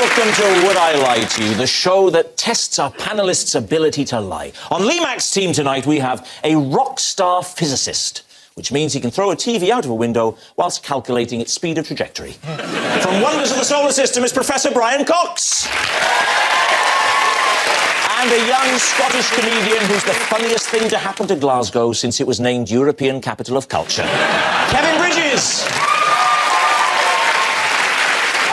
Welcome to Would I Lie to You, the show that tests our panellists' ability to lie. On Lee Mack's team tonight, we have a rock star physicist, which means he can throw a TV out of a window whilst calculating its speed of trajectory. From Wonders of the Solar System is Professor Brian Cox. And a young Scottish comedian who's the funniest thing to happen to Glasgow since it was named European Capital of Culture, Kevin Bridges.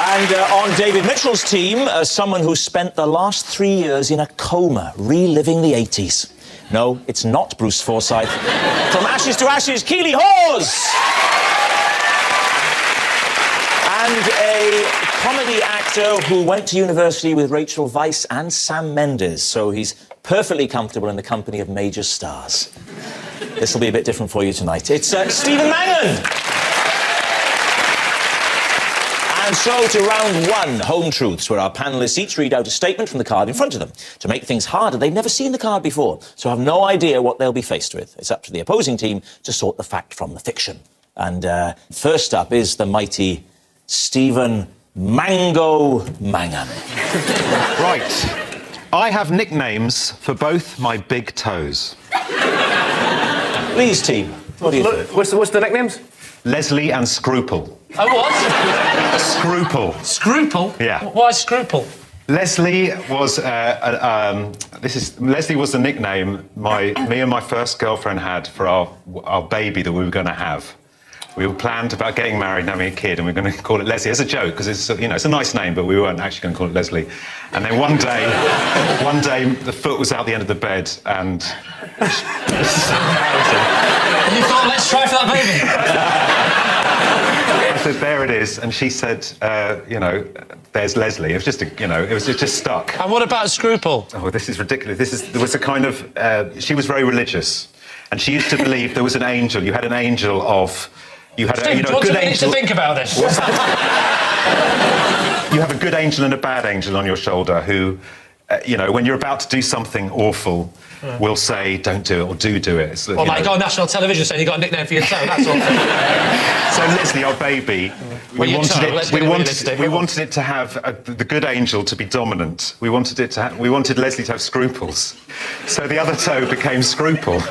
And on David Mitchell's team, someone who spent the last 3 years in a coma, reliving the 80s. No, it's not Bruce Forsyth. From Ashes to Ashes, Keeley Hawes! And a comedy actor who went to university with Rachel Weisz and Sam Mendes, so he's perfectly comfortable in the company of major stars. This will be a bit different for you tonight. It's Stephen Mangan! And so to round one, Home Truths, where our panellists each read out a statement from the card in front of them. To make things harder, they've never seen the card before, so have no idea what they'll be faced with. It's up to the opposing team to sort the fact from the fiction. And first up is the mighty Stephen Mango Mangan. Right. I have nicknames for both my big toes. Lee's team, what do you think? What's the nicknames? Leslie and Scruple. Oh, what? Scruple. Scruple? Yeah. Why Scruple? Leslie was Leslie was the nickname me and my first girlfriend had for our baby that we were going to have. We were planned about getting married and having a kid, and we were going to call it Leslie as a joke because it's it's a nice name, but we weren't actually going to call it Leslie. And then one day the foot was out the end of the bed, and And you thought, let's try for that baby. I said, there it is, and she said, there's Leslie. It was just it just stuck. And what about Scruple? Oh, this is ridiculous. There was a kind of she was very religious, and she used to believe there was an angel. You had an angel of. You had Steve, a good angel. To think about this. You have a good angel and a bad angel on your shoulder who, when you're about to do something awful, will say, don't do it, or do it. It's, Well, like on national television saying you got a nickname for your toe, that's all. So Leslie, our baby, we wanted it to have the good angel to be dominant. We wanted Leslie to have scruples. So the other toe became Scruple.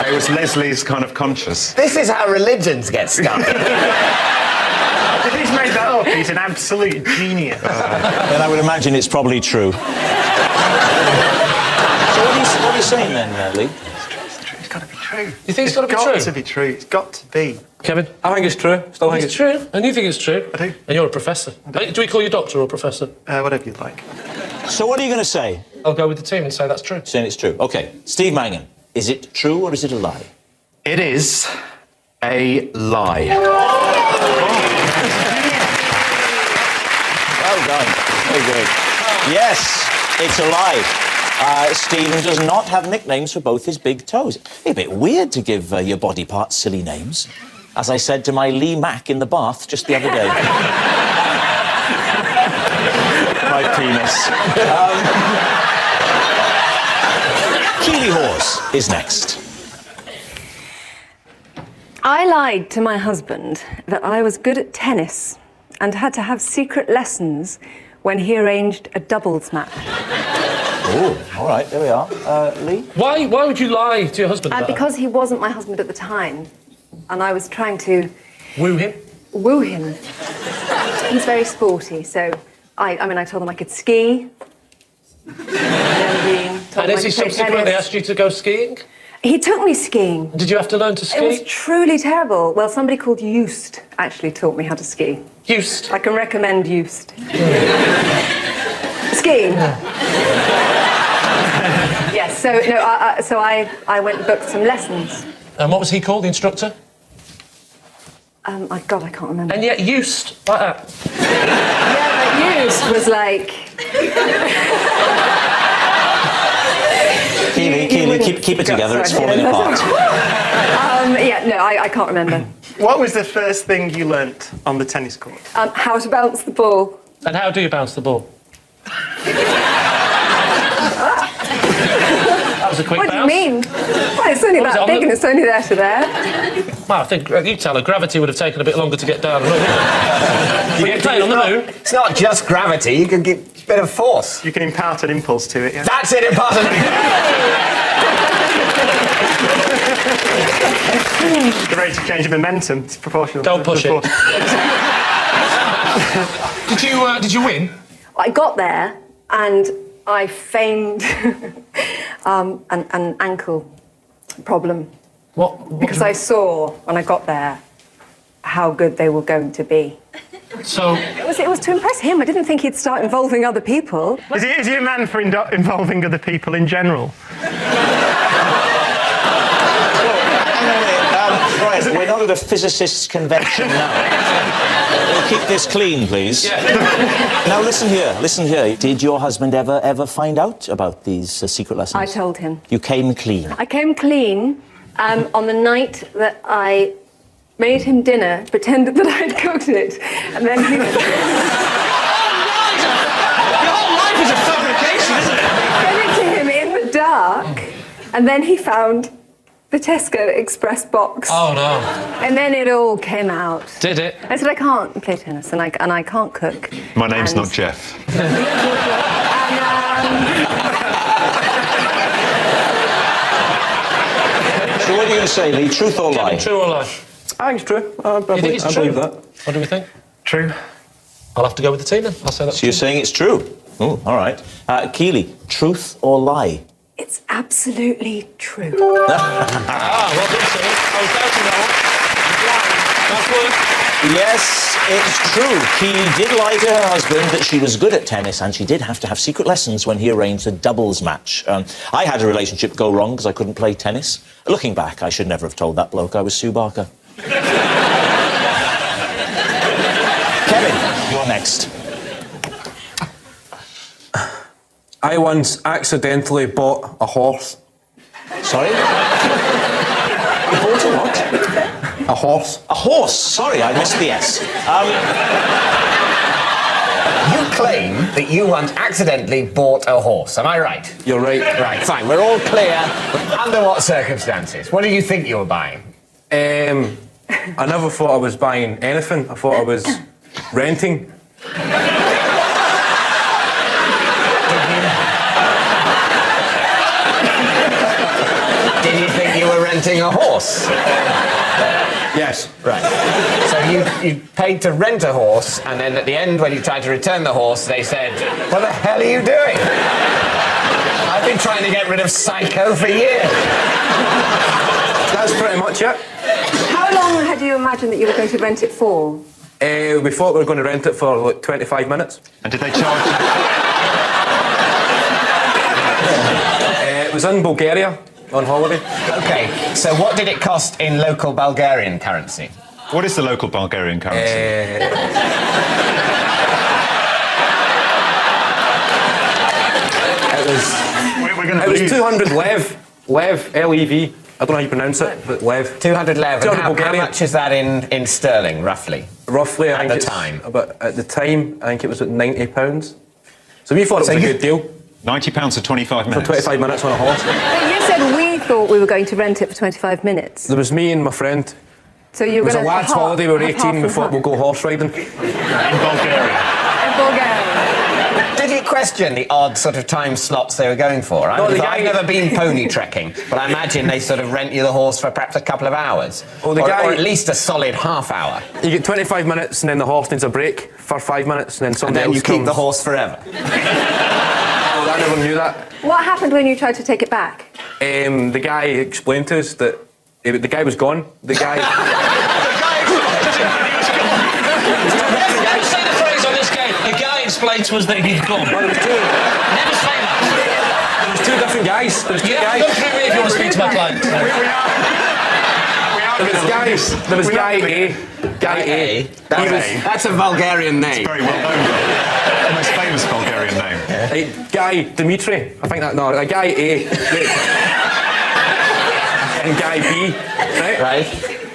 It was Leslie's kind of conscience. This is how religions get started. If he's made that up, he's an absolute genius. Then I would imagine it's probably true. So what are you saying then, Lee? It's got to be true. You think it's got to be true? It's got to be true. It's got to be. Kevin? I think it's true. Still think it's true. And you think it's true? I do. And you're a professor. Do we call you doctor or professor? Whatever you'd like. So what are you going to say? I'll go with the team and say that's true. Saying it's true. OK. Steve Mangan, is it true or is it a lie? It is a lie. Well done. Very good. Yes, it's a lie. Stephen does not have nicknames for both his big toes. It's a bit weird to give your body parts silly names. As I said to my Lee Mack in the bath just the other day. My penis. Keeley Hawes is next. I lied to my husband that I was good at tennis and had to have secret lessons when he arranged a doubles match. Oh, all right, there we are. Lee? Why would you lie to your husband about Because he wasn't my husband at the time, and I was trying to... Woo him? Woo him. He's very sporty, so I told him I could ski. And has he subsequently asked you to go skiing? He took me skiing. Did you have to learn to ski? It was truly terrible. Well, somebody called Just actually taught me how to ski. Just? I can recommend Just. Skiing. Yes, so I went and booked some lessons. And what was he called, the instructor? I can't remember. And yet Just, like that. Yeah, but Just was like... Keeley, keep it together, it's falling apart. I can't remember. What was the first thing you learnt on the tennis court? How to bounce the ball. And how do you bounce the ball? That was a quick bounce. What do you mean? Well, it's only that big and it's only there to there. Well, I think you tell her gravity would have taken a bit longer to get down. You get played on the moon. It's not just gravity. You can get a bit of force. You can impart an impulse to it, yeah. That's it, important. The rate of change of momentum is proportional. Don't to the push it. force. Did you win? I got there and I feigned an ankle problem What? because I saw when I got there how good they were going to be. So, It was to impress him. I didn't think he'd start involving other people. Is he a man for involving other people in general? Right, we're not at a physicist's convention now. We'll keep this clean, please. Now, listen here. Did your husband ever find out about these secret lessons? I told him. You came clean. I came clean on the night that I made him dinner, pretended that I'd cooked it, and then he... your whole life is a fabrication, isn't it? Gave it to him in the dark, and then he found the Tesco Express box. Oh, no. And then it all came out. Did it? I said, I can't play tennis and I can't cook. My name's And- not Jeff. So what are you going to say, Lee? Truth or lie? True or lie? I think it's true. I think it's true? believe that. What do we think? True. I'll have to go with the team then. I'll say that. So you're saying it's true? Oh, all right. Keeley, truth or lie? It's absolutely true. Well done, Sue. I was doubting that one. Nice work. Yes, it's true. Keeley did lie to her husband that she was good at tennis and she did have to have secret lessons when he arranged a doubles match. I had a relationship go wrong because I couldn't play tennis. Looking back, I should never have told that bloke I was Sue Barker. Kevin, you're next. I once accidentally bought a horse. Sorry? You bought a what? A horse. A horse. Sorry, I missed the S. You claim that you once accidentally bought a horse. Am I right? You're right. Right, fine. We're all clear. Under what circumstances? What did you think you were buying? I never thought I was buying anything. I thought I was renting. Did you think you were renting a horse? Yes. Right. So you paid to rent a horse, and then at the end, when you tried to return the horse, they said, "What the hell are you doing? I've been trying to get rid of Psycho for years." That's pretty much it. How long had you imagined that you were going to rent it for? We thought we were going to rent it for like 25 minutes. And did they charge you? It was in Bulgaria on holiday. Okay, so what did it cost in local Bulgarian currency? What is the local Bulgarian currency? It was 200 lev. Lev, L-E-V. I don't know how you pronounce it, but lev. 200 lev. 200 How Bulgarian. much is that in sterling, roughly? Roughly, I At think the it's time. at the time, I think it was at £90. So we thought it was So a you- good deal £90 for 25 for minutes. 25 minutes on a horse. But you said we thought we were going to rent it for 25 minutes. There was me and my friend. So you It were was a going to lad's holiday, we were 18, we thought we'll go horse riding. In Bulgaria. In Bulgaria. Did you question the odd sort of time slots they were going for? No, the I've guy- never been pony trekking, but I imagine they sort of rent you the horse for perhaps a couple of hours. Oh, the or, guy- or at least a solid half hour. You get 25 minutes and then the horse needs a break for 5 minutes and then And somebody then else you keep comes. the horse forever. Oh, I never knew that. What happened when you tried to take it back? The guy explained to us that the guy was gone. The guy... Never say the phrase on this game. The guy explained to us that he'd gone. Well, there was two. Never say that. There was two different guys. There was two You have to guys. go through me if you want to speak to my client. There was guys. There was guy A. Guy A. That's a Bulgarian name. Very well known. The most famous Bulgarian name. Guy Dimitri. I think that. No, guy A. And guy B. Right? Right.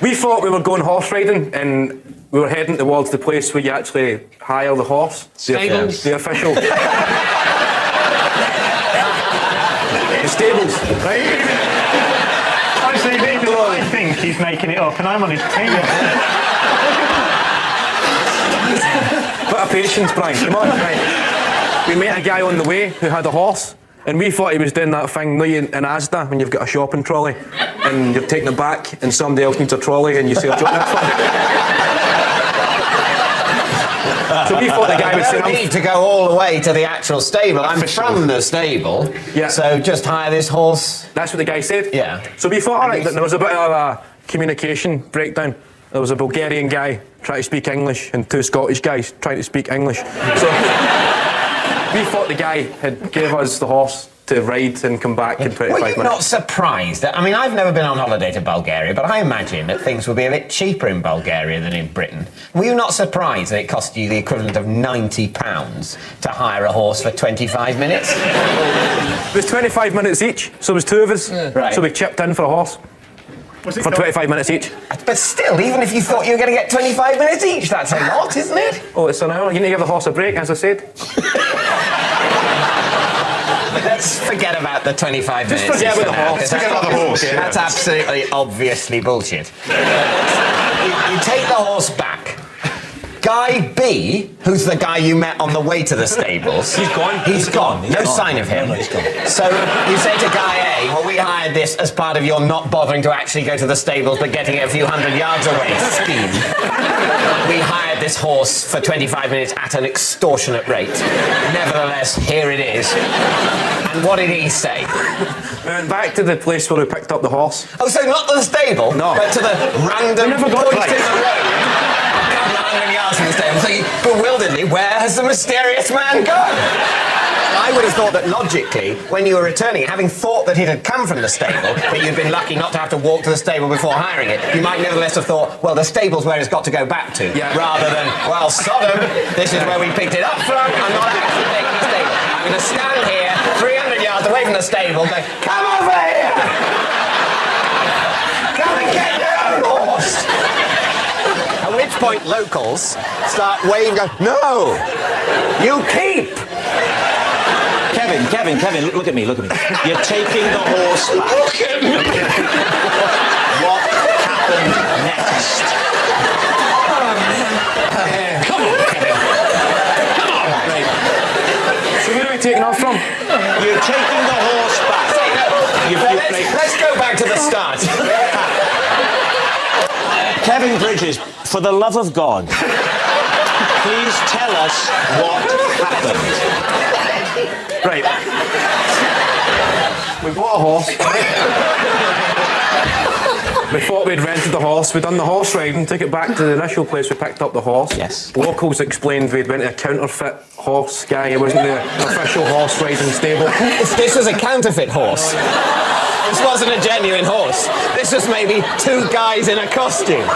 We thought we were going horse riding and we were heading towards the place where you actually hire the horse. Stables. The official. The stables, right? Honestly, even I think he's making it up, and I'm on his team. bit of patience, Brian. Come on, right. We met a guy on the way who had a horse, and we thought he was doing that thing, no, in Asda, when you've got a shopping trolley, and you're taking it back, and somebody else needs a trolley, and you say, that's fine. So we thought the guy was saying, I don't need to go all the way to the actual stable. I'm from the stable, Yeah. so just hire this horse. that's what the guy said. Yeah. So we thought, all right, there was a bit of a communication breakdown. There was a Bulgarian guy trying to speak English and two Scottish guys trying to speak English. So we thought the guy had gave us the horse to ride and come back in 25 Were minutes. you not surprised? I mean, I've never been on holiday to Bulgaria, but I imagine that things would be a bit cheaper in Bulgaria than in Britain. Were you not surprised that it cost you the equivalent of £90 to hire a horse for 25 minutes? It was 25 minutes each, so it was two of us. Right. So we chipped in for a horse for 25 minutes each. But still, even if you thought you were going to get 25 minutes each, that's a lot, isn't it? Oh, it's an hour. You need to give the horse a break, as I said. Let's forget about the 25 minutes. Just forget about the horse. Let's forget about the horse. Yeah. That's absolutely, obviously bullshit. You take the horse back. Guy B, who's the guy you met on the way to the stables. He's gone. He's gone. No sign of him. No, he's gone. So you say to Guy A, well, we hired this as part of your not bothering to actually go to the stables but getting it a few hundred yards away scheme. We hired this horse for 25 minutes at an extortionate rate. Nevertheless, here it is. And what did he say? We went back to the place where we picked up the horse. Oh, so not to the stable, No. but to the random never got point to in the road. A couple of hundred yards from the stable. So you bewilderedly, where has the mysterious man gone? I would have thought that logically, when you were returning, having thought that it had come from the stable, but you'd been lucky not to have to walk to the stable before hiring it, you might nevertheless have thought, well, the stable's where it's got to go back to, Yeah. rather than, well, Sodom, this is where we picked it up from, I'm not actually taking the stable. I'm going to stand here, 300 yards away from the stable, going, come over here! Come and get your own horse! At which point locals start waving, go, no! You keep! Kevin, look at me. You're taking the horse back. Look at me! What happened next? Come on, Kevin. Come on. Right. So where are we taking off from? You're taking the horse back. Let's go back to the start. Kevin Bridges, for the love of God, please tell us what happened. Right. We bought a horse. We thought we'd rented the horse. We'd done the horse riding, took it back to the initial place we picked up the horse. Yes. Locals explained we'd went to a counterfeit horse guy. It wasn't the official horse riding stable. This was a counterfeit horse. This wasn't a genuine horse. This was maybe two guys in a costume.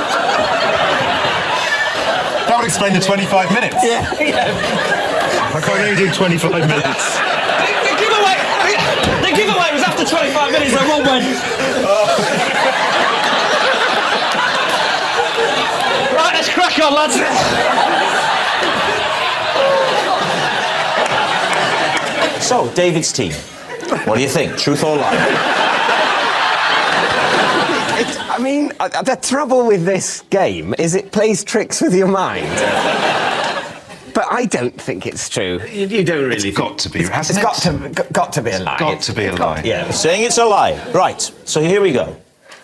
That would explain the 25 minutes. Yeah. I can't only do 25 minutes. The giveaway was after 25 minutes, I won't win. Right, let's crack on, lads. So, David's team, what do you think? Truth or lie? I mean, the trouble with this game is it plays tricks with your mind. But I don't think it's true. You don't really. It's got to be, hasn't It's it? got to be a lie. Got to be a lie. Yeah. Saying it's a lie. Right, so here we go.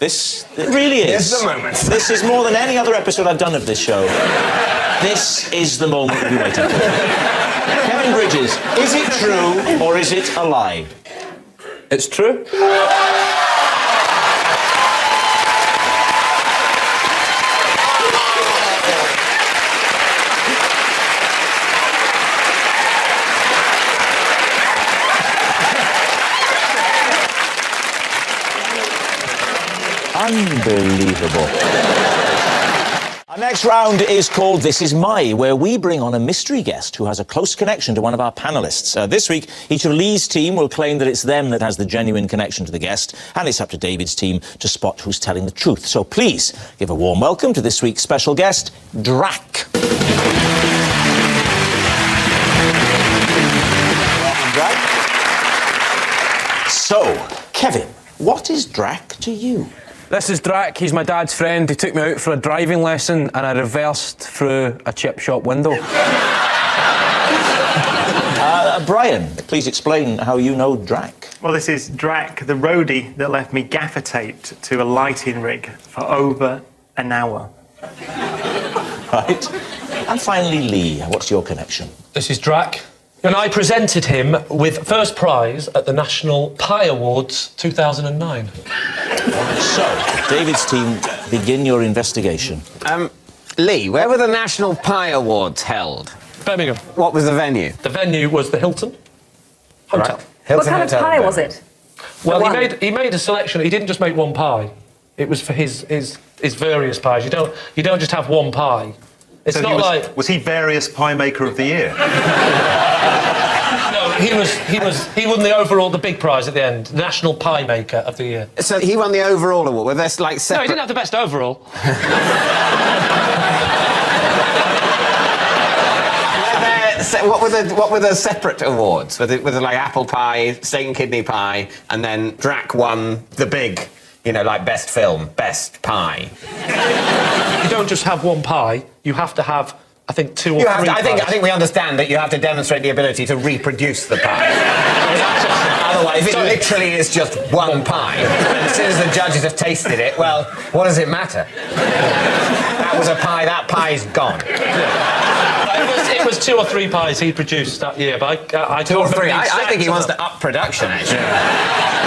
It really is. Here's the moment. This is more than any other episode I've done of this show. This is the moment we've been waiting for. Kevin Bridges, is it true or is it a lie? It's true. Unbelievable. Our next round is called This Is My, where we bring on a mystery guest who has a close connection to one of our panellists. This week, each of Lee's team will claim that it's them that has the genuine connection to the guest, and it's up to David's team to spot who's telling the truth. So please give a warm welcome to this week's special guest, Drac. Welcome, Drac. So, Kevin, what is Drac to you? This is Drac. He's my dad's friend. He took me out for a driving lesson and I reversed through a chip shop window. Brian, please explain how you know Drac. Well, this is Drac, the roadie that left me gaffer taped to a lighting rig for over an hour. Right. And finally, Lee, what's your connection? This is Drac. And I presented him with first prize at the National Pie Awards 2009. So, David's team, begin your investigation. Lee, where were the National Pie Awards held? Birmingham. What was the venue? The venue was the Hilton Hotel. Right. What Hilton kind of Hotel pie in was Birmingham. it? Well, One. he made a selection. He didn't just make one pie. It was for his various pies. You don't just have one pie. It's So not like was he various pie maker of the year? no. He won the big prize at the end, National Pie Maker of the Year. So he won the overall award. Were there like No, separate... he didn't have the best overall. What were the separate awards? Were there like apple pie, steak and kidney pie, and then Drac won the big, like best film, best pie? You don't just have one pie. You have to have, I think, two or three I pies. think we understand that you have to demonstrate the ability to reproduce the pie. Otherwise, if it literally is just one pie, and as soon as the judges have tasted it, well, what does it matter? That was a pie. That pie's gone. It was two or three pies he produced that year, but I Two or three. I think he wants to up production, actually.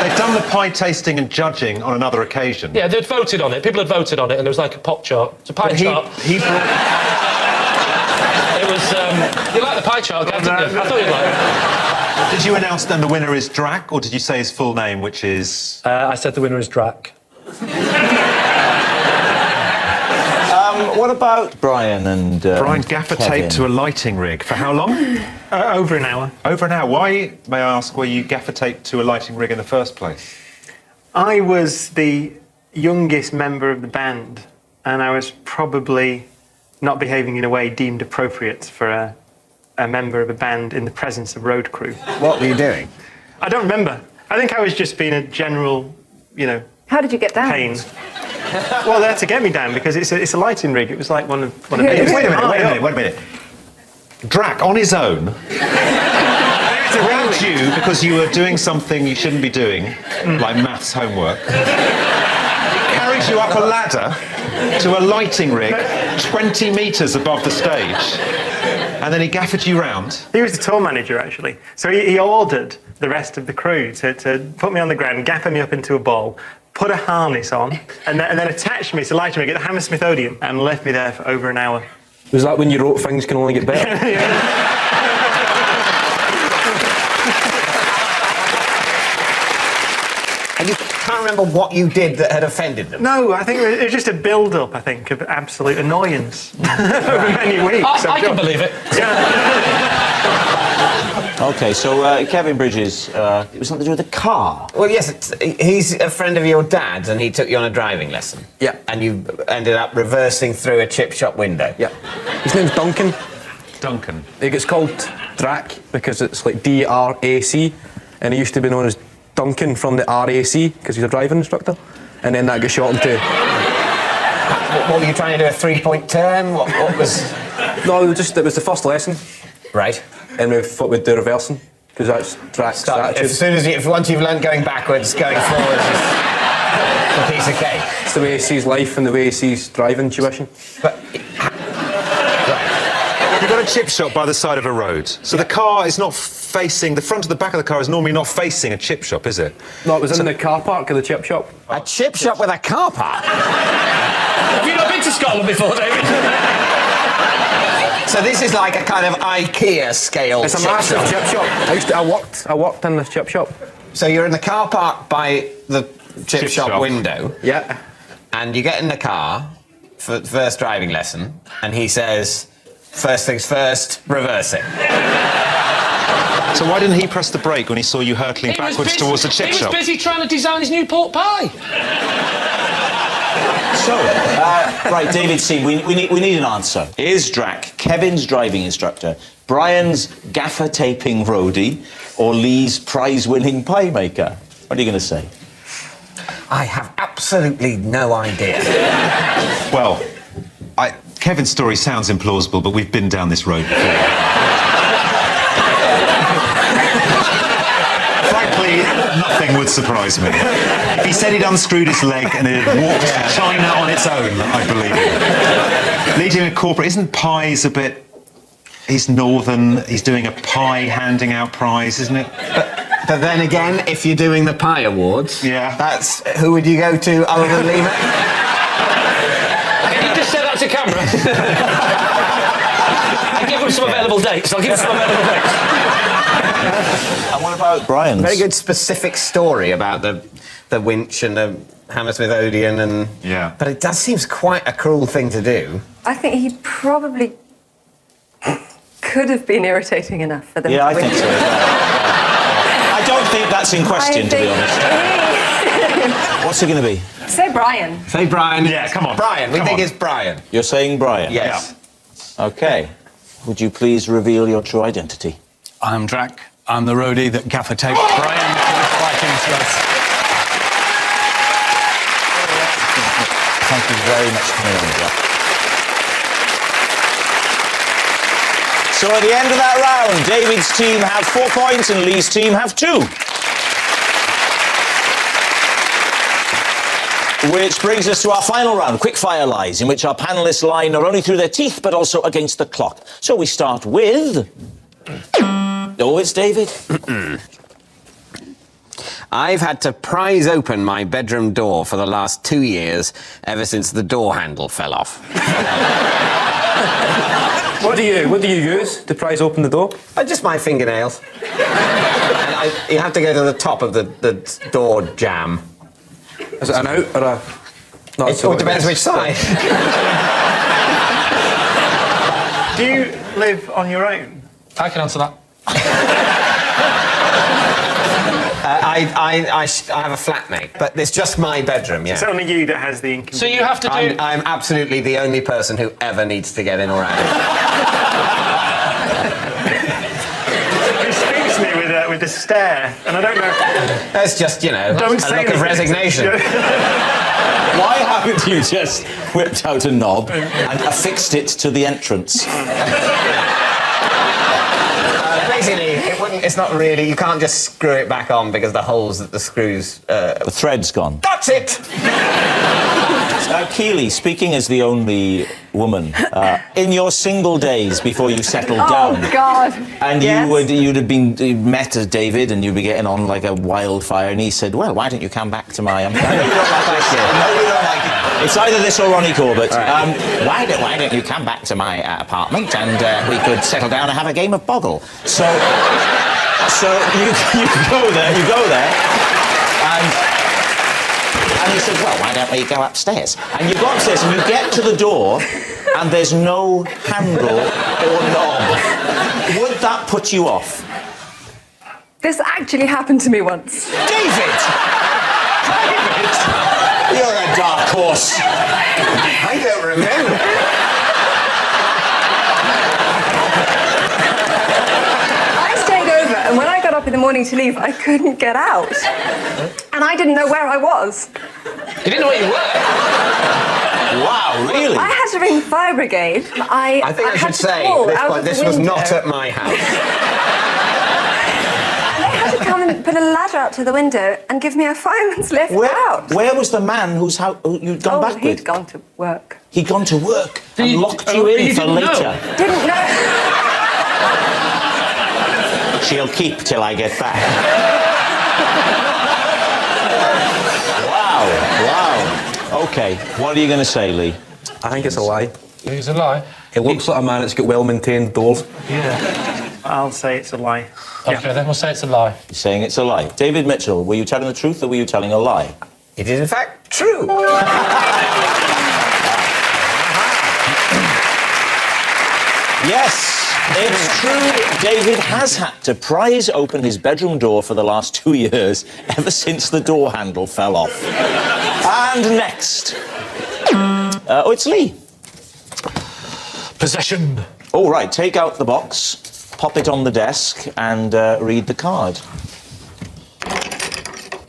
They've done the pie tasting and judging on another occasion. Yeah, they'd voted on it. People had voted on it, and there was like a pop chart. It's a pie chart. He brought... It was. You like the pie chart, Gav, didn't you? I thought you'd like it. Did you announce then the winner is Drac, or did you say his full name, which is... I said the winner is Drac. What about Brian and Brian gaffer Kevin? taped to a lighting rig. For how long? Over an hour. Over an hour. Why, may I ask, were you gaffer taped to a lighting rig in the first place? I was the youngest member of the band, and I was probably not behaving in a way deemed appropriate for a member of a band in the presence of road crew. What were you doing? I don't remember. I think I was just being a general, How did you get down? pain. Well, they had to get me down because it's a lighting rig. It was like one of Wait a Wait a minute. Drac, on his own, around you because you were doing something you shouldn't be doing, like maths homework, carried you up a ladder to a lighting rig 20 metres above the stage, and then he gaffered you round. He was the tour manager, actually. So he ordered the rest of the crew to put me on the ground, gaffer me up into a ball, put a harness on, and then attached me to lighting rig at the Hammersmith Odeon and left me there for over an hour. Was that when you wrote Things Can Only Get Better? And you can't remember what you did that had offended them? No, I think it was just a build-up, of absolute annoyance over many weeks. I can believe it. OK, so Kevin Bridges, it was something to do with a car. Well, yes, he's a friend of your dad's and he took you on a driving lesson. Yeah. And you ended up reversing through a chip shop window. Yeah. His name's Duncan. Duncan. It gets called Drac because it's like D-R-A-C, and he used to be known as Duncan from the RAC because he's a driving instructor, and then that got shortened to... What were you trying to do, a three-point turn? What was... No, it was the first lesson, Right. and we thought we'd do reversing because that's Drac's attitude. Once you've learned going backwards, going forwards is a piece of cake. It's the way he sees life and the way he sees driving tuition. But... You've got a chip shop by the side of a road, so the car is not facing... The front of the back of the car is normally not facing a chip shop, is it? No, it was in the car park of the chip shop. A chip shop with a car park? Have you not been to Scotland before, David? So this is like a kind of IKEA scale It's a chip massive shop. chip shop. I worked in this chip shop. So you're in the car park by the chip shop window, Yeah. and you get in the car for the first driving lesson, and he says, first things first, reversing. So why didn't he press the brake when he saw you hurtling backwards towards the chip shop? He was busy trying to design his new pork pie. So, right, David's team, we need an answer. Is Drac Kevin's driving instructor, Brian's gaffer taping roadie, or Lee's prize-winning pie maker? What are you going to say? I have absolutely no idea. Well, Kevin's story sounds implausible, but we've been down this road before. Nothing would surprise me. If he said he'd unscrewed his leg and it had walked China on its own, I believe him. Leading a corporate, isn't pies a bit... He's northern, he's doing a pie handing out prize, isn't it? But then again, if you're doing the Pie Awards, that's... Who would you go to other than Lee Mack? Can you just say that to camera? I give him some available dates. I'll give him some available dates. And what about Brian's? Very good specific story about the winch and the Hammersmith Odeon and... Yeah. But it does seem quite a cruel thing to do. I think he probably could have been irritating enough for them. Yeah, I to win. think so. I don't think that's in question, to be honest. What's it going to be? Say Brian. Say Brian. Yeah, come on. Brian. We Come think on. it's Brian. You're saying Brian? Yes. OK. Would you please reveal your true identity? I'm Drac. I'm the roadie that gaffer taped Brian to the fighting stuff. Thank you very much for coming on, Jack. So at the end of that round, David's team have 4 points and Lee's team have 2. Which brings us to our final round, quickfire lies, in which our panellists lie not only through their teeth, but also against the clock. So we start with... Oh, it's David. I've had to prise open my bedroom door for the last 2 years, ever since the door handle fell off. What do you use to prise open the door? Just my fingernails. And you have to go to the top of the door jamb. Is it an out or a... No, It depends which side. Do you live on your own? I can answer that. I have a flatmate, but it's just my bedroom, yeah. It's only you that has the inconvenience. So you have to do... I'm absolutely the only person who ever needs to get in or out. He speaks to me with a stare, and I don't know... That's just, Don't a say look anything. of resignation. Why haven't you just whipped out a knob and affixed it to the entrance? Basically, it's not really... You can't just screw it back on because the holes that the screws... The thread's gone. That's it! Keeley, speaking as the only woman, in your single days before you settled down... Oh, God. And Yes. you'd have been met as David and you'd be getting on like a wildfire and he said, well, why don't you come back to my... I know you don't like that shit. I know you don't like it. It's either this or Ronnie Corbett. Right. Why don't you come back to my apartment and we could settle down and have a game of Boggle? So you go there, and he said, well, why don't we go upstairs? And you go upstairs and you get to the door and there's no handle or knob. Would that put you off? This actually happened to me once. David! You're a dark horse. I don't remember. I stayed over, and when I got up in the morning to leave, I couldn't get out. And I didn't know where I was. You didn't know where you were? Wow, really? I had to ring the fire brigade. I think I had should to say, crawl at this out point, of the this was not window. at my house. And they had to come and put a ladder up to the window and give me a fireman's lift out. Where was the man whose house you'd gone back he'd with? gone to work. He'd gone to work and you- locked oh, you in you for didn't later. know? Didn't know. She'll keep till I get back. Wow. OK, what are you going to say, Lee? I think it's a lie. It's a lie. It looks like a man that's got well-maintained doors. Yeah. I'll say it's a lie. OK, then we'll say it's a lie. You're saying it's a lie. David Mitchell, were you telling the truth or were you telling a lie? It is, in fact, true. Yes, it's true. David has had to prise open his bedroom door for the last 2 years, ever since the door handle fell off. And next. It's Lee. Possession. All right, take out the box, pop it on the desk, and read the card.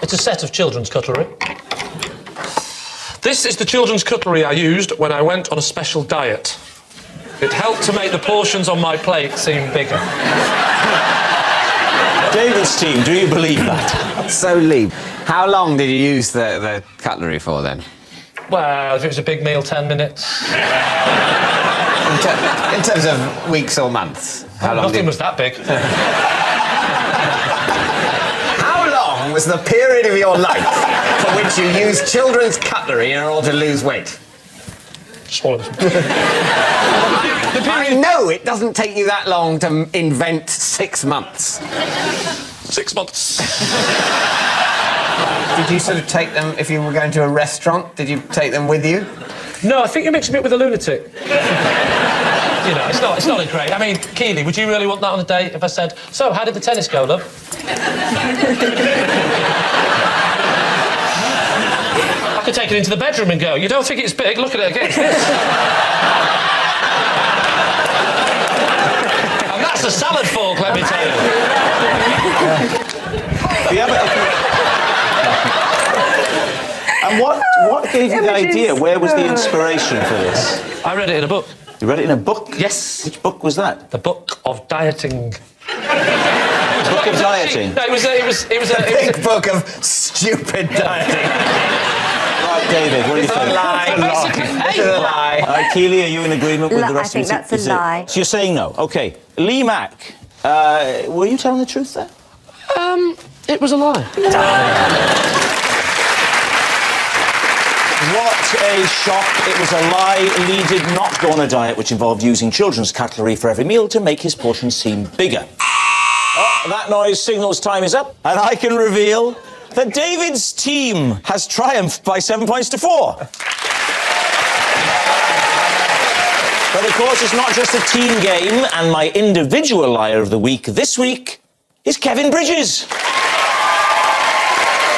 It's a set of children's cutlery. This is the children's cutlery I used when I went on a special diet. It helped to make the portions on my plate seem bigger. David's team, do you believe that? So, Lee, how long did you use the cutlery for, then? Well, if it was a big meal, 10 minutes. In terms of weeks or months? Nothing was that big. How long was the period of your life for which you used children's cutlery in order to lose weight? Swallow this. I know it doesn't take you that long to invent 6 months. 6 months. Did you sort of take them, if you were going to a restaurant, did you take them with you? No, I think you're mixing it with a lunatic. You know, it's not a great... I mean, Keeley, would you really want that on a date if I said, so, how did the tennis go, love? I could take it into the bedroom and go, you don't think it's big? Look at it against this. And that's a salad fork, let me tell you. And what gave you the idea? Where was the inspiration for this? I read it in a book. You read it in a book? Yes. Which book was that? The Book of Dieting. Book of Dieting? No, it was a Big book of stupid dieting. Right, David, what do you think? It's a lie. It's a lie. All right, Keeley, are you in agreement with the rest I think of us? that's a lie. So you're saying no. OK. Lee Mack, were you telling the truth there? It was a lie. What a shock. It was a lie. Lee did not go on a diet which involved using children's cutlery for every meal to make his portions seem bigger. Oh, that noise signals time is up, and I can reveal that David's team has triumphed by 7 points to 4. But of course, it's not just a team game, and my individual liar of the week this week is Kevin Bridges.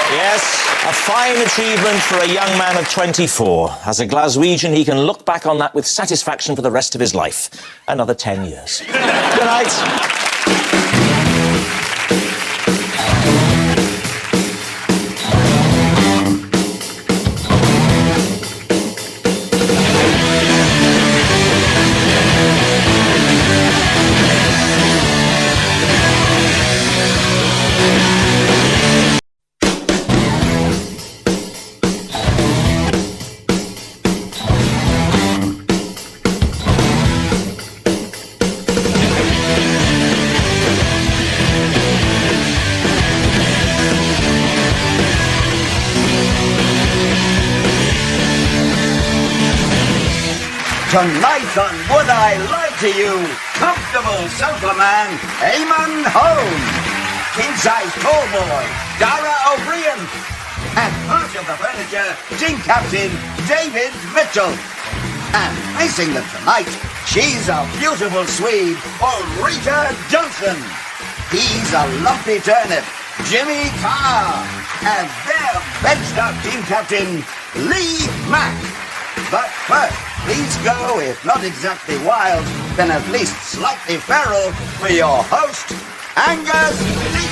Yes, a fine achievement for a young man of 24. As a Glaswegian, he can look back on that with satisfaction for the rest of his life. Another 10 years. Good night. Tonight on Would I Lie to You, comfortable sofa man, Eamon Home, king-size tall boy, Dara O'Brien, and part of the furniture, team captain, David Mitchell. And facing them tonight, she's a beautiful Swede, Ulrika Johnson. He's a lumpy turnip, Jimmy Carr. And their benched-up team captain, Lee Mack. But first, please go, if not exactly wild, then at least slightly feral, for your host, Angus Deep.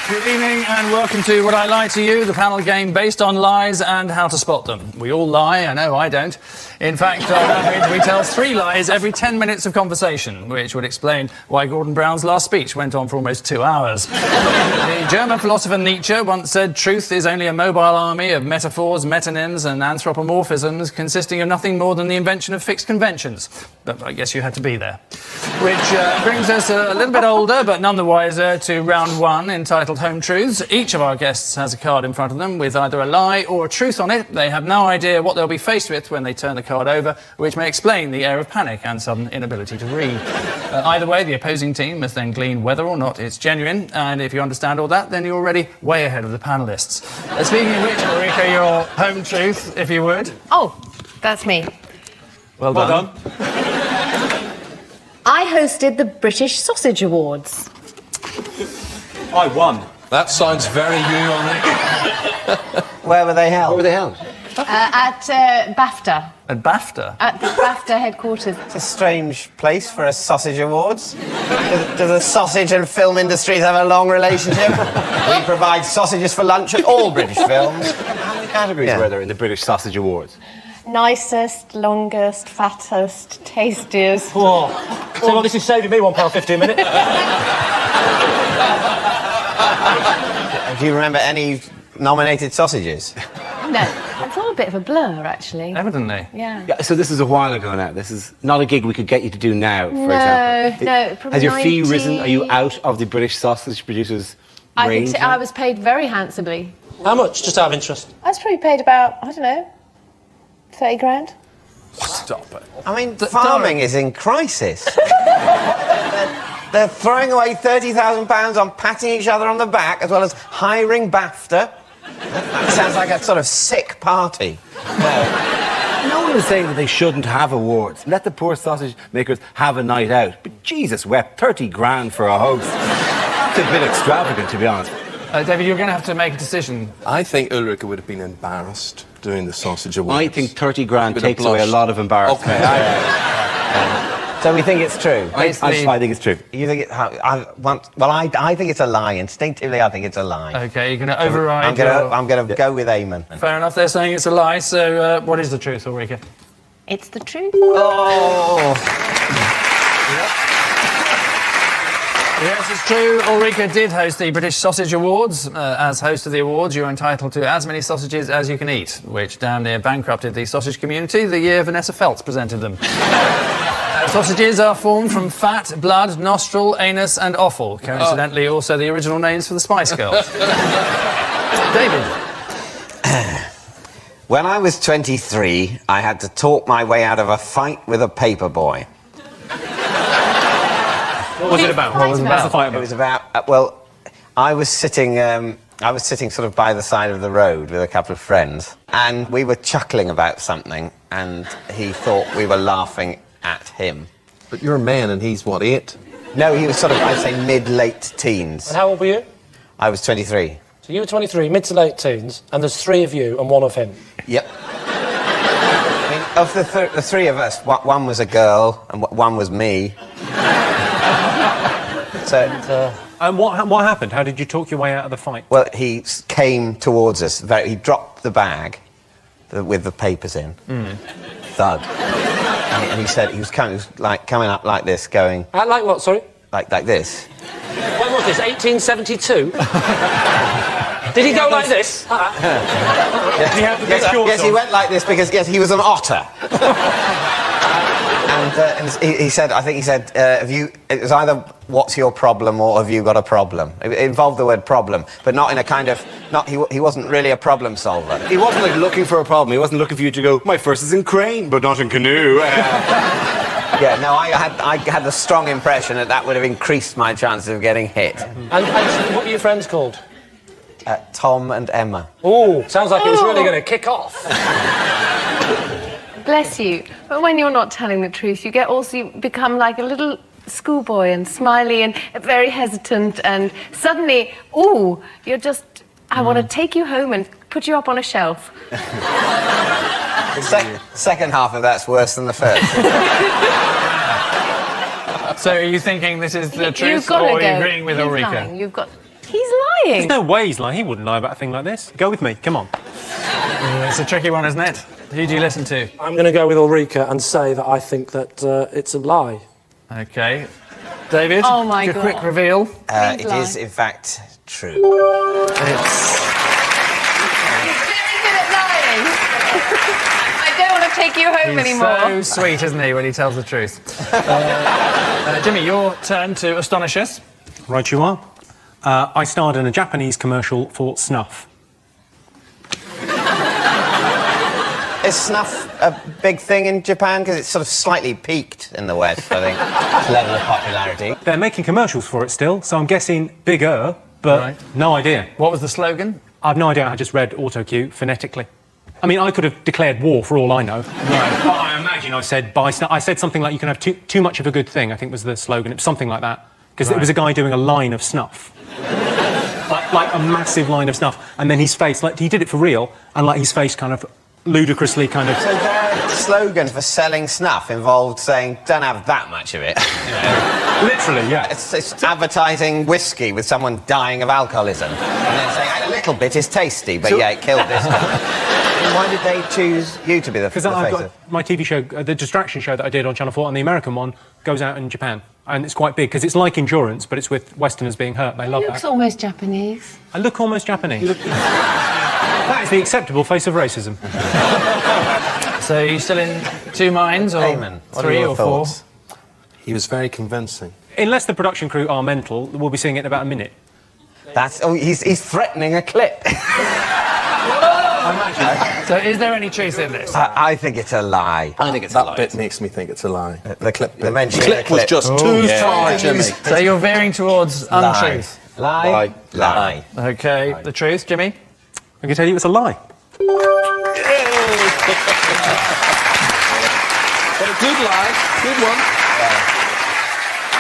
Good evening and welcome to Would I Lie to You, the panel game based on lies and how to spot them. We all lie, I know I don't. In fact, on average, we tell 3 lies every 10 minutes of conversation, which would explain why Gordon Brown's last speech went on for almost 2 hours. The German philosopher Nietzsche once said truth is only a mobile army of metaphors, metonyms and anthropomorphisms consisting of nothing more than the invention of fixed conventions. But I guess you had to be there. Which brings us a little bit older, but none the wiser, to round 1, entitled Home Truths. Each of our guests has a card in front of them with either a lie or a truth on it. They have no idea what they'll be faced with when they turn the card over, which may explain the air of panic and sudden inability to read. Either way, the opposing team must then glean whether or not it's genuine, and if you understand all that, then you're already way ahead of the panellists. Speaking of which, Ulrika, your home truth, if you would. Oh, that's me. Well done. I hosted the British Sausage Awards. I won. That sounds very you, Ulrika. Where were they held? At BAFTA. At BAFTA? At the BAFTA headquarters. It's a strange place for a sausage awards. Do the sausage and film industries have a long relationship? We provide sausages for lunch at all British films. How many categories were there in the British Sausage Awards? Nicest, longest, fattest, tastiest. Whoa. So, well, this is saving me £1.50 a minute. Do you remember any nominated sausages? No, it's all a bit of a blur, actually. Evidently. Yeah. Yeah, so this is a while ago now. This is not a gig we could get you to do now, for example. No, probably Has your fee 90. risen? Are you out of the British sausage producers range? I was paid very handsomely. How much, just out of interest? I was probably paid about, I don't know, 30 grand. Stop it. I mean, farming is in crisis. They're throwing away £30,000 on patting each other on the back, as well as hiring BAFTA. That sounds like a sort of sick party. No one is saying that they shouldn't have awards. Let the poor sausage makers have a night out. But Jesus wept, 30 grand for a host. That's a bit extravagant, to be honest. David, you're going to have to make a decision. I think Ulrika would have been embarrassed doing the sausage awards. I think 30 grand Would have takes away a blushed. lot of embarrassment. Okay. So we think it's true. I think it's true. You think it? I think it's a lie. Instinctively, I think it's a lie. OK, you're going to override I'm going to go with Eamon. Fair enough, they're saying it's a lie, so what is the truth, Ulrika? It's the truth. Oh! Yes, it's true. Ulrika did host the British Sausage Awards. As host of the awards, you're entitled to as many sausages as you can eat, which damn near bankrupted the sausage community the year Vanessa Feltz presented them. Sausages are formed from fat, blood, nostril, anus and offal. Coincidentally, also the original names for the Spice Girls. David. When I was 23, I had to talk my way out of a fight with a paper boy. What was it about? What was it about? What's the fight It was about, I was sitting sort of by the side of the road with a couple of friends, and we were chuckling about something, and he thought we were laughing at him. But you're a man and he's, what, 8? No, he was sort of, I'd say, mid-late teens. And how old were you? I was 23. So you were 23, mid to late teens, and there's 3 of you and 1 of him. Yep. I mean, of the 3 of us, one was a girl and 1 was me. And what happened? How did you talk your way out of the fight? Well, he came towards us. He dropped the bag with the papers in. Thud. And he said he was coming up like this, going. Like what? Sorry. Like this. When was this? 1872. Did he go like this? Yes, he went like this because he was an otter. And he said, I think he said, it was either what's your problem or have you got a problem? It involved the word problem, but not in a kind of, he wasn't really a problem solver. He wasn't like looking for a problem. He wasn't looking for you to go, my first is in crane, but not in canoe. Yeah, no, I had the strong impression that would have increased my chances of getting hit. And what were your friends called? Tom and Emma. Oh, sounds like it was really going to kick off. Bless you. But when you're not telling the truth, you become like a little schoolboy and smiley and very hesitant, and suddenly, you're just, I want to take you home and put you up on a shelf. The second half of that's worse than the first. So are you thinking this is the truth, You've got or to are go. you agreeing with He's Ulrika? lying. He's lying. There's no way he's lying. He wouldn't lie about a thing like this. Go with me. Come on. It's a tricky one, isn't it? Who do you listen to? I'm going to go with Ulrika and say that I think that it's a lie. OK. David? Oh, my God. Quick reveal. It is, in fact, true. It's... He's very good at lying. I don't want to take you home anymore. So sweet, isn't he, when he tells the truth? Jimmy, your turn to astonish us. Right you are. I starred in a Japanese commercial for snuff. Is snuff a big thing in Japan? Because it's sort of slightly peaked in the West, I think, level of popularity. They're making commercials for it still, so I'm guessing bigger, but no idea. What was the slogan? I've no idea. I just read autocue phonetically. I mean, I could have declared war for all I know. Right. But I imagine I said buy snuff. I said something like you can have too much of a good thing, I think was the slogan. It was something like that. Because it was a guy doing a line of snuff. like a massive line of snuff. And then his face, he did it for real, and his face kind of ludicrously kind of... So their slogan for selling snuff involved saying, don't have that much of it. Literally, yeah. It's advertising whiskey with someone dying of alcoholism. And then saying, a little bit is tasty, but it killed this guy. Why did they choose you to be the face Because I've of? got my TV show, the distraction show that I did on Channel 4, and the American one goes out in Japan. And it's quite big, because it's like Endurance, but it's with Westerners being hurt. They love He looks that. almost Japanese. I look almost Japanese. That is the acceptable face of racism. So you're still in two minds, or Eamon, what are three your or thoughts? four? He was very convincing. Unless the production crew are mental, we'll be seeing it in about a minute. He's threatening a clip. So is there any truth in this? I think it's a lie. I think it's a That lie. bit makes me think it's a lie. The clip, the mention of clip the was just too far, Jimmy. So you're veering towards untruth. Lie. Lie. Okay, the truth, Jimmy? I can tell you it's a lie. But a good lie. Good one.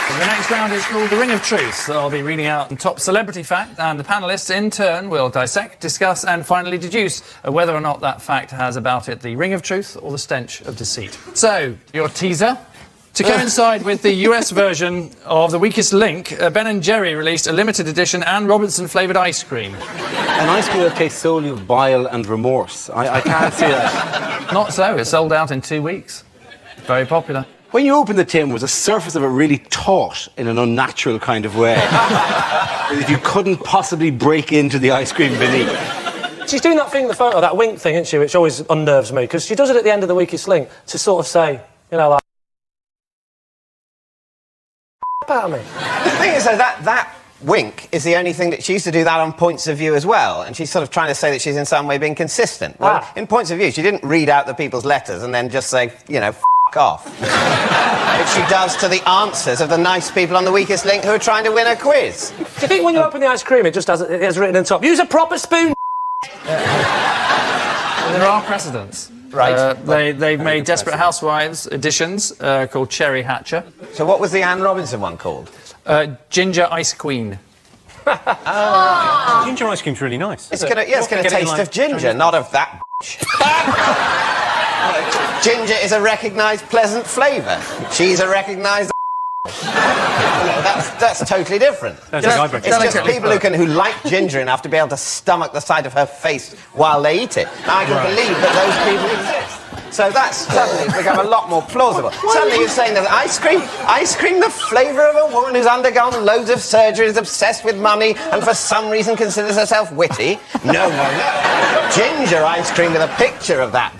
The next round is called The Ring of Truth. I'll be reading out the top celebrity fact, and the panellists in turn will dissect, discuss, and finally deduce whether or not that fact has about it the ring of truth or the stench of deceit. So, your teaser. To coincide with the US version of The Weakest Link, Ben & Jerry released a limited edition Anne Robinson flavoured ice cream. An ice cream that tastes solely of bile and remorse. I can't see that. Not so. It sold out in 2 weeks. Very popular. When you open the tin, was the surface of it really taut in an unnatural kind of way? That you couldn't possibly break into the ice cream beneath. She's doing that thing in the photo, that wink thing, isn't she, which always unnerves me, because she does it at the end of The Weakest Link to sort of say, you know, like, out of me. The thing is, though, that wink is the only thing that she used to do that on Points of View as well, and she's sort of trying to say that she's in some way being consistent. Well, in Points of View, she didn't read out the people's letters and then just say, you know, off. Which she does to the answers of the nice people on The Weakest Link who are trying to win a quiz. Do you think when you open the ice cream, it just has written on top, use a proper spoon? There are precedents. Right. They've made Desperate Housewives editions called Cherry Hatcher. So what was the Anne Robinson one called? Ginger Ice Queen. Ginger ice cream's really nice. It's gonna taste of ginger, not of that. Ginger is a recognised pleasant flavour. She's a recognised. That's totally different. It's just people who like ginger enough to be able to stomach the sight of her face while they eat it. I can believe that those people exist. So that's suddenly become a lot more plausible. Suddenly you're saying that ice cream, the flavour of a woman who's undergone loads of surgery, is obsessed with money, and for some reason considers herself witty? No. Ginger ice cream with a picture of that.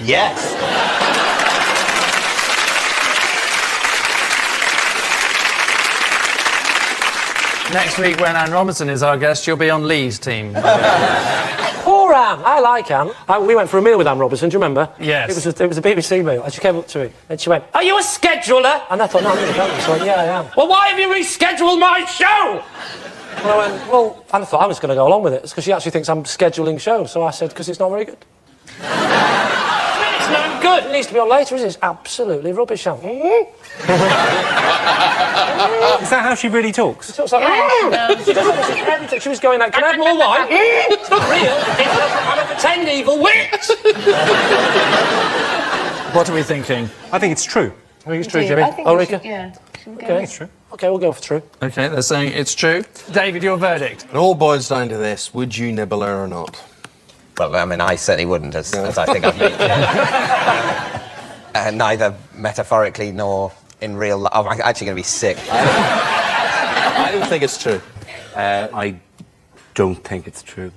Yes. Next week, when Anne Robinson is our guest, she'll be on Lee's team. Poor Anne. I like Anne. We went for a meal with Anne Robinson, do you remember? Yes. It was a BBC meal, and she came up to me, and she went, "Are you a scheduler?" And I thought, "No, I'm going to go." So I went, "Yeah, I am." "Well, why have you rescheduled my show?" And I went, "Well," and I thought I was going to go along with it. It's because she actually thinks I'm scheduling shows. So I said, "Because it's not very good." It's not good. It needs to be on later, isn't it? It's absolutely rubbish, Anne. Is that how she really talks? She talks like that. She does it every time. She was going like, "Can I have more wine?" It's not real. I'm a pretend evil witch. What are we thinking? I think it's true. I think it's true, Jimmy. Ulrika? Yeah. Okay, it's true. Okay, we'll go for true. Okay, they're saying it's true. David, your verdict? It all boils down to this: would you nibble her or not? Well, I mean, I certainly wouldn't, as I think I've made neither metaphorically nor in real life. I'm actually going to be sick. I don't think it's true. I don't think it's true.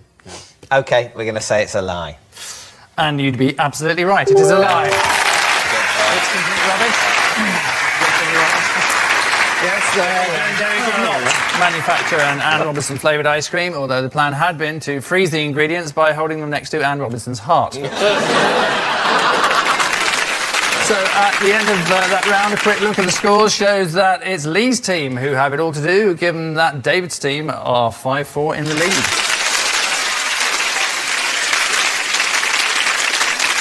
OK, we're going to say it's a lie. And you'd be absolutely right. It is a lie. It's complete rubbish. Yes, Jerry did not manufacture an Anne Robinson flavoured ice cream, although the plan had been to freeze the ingredients by holding them next to Anne Robinson's heart. So at the end of that round, a quick look at the scores shows that it's Lee's team who have it all to do, given that David's team are 5-4 in the lead.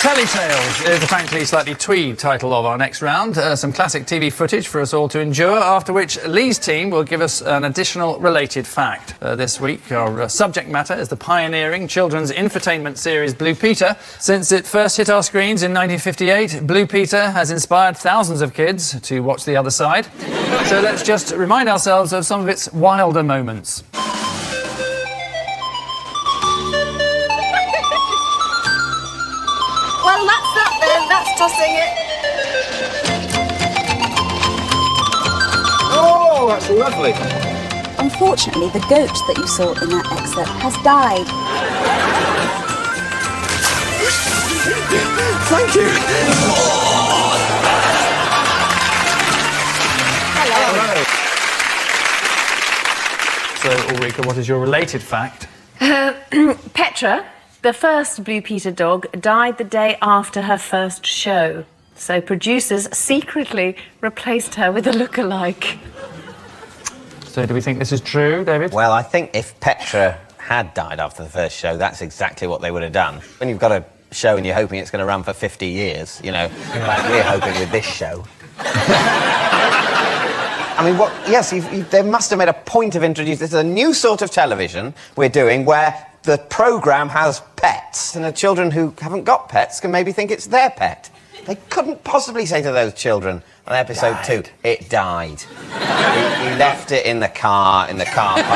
Telly-Tales is the frankly slightly tweed title of our next round. Some classic TV footage for us all to endure, after which Lee's team will give us an additional related fact. This week, our subject matter is the pioneering children's infotainment series Blue Peter. Since it first hit our screens in 1958, Blue Peter has inspired thousands of kids to watch The Other Side. So let's just remind ourselves of some of its wilder moments. I'll sing it. Oh, that's lovely. Unfortunately, the goat that you saw in that excerpt has died. Thank you. So, Ulrika, what is your related fact? Petra, the first Blue Peter dog, died the day after her first show. So producers secretly replaced her with a lookalike. So do we think this is true, David? Well, I think if Petra had died after the first show, that's exactly what they would have done. When you've got a show and you're hoping it's going to run for 50 years, you know, like we're hoping with this show. I mean, yes, they must have made a point of introducing... This is a new sort of television we're doing where the programme has pets, and the children who haven't got pets can maybe think it's their pet. They couldn't possibly say to those children on episode 2, it died. He left it in the car park.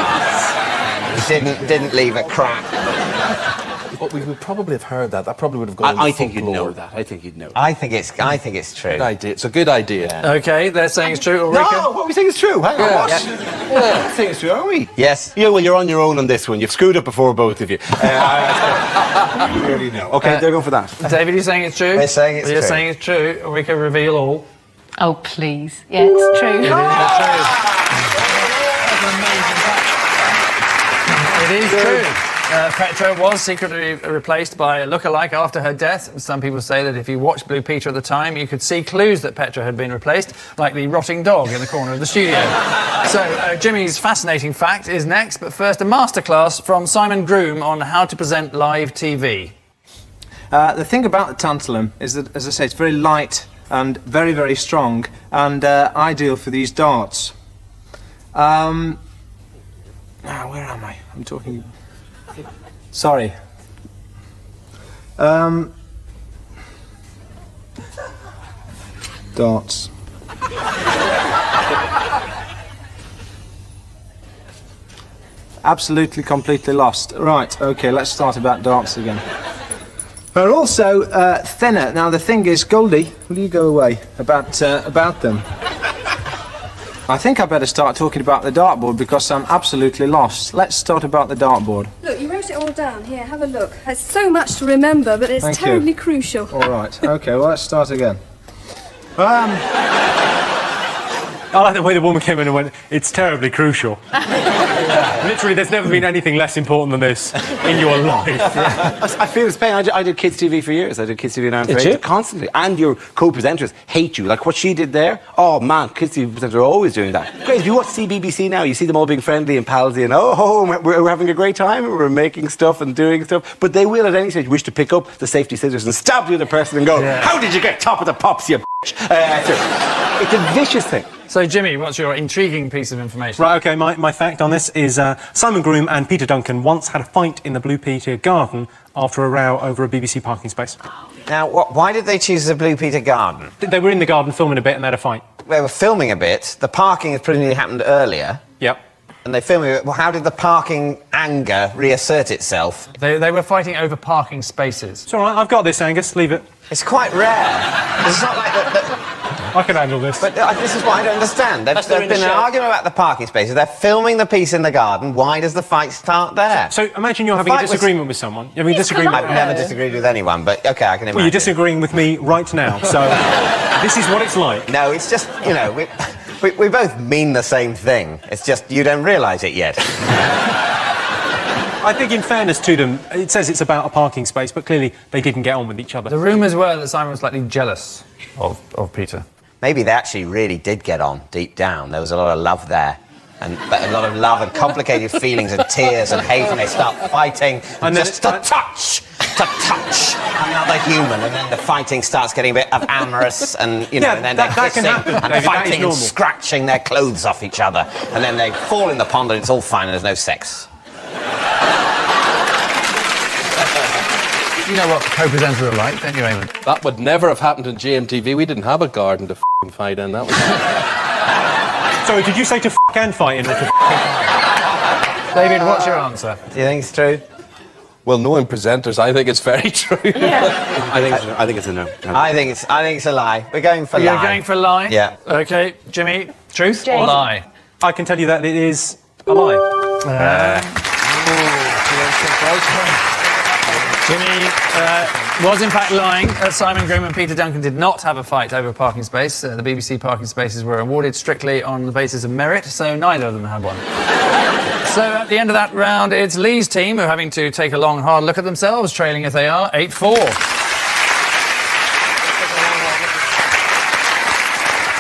He didn't leave a crack. But we would probably have heard that. That probably would have gone. I think you'd know that. I think you'd know. I think it's true. Good idea. It's a good idea. OK, they're saying it's true. Ulrika? No, what we think is true. Hang on, what? Yeah, I think it's true, are we? Yes. Yeah, well, you're on your own on this one. You've screwed up before, both of you. You really know. OK, they're going for that. David, you're saying it's true? We're saying it's true. You're saying it's true. Ulrika, reveal all. Oh, please. Yeah, it's true. It is true. Petra was secretly replaced by a lookalike after her death. Some people say that if you watched Blue Peter at the time, you could see clues that Petra had been replaced, like the rotting dog in the corner of the studio. So, Jimmy's fascinating fact is next, but first a masterclass from Simon Groom on how to present live TV. The thing about the tantalum is that, as I say, it's very light and very, very strong and ideal for these darts. Where am I? I'm talking... Sorry. Darts. Absolutely, completely lost. Right, OK, let's start about darts again. They're also thinner. Now, the thing is, Goldie, will you go away about them? I think I better start talking about the dartboard because I'm absolutely lost. Let's start about the dartboard. Look, you wrote it all down. Here, have a look. There's so much to remember, but it's terribly crucial. All right. OK, well, let's start again. I like the way the woman came in and went, it's terribly crucial. Literally, there's never been anything less important than this in your life. I feel this pain. I did kids' TV for years. I did kids' TV in Ireland for Did ages. you? Constantly. And your co-presenters hate you. Like what she did there. Oh, man, kids' TV presenters are always doing that. Great, if you watch CBBC now, you see them all being friendly and palsy and, we're having a great time and we're making stuff and doing stuff. But they will at any stage wish to pick up the safety scissors and stab the other person and go, how did you get top of the pops, you bitch? It's a vicious thing. So, Jimmy, what's your intriguing piece of information? Right, OK, my fact on this is Simon Groom and Peter Duncan once had a fight in the Blue Peter garden after a row over a BBC parking space. Now, why did they choose the Blue Peter garden? They were in the garden filming a bit and they had a fight. They were filming a bit. The parking had presumably happened earlier. Yep. And they filmed it. Well, how did the parking anger reassert itself? They were fighting over parking spaces. It's all right, I've got this, Angus, leave it. It's quite rare. It's not like I can handle this. But this is what I don't understand. There's been an argument about the parking spaces. They're filming the piece in the garden. Why does the fight start there? So imagine you're having a disagreement with someone. You're having a disagreement. I've never disagreed with anyone, but OK, I can imagine. Well, you're disagreeing with me right now, so this is what it's like. No, it's just, you know, we both mean the same thing. It's just you don't realise it yet. I think in fairness to them, it says it's about a parking space, but clearly they didn't get on with each other. The rumours were that Simon was slightly jealous of Peter. Maybe they actually really did get on deep down. There was a lot of love there. But a lot of love and complicated feelings and tears and hate, and they start fighting and just to touch another human, and then the fighting starts getting a bit of amorous, and you know, and then they're kissing and fighting and scratching their clothes off each other, and then they fall in the pond and it's all fine and there's no sex. You know what co-presenters are like, don't you, Eamon? That would never have happened in GMTV. We didn't have a garden to fight in. That was. Sorry, did you say to and fight in? David, what's your answer? Do you think it's true? Well, knowing presenters, I think it's very true. I think it's a no. I think it's a lie. We're going for lie. You're going for lie? Yeah. OK, Jimmy, truth or James. lie? I can tell you that it is a lie. Jimmy was in fact lying. Simon Groom and Peter Duncan did not have a fight over a parking space. The BBC parking spaces were awarded strictly on the basis of merit, so neither of them had one. So at the end of that round, it's Lee's team who are having to take a long, hard look at themselves, trailing as they are 8-4.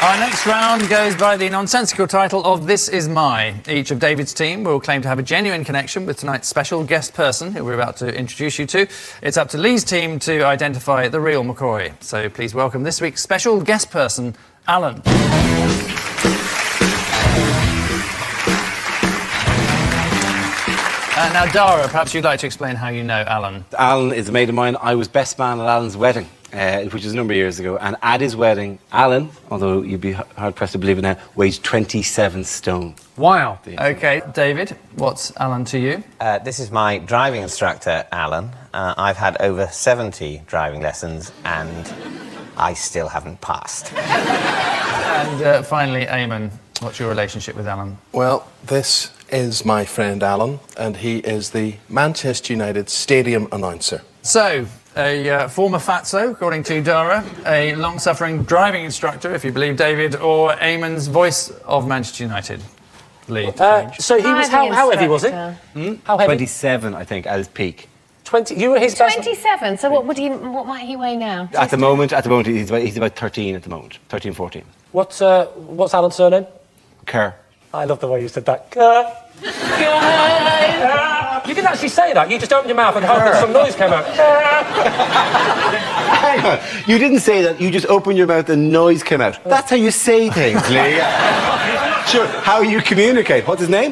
Our next round goes by the nonsensical title of This Is My. Each of David's team will claim to have a genuine connection with tonight's special guest person, who we're about to introduce you to. It's up to Lee's team to identify the real McCoy. So please welcome this week's special guest person, Alan. Now, Dara, perhaps you'd like to explain how you know Alan. Alan is a mate of mine. I was best man at Alan's wedding, which was a number of years ago. And at his wedding, Alan, although you'd be hard-pressed to believe it now, weighed 27 stone. Wow. OK, David, what's Alan to you? This is my driving instructor, Alan. I've had over 70 driving lessons and I still haven't passed. And finally, Eamon, what's your relationship with Alan? Well, this is my friend Alan, and he is the Manchester United stadium announcer. So, a former fatso, according to Dara, a long-suffering driving instructor, if you believe David, or Eamon's voice of Manchester United. Lee. So he was, how heavy was he? How heavy? 27, I think, at his peak. 20. You were his best. 27. So what might he weigh now? At the moment, he's about 13 at the moment. 13, 14. What's Alan's surname? Kerr. I love the way you said that. Kerr. You didn't actually say that. You just opened your mouth and hoped that some noise came out. Hang on. You didn't say that. You just opened your mouth and noise came out. That's how you say things, Lee. Sure. How you communicate. What's his name?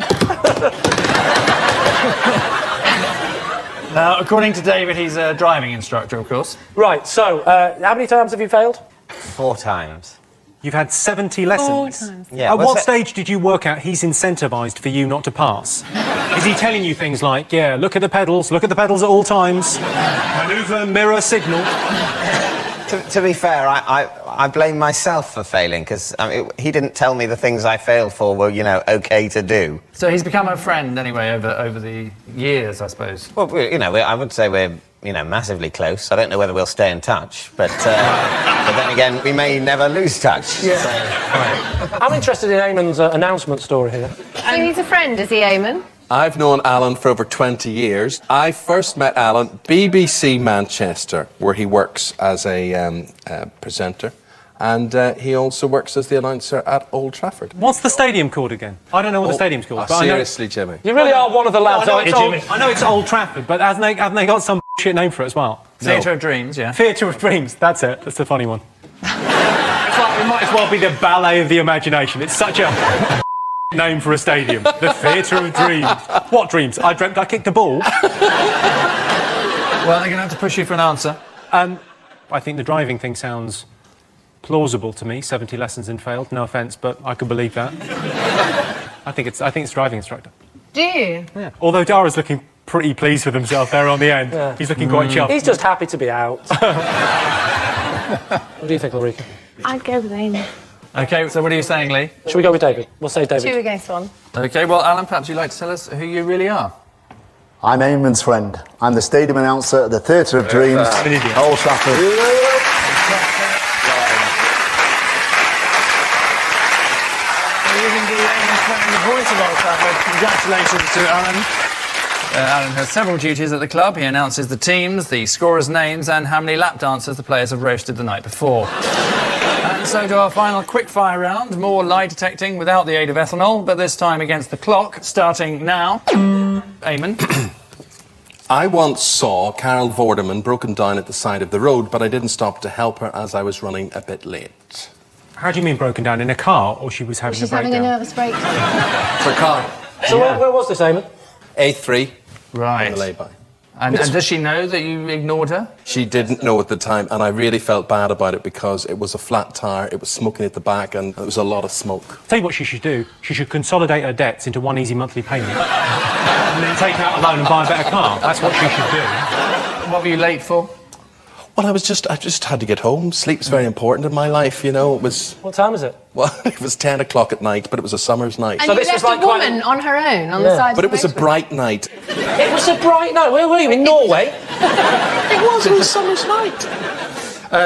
Now, according to David, he's a driving instructor, of course. Right, so, how many times have you failed? 4 times. You've had 70 lessons. 4 times. Yeah, At what stage did you work out he's incentivised for you not to pass? Is he telling you things like, yeah, look at the pedals at all times, manoeuvre, mirror, signal? To be fair, I blame myself for failing, because he didn't tell me the things I failed for were, OK to do. So he's become a friend, anyway, over the years, I suppose. Well, I would say we're, massively close. I don't know whether we'll stay in touch, but then again, we may never lose touch. Yeah. So, I'm interested in Eamon's announcement story here. So he's a friend, is he, Eamon? I've known Alan for over 20 years. I first met Alan BBC Manchester, where he works as a presenter. And he also works as the announcer at Old Trafford. What's the stadium called again? I don't know what the stadium's called. But Seriously, Jimmy. You really are one of the lads, aren't you, Jimmy? I know it's Old Trafford, but haven't they got some shit name for it as well? Theatre of Dreams, yeah. Theatre of Dreams, that's it. That's the funny one. It's like, it might as well be the Ballet of the Imagination. It's such a name for a stadium. The Theatre of Dreams. What dreams? I dreamt I kicked a ball. Well, they're going to have to push you for an answer. I think the driving thing sounds plausible to me. 70 lessons and failed. No offence, but I could believe that. I think it's driving instructor. Do you? Yeah. Although Dara's looking pretty pleased with himself there on the end. Yeah. He's looking quite chuffed. He's just happy to be out. What do you think, Ulrika? I'd go with Eamon. OK, so what are you saying, Lee? Should we go with David? We'll say David. 2 against 1. OK, well, Alan, perhaps you'd like to tell us who you really are. I'm Eamon's friend. I'm the stadium announcer at the Theatre of Dreams, Old Trafford. The voice of Old Trafford. Congratulations to Alan. Alan has several duties at the club. He announces the teams, the scorers' names, and how many lap dances the players have roasted the night before. And so to our final quick-fire round, more lie detecting without the aid of ethanol, but this time against the clock, starting now. Eamon. I once saw Carol Vorderman broken down at the side of the road, but I didn't stop to help her as I was running a bit late. How do you mean broken down? In a car, or she was having She's a breakdown? having a nervous breakdown. For a car. So where was this, Eamon? A3. Right. On the lay-by. And does she know that you ignored her? She didn't know at the time, and I really felt bad about it because it was a flat tyre, it was smoking at the back, and there was a lot of smoke. Tell you what she should do. She should consolidate her debts into one easy monthly payment and then take out a loan and buy a better car. That's what she should do. What were you late for? Well, I just had to get home. Sleep's very important in my life, you know. It was... What time is it? Well, it was 10 o'clock at night, but it was a summer's night. And so you left a woman on her own on the side But of it was a bright night. It was a bright night. Where were you? In Norway? It was a summer's night.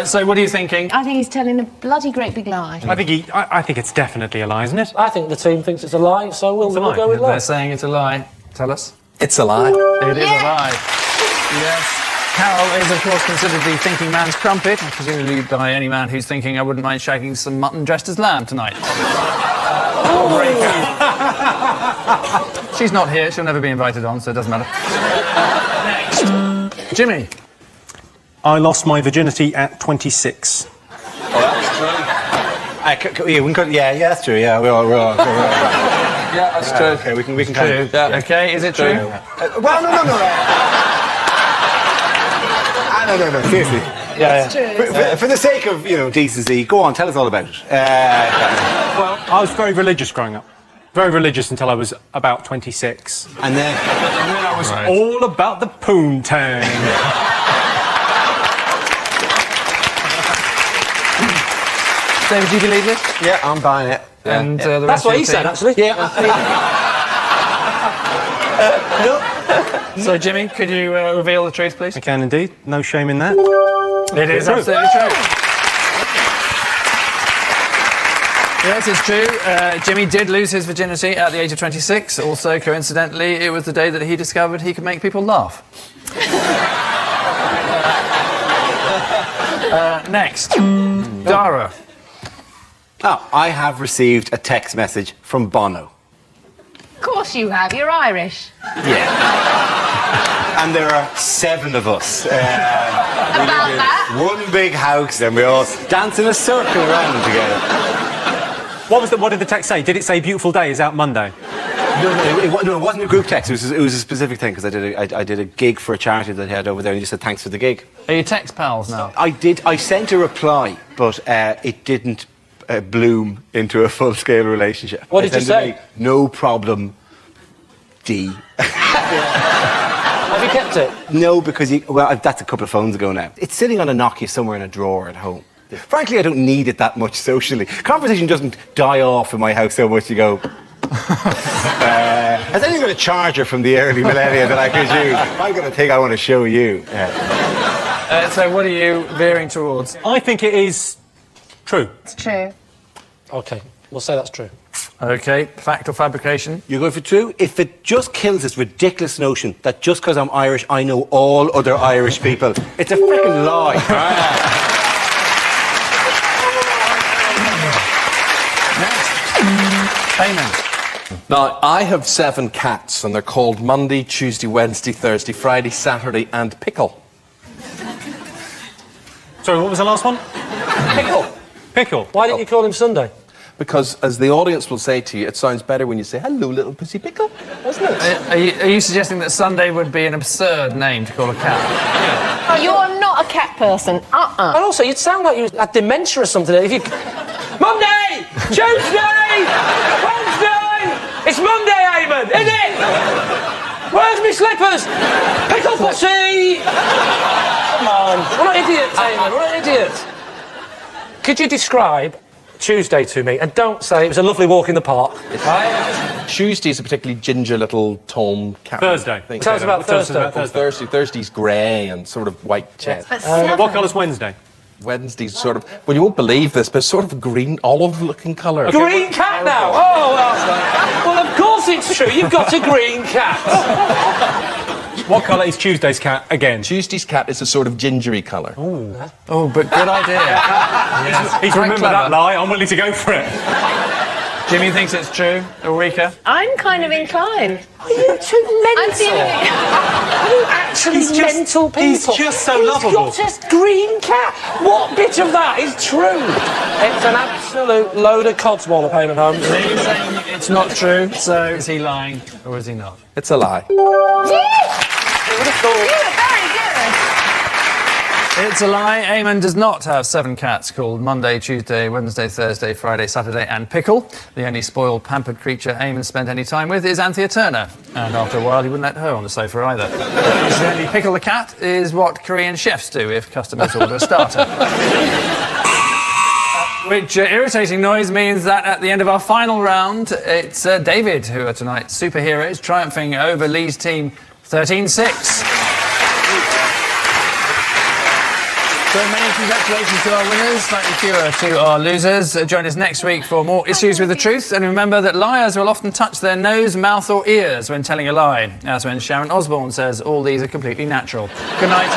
So what are you thinking? I think he's telling a bloody great big lie. I think it's definitely a lie, isn't it? I think the team thinks it's a lie, so we'll go with lie. They're saying it's a lie. Tell us. It's a lie. It is a lie. Yes. Carol is, of course, considered the thinking man's crumpet, and presumably by any man who's thinking, I wouldn't mind shagging some mutton dressed as lamb tonight. She's not here. She'll never be invited on, so it doesn't matter. Next. Jimmy. I lost my virginity at 26. Oh, that's true. Yeah, that's true. Yeah, we're all. Yeah, that's true. Okay, we can kind of. Yeah. Okay, is it true? Well, no. No, seriously. Yeah. For the sake of, decency, go on, tell us all about it. Well, I was very religious growing up. Very religious until I was about 26. And then I was all about the poontang. David, do you believe this? Yeah, I'm buying it. And the That's rest what of he your said, team? actually. Yeah. So, Jimmy, could you reveal the truth, please? I can indeed. No shame in that. It is absolutely true. Yes, it's true. Jimmy did lose his virginity at the age of 26. Also, coincidentally, it was the day that he discovered he could make people laugh. Next. Dara. Oh, I have received a text message from Bono. Of course you have. You're Irish. Yeah. And there are 7 of us. We live in that? one big house and we all dance in a circle around together. What did the text say? Did it say beautiful day is out Monday? No, it wasn't a group text. It was a specific thing because I did a gig for a charity that I had over there and he just said thanks for the gig. Are you text pals now? I sent a reply, but it didn't bloom into a full-scale relationship. What did you say? No problem, D. Have you kept it? No, because that's a couple of phones ago now. It's sitting on a Nokia somewhere in a drawer at home. Frankly, I don't need it that much socially. Conversation doesn't die off in my house so much you go... has anyone got a charger from the early millennia that I could use? I've got a thing I want to show you. So what are you veering towards? I think it is true. It's true. OK, we'll say that's true. OK, fact or fabrication? You're going for true? If it just kills this ridiculous notion that just because I'm Irish, I know all other Irish people, it's a freaking lie. Payment. Now, I have 7 cats, and they're called Monday, Tuesday, Wednesday, Thursday, Friday, Saturday, and Pickle. Sorry, what was the last one? Pickle. Pickle. Why didn't you call him Sunday? Because, as the audience will say to you, it sounds better when you say, hello, little pussy pickle, doesn't it? Are you suggesting that Sunday would be an absurd name to call a cat? You're not a cat person. And also, you'd sound like you had dementia or something. If you... Monday! Tuesday! Wednesday! It's Monday, Eamon, isn't it? Where's my slippers? Pickle pussy! Come on. We're not idiots, Eamon. We're not idiots. Could you describe Tuesday to me? And don't say it was a lovely walk in the park. Right? Tuesday's a particularly ginger little tome cat. Thursday. Tell us about Thursday. Thursday's grey and sort of white chest. What colour's Wednesday? Wednesday's sort of, well, you won't believe this, but sort of green, olive-looking colour. Okay, green cat now? Oh, well, of course it's true. You've got a green cat. What colour is Tuesday's cat again? Tuesday's cat is a sort of gingery colour. Oh, but good idea. He's remembered that lie. I'm willing to go for it. Jimmy thinks it's true. Ulrika? I'm kind of inclined. Are you two mental? I'm feeling it. Are you actually mental people? He's just so lovable. He's got a green cat. What bit of that is true? It's an absolute load of codswallop, Eamon Holmes. So you're saying it's not true, so is he lying or is he not? It's a lie. You were very good. It's a lie. Eamon does not have 7 cats called Monday, Tuesday, Wednesday, Thursday, Friday, Saturday and Pickle. The only spoiled, pampered creature Eamon spent any time with is Anthea Turner. And after a while, he wouldn't let her on the sofa either. Incidentally, Pickle the cat is what Korean chefs do if customers order a starter. Which irritating noise means that at the end of our final round, it's David who are tonight's superheroes, triumphing over Lee's team 13-6. So many congratulations to our winners, slightly fewer to our losers. Join us next week for more Issues with the Truth. And remember that liars will often touch their nose, mouth or ears when telling a lie. As when Sharon Osbourne says, all these are completely natural. Good night.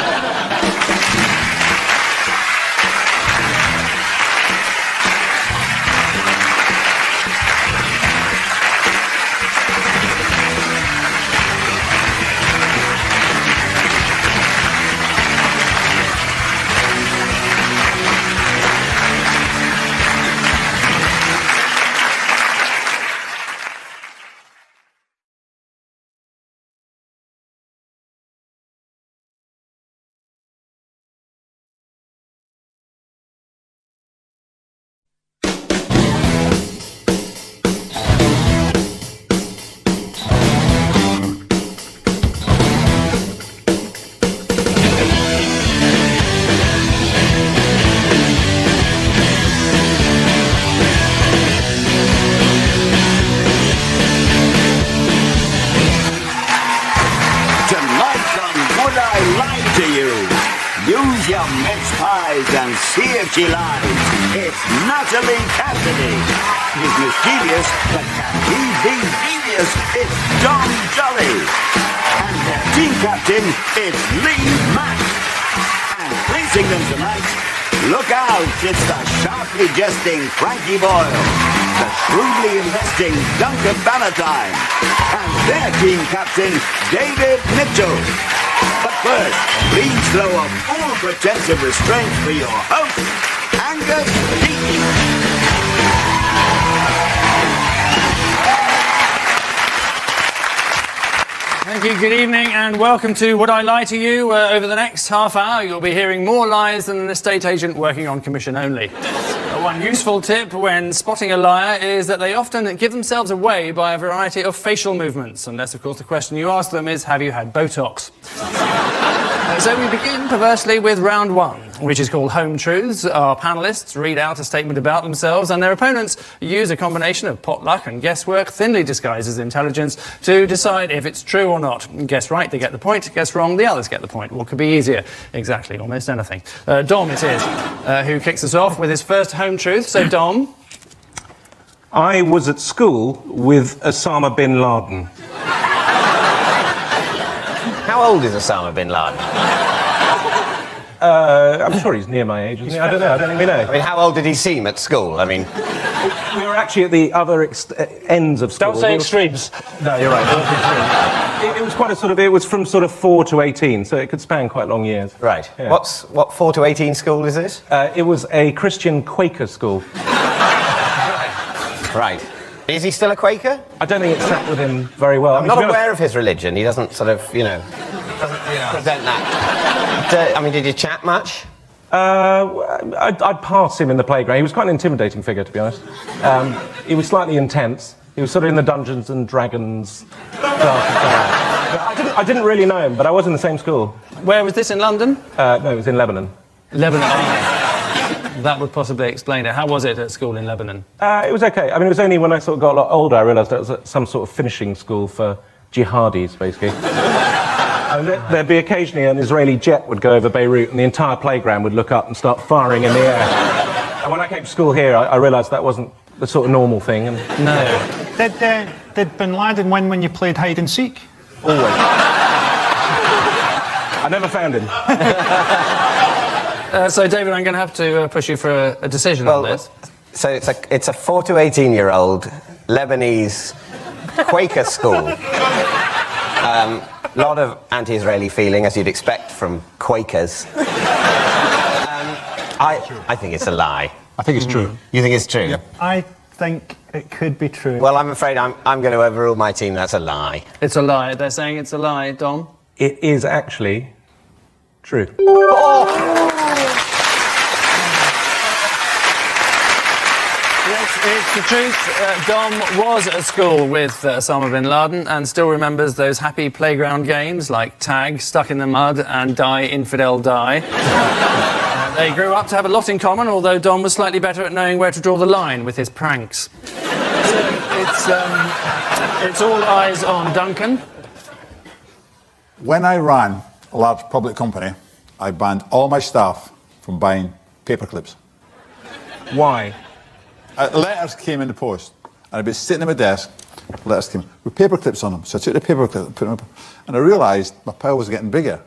And see if she lies. It's Natalie Cassidy. She's mischievous, but can he be genius? It's John Jolly. And their team captain, it's Mack. And facing them tonight, look out, it's the sharply jesting Frankie Boyle, the shrewdly investing Duncan Valentine, and their team captain, David Mitchell. But first, please throw off all pretense of restraint for your host, Angus Deaton. Thank you, good evening, and welcome to Would I Lie to You? Over the next half hour, you'll be hearing more lies than an estate agent working on commission only. One useful tip when spotting a liar is that they often give themselves away by a variety of facial movements, unless, of course, the question you ask them is, have you had Botox? So we begin, perversely, with round 1, which is called Home Truths. Our panellists read out a statement about themselves, and their opponents use a combination of potluck and guesswork, thinly disguised as intelligence, to decide if it's true or not. Guess right, they get the point. Guess wrong, the others get the point. What could be easier? Exactly, almost anything. Dom it is, who kicks us off with his first Home Truth. So, Dom. I was at school with Osama bin Laden. How old is Osama bin Laden? I'm sure he's near my age, isn't he? I don't know, I don't even know. I mean, how old did he seem at school? I mean... We were actually at the other ends of school. Don't say extremes. No, you're right. It was quite a sort of... It was from sort of 4 to 18, so it could span quite long years. Right. Yeah. What 4 to 18 school is this? It was a Christian Quaker school. Right. Is he still a Quaker? I don't think it sat with him very well. I'm not aware of his religion. He doesn't sort of, present that. I mean, did you chat much? I'd pass him in the playground. He was quite an intimidating figure, to be honest. He was slightly intense. He was sort of in the Dungeons and Dragons class. I didn't really know him, but I was in the same school. Where was this, in London? No, it was in Lebanon. Lebanon. That would possibly explain it. How was it at school in Lebanon? It was okay. I mean, it was only when I sort of got a lot older I realised it was some sort of finishing school for jihadis, basically. And there'd be occasionally an Israeli jet would go over Beirut and the entire playground would look up and start firing in the air. And when I came to school here, I realised that wasn't the sort of normal thing. And no. Did bin Laden win when you played hide and seek? Always. I never found him. So, David, I'm going to have to push you for a decision on this. So it's a 4 to 18-year-old Lebanese Quaker school. A lot of anti-Israeli feeling, as you'd expect from Quakers. I think it's a lie. I think it's true. You think it's true? Yep. I think it could be true. Well, I'm afraid I'm going to overrule my team. That's a lie. It's a lie. They're saying it's a lie, Dom. It is actually true. Yes, it's the truth. Dom was at school with Osama bin Laden and still remembers those happy playground games like tag, stuck in the mud, and die, infidel, die. They grew up to have a lot in common, although Dom was slightly better at knowing where to draw the line with his pranks. It's all eyes on Duncan. When I ran a large public company, I banned all my staff from buying paper clips. Why? Letters came in the post, and I'd be sitting at my desk, letters came with paper clips on them. So I took the paper clip and put them up, and I realised my pile was getting bigger.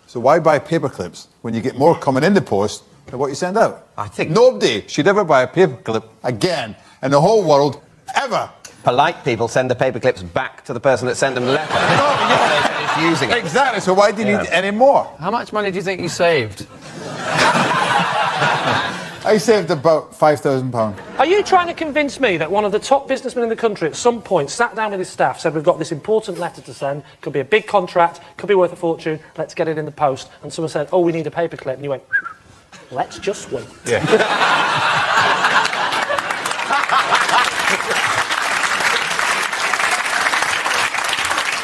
So why buy paper clips when you get more coming in the post than what you send out? I think nobody should ever buy a paper clip again in the whole world, ever. Polite people send the paper clips back to the person that sent them the letter. Using it. Exactly. So why do you need any more? How much money do you think you saved? I saved about £5,000. Are you trying to convince me that one of the top businessmen in the country at some point sat down with his staff, said, we've got this important letter to send, could be a big contract, could be worth a fortune, let's get it in the post, and someone said, oh, we need a paperclip, and you went, let's just wait. Yeah.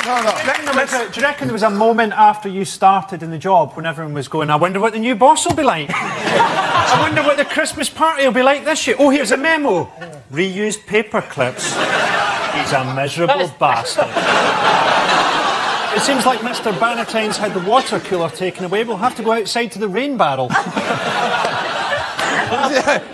Do you reckon there was a moment after you started in the job when everyone was going, I wonder what the new boss will be like? I wonder what the Christmas party will be like this year. Oh, here's a memo. Reused paper clips. He's a miserable bastard. It seems like Mr. Bannatyne's had the water cooler taken away. We'll have to go outside to the rain barrel.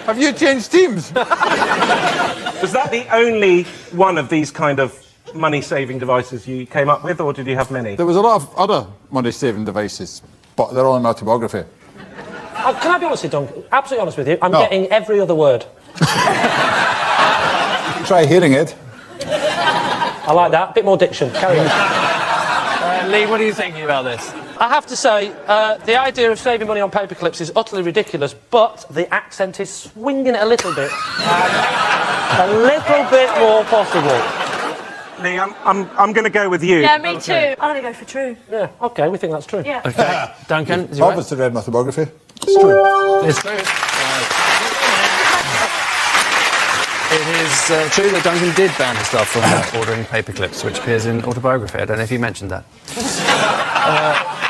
Have you changed teams? Was that the only one of these kind of money-saving devices you came up with, or did you have many? There was a lot of other money-saving devices, but they're all in my autobiography. Can I be honest with you, Duncan? Absolutely honest with you, I'm No. getting every other word. Try hearing it. I like that. Bit more diction. Carry on. Lee, what are you thinking about this? I have to say, the idea of saving money on paper clips is utterly ridiculous, but the accent is swinging it a little bit. A little bit more possible. Lee, I'm going to go with you. Yeah, me too. I'm going to go for true. Yeah, OK, we think that's true. Yeah. OK. Duncan, is it I've right? obviously read my autobiography. It's true. It's true. It is true that Duncan did ban himself from ordering paper clips, which appears in autobiography. I don't know if you mentioned that.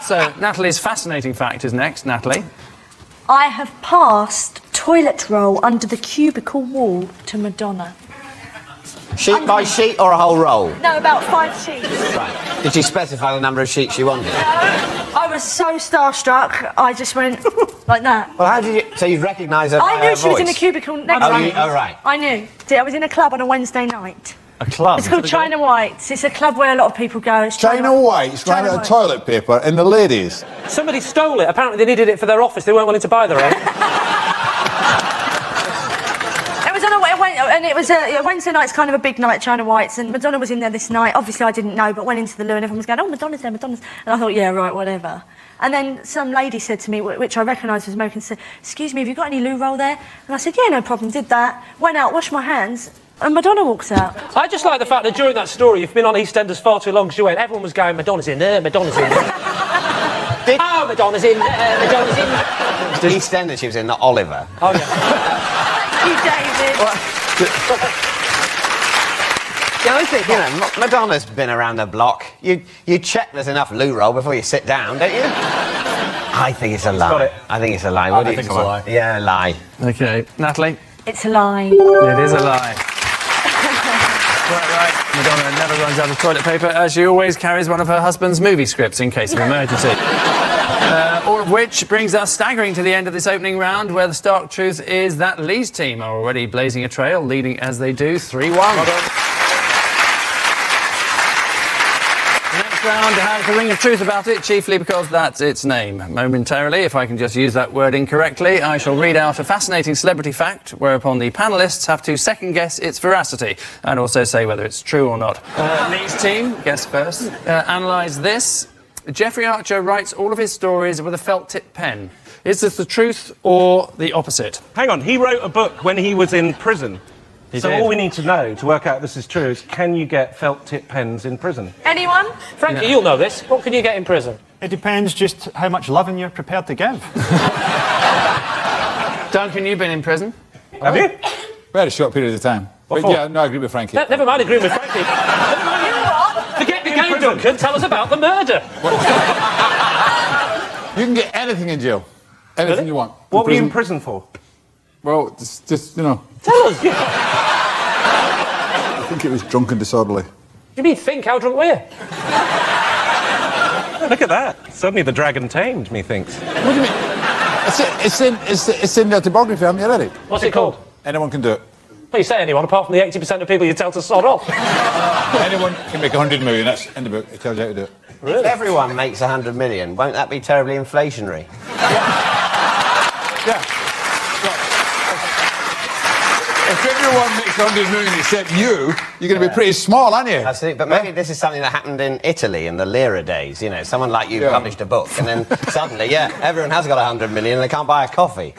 So, Natalie's fascinating fact is next. Natalie? I have passed toilet roll under the cubicle wall to Madonna. Sheet by sheet or a whole roll? No, about 5 sheets. Right. Did you specify the number of sheets you wanted? I was so starstruck, I just went like that. Well, how did you... So you recognise her by I knew her she was in a voice? cubicle next to me. Oh, right. I knew. See, I was in a club on a Wednesday night. A club? It's called China Whites. It's a club where a lot of people go. It's China White's ran China out of White. toilet paper in the ladies. Somebody stole it. Apparently they needed it for their office. They weren't willing to buy their own. And it was a Wednesday night's kind of a big night, China Whites, and Madonna was in there this night. Obviously, I didn't know, but went into the loo and everyone was going, oh, Madonna's there, Madonna's... And I thought, yeah, right, whatever. And then some lady said to me, which I recognised was American, said, excuse me, have you got any loo roll there? And I said, yeah, no problem, did that. Went out, washed my hands, and Madonna walks out. I just like the fact that during that story, you've been on EastEnders far too long, because you went, everyone was going, Madonna's in there, Madonna's in there. Oh, Madonna's in there, Madonna's in there. EastEnders she was in, not Oliver. Oh, yeah. You, David. Yeah, I think, you know, Madonna's been around the block. You check there's enough loo roll before you sit down, don't you? I think it's a lie. got it. I think it's a lie. What do you think it's a lie. Yeah, a lie. OK. Natalie? It's a lie. It is a lie. Quite right. Madonna never runs out of toilet paper, as she always carries one of her husband's movie scripts in case of emergency. All of which brings us staggering to the end of this opening round, where the stark truth is that Lee's team are already blazing a trail, leading as they do 3-1. The next round has a ring of truth about it, chiefly because that's its name. Momentarily, if I can just use that word incorrectly, I shall read out a fascinating celebrity fact, whereupon the panellists have to second-guess its veracity, and also say whether it's true or not. Lee's team, guess first. Analyse this. Jeffrey Archer writes all of his stories with a felt-tip pen. Is this the truth or the opposite? Hang on, he wrote a book when he was in prison. So all we need to know to work out this is true is, can you get felt tip pens in prison? Anyone? Frankie, you'll know this. What can you get in prison? It depends just how much loving you're prepared to give. Duncan, you've been in prison. Have you? Very short period of time. What But for? yeah, no, I agree with Frankie. Never mind agreeing with Frankie. Never mind. Forget the game, Duncan. Tell us about the murder. You can get anything in jail. Anything Really? you want. What were you in prison for? Well, just, you know, Tell us. I think it was drunk and disorderly. You mean think? How drunk were you? Look at that. Suddenly the dragon tamed, methinks. What do you mean? It's in the autobiography, haven't you read it? What's it called? Anyone can do it. Please say anyone, apart from the 80% of people you tell to sod off. Anyone can make 100 million, that's in the book. It tells you how to do it. If everyone makes 100 million, won't that be terribly inflationary? Yeah. If everyone makes 100 million except you, you're going to be pretty small, aren't you? That's it, but maybe this is something that happened in Italy in the Lira days. You know, someone like you published a book, and then suddenly, everyone has got 100 million and they can't buy a coffee.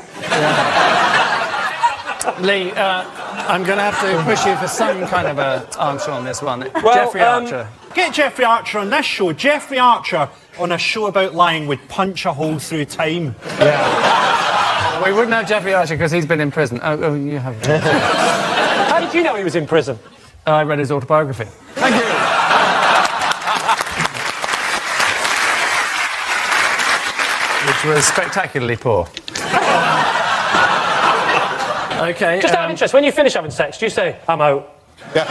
Lee, I'm going to have to push you for some kind of an answer on this one. Well, Jeffrey Archer. Get Jeffrey Archer on this show. Jeffrey Archer on a show about lying would punch a hole through time. Yeah. We wouldn't have Jeffrey Archer because he's been in prison. Oh, you have. How did you know he was in prison? I read his autobiography. Thank you. Which was spectacularly poor. Okay. Just out of interest, when you finish having sex, do you say, I'm out? Yeah.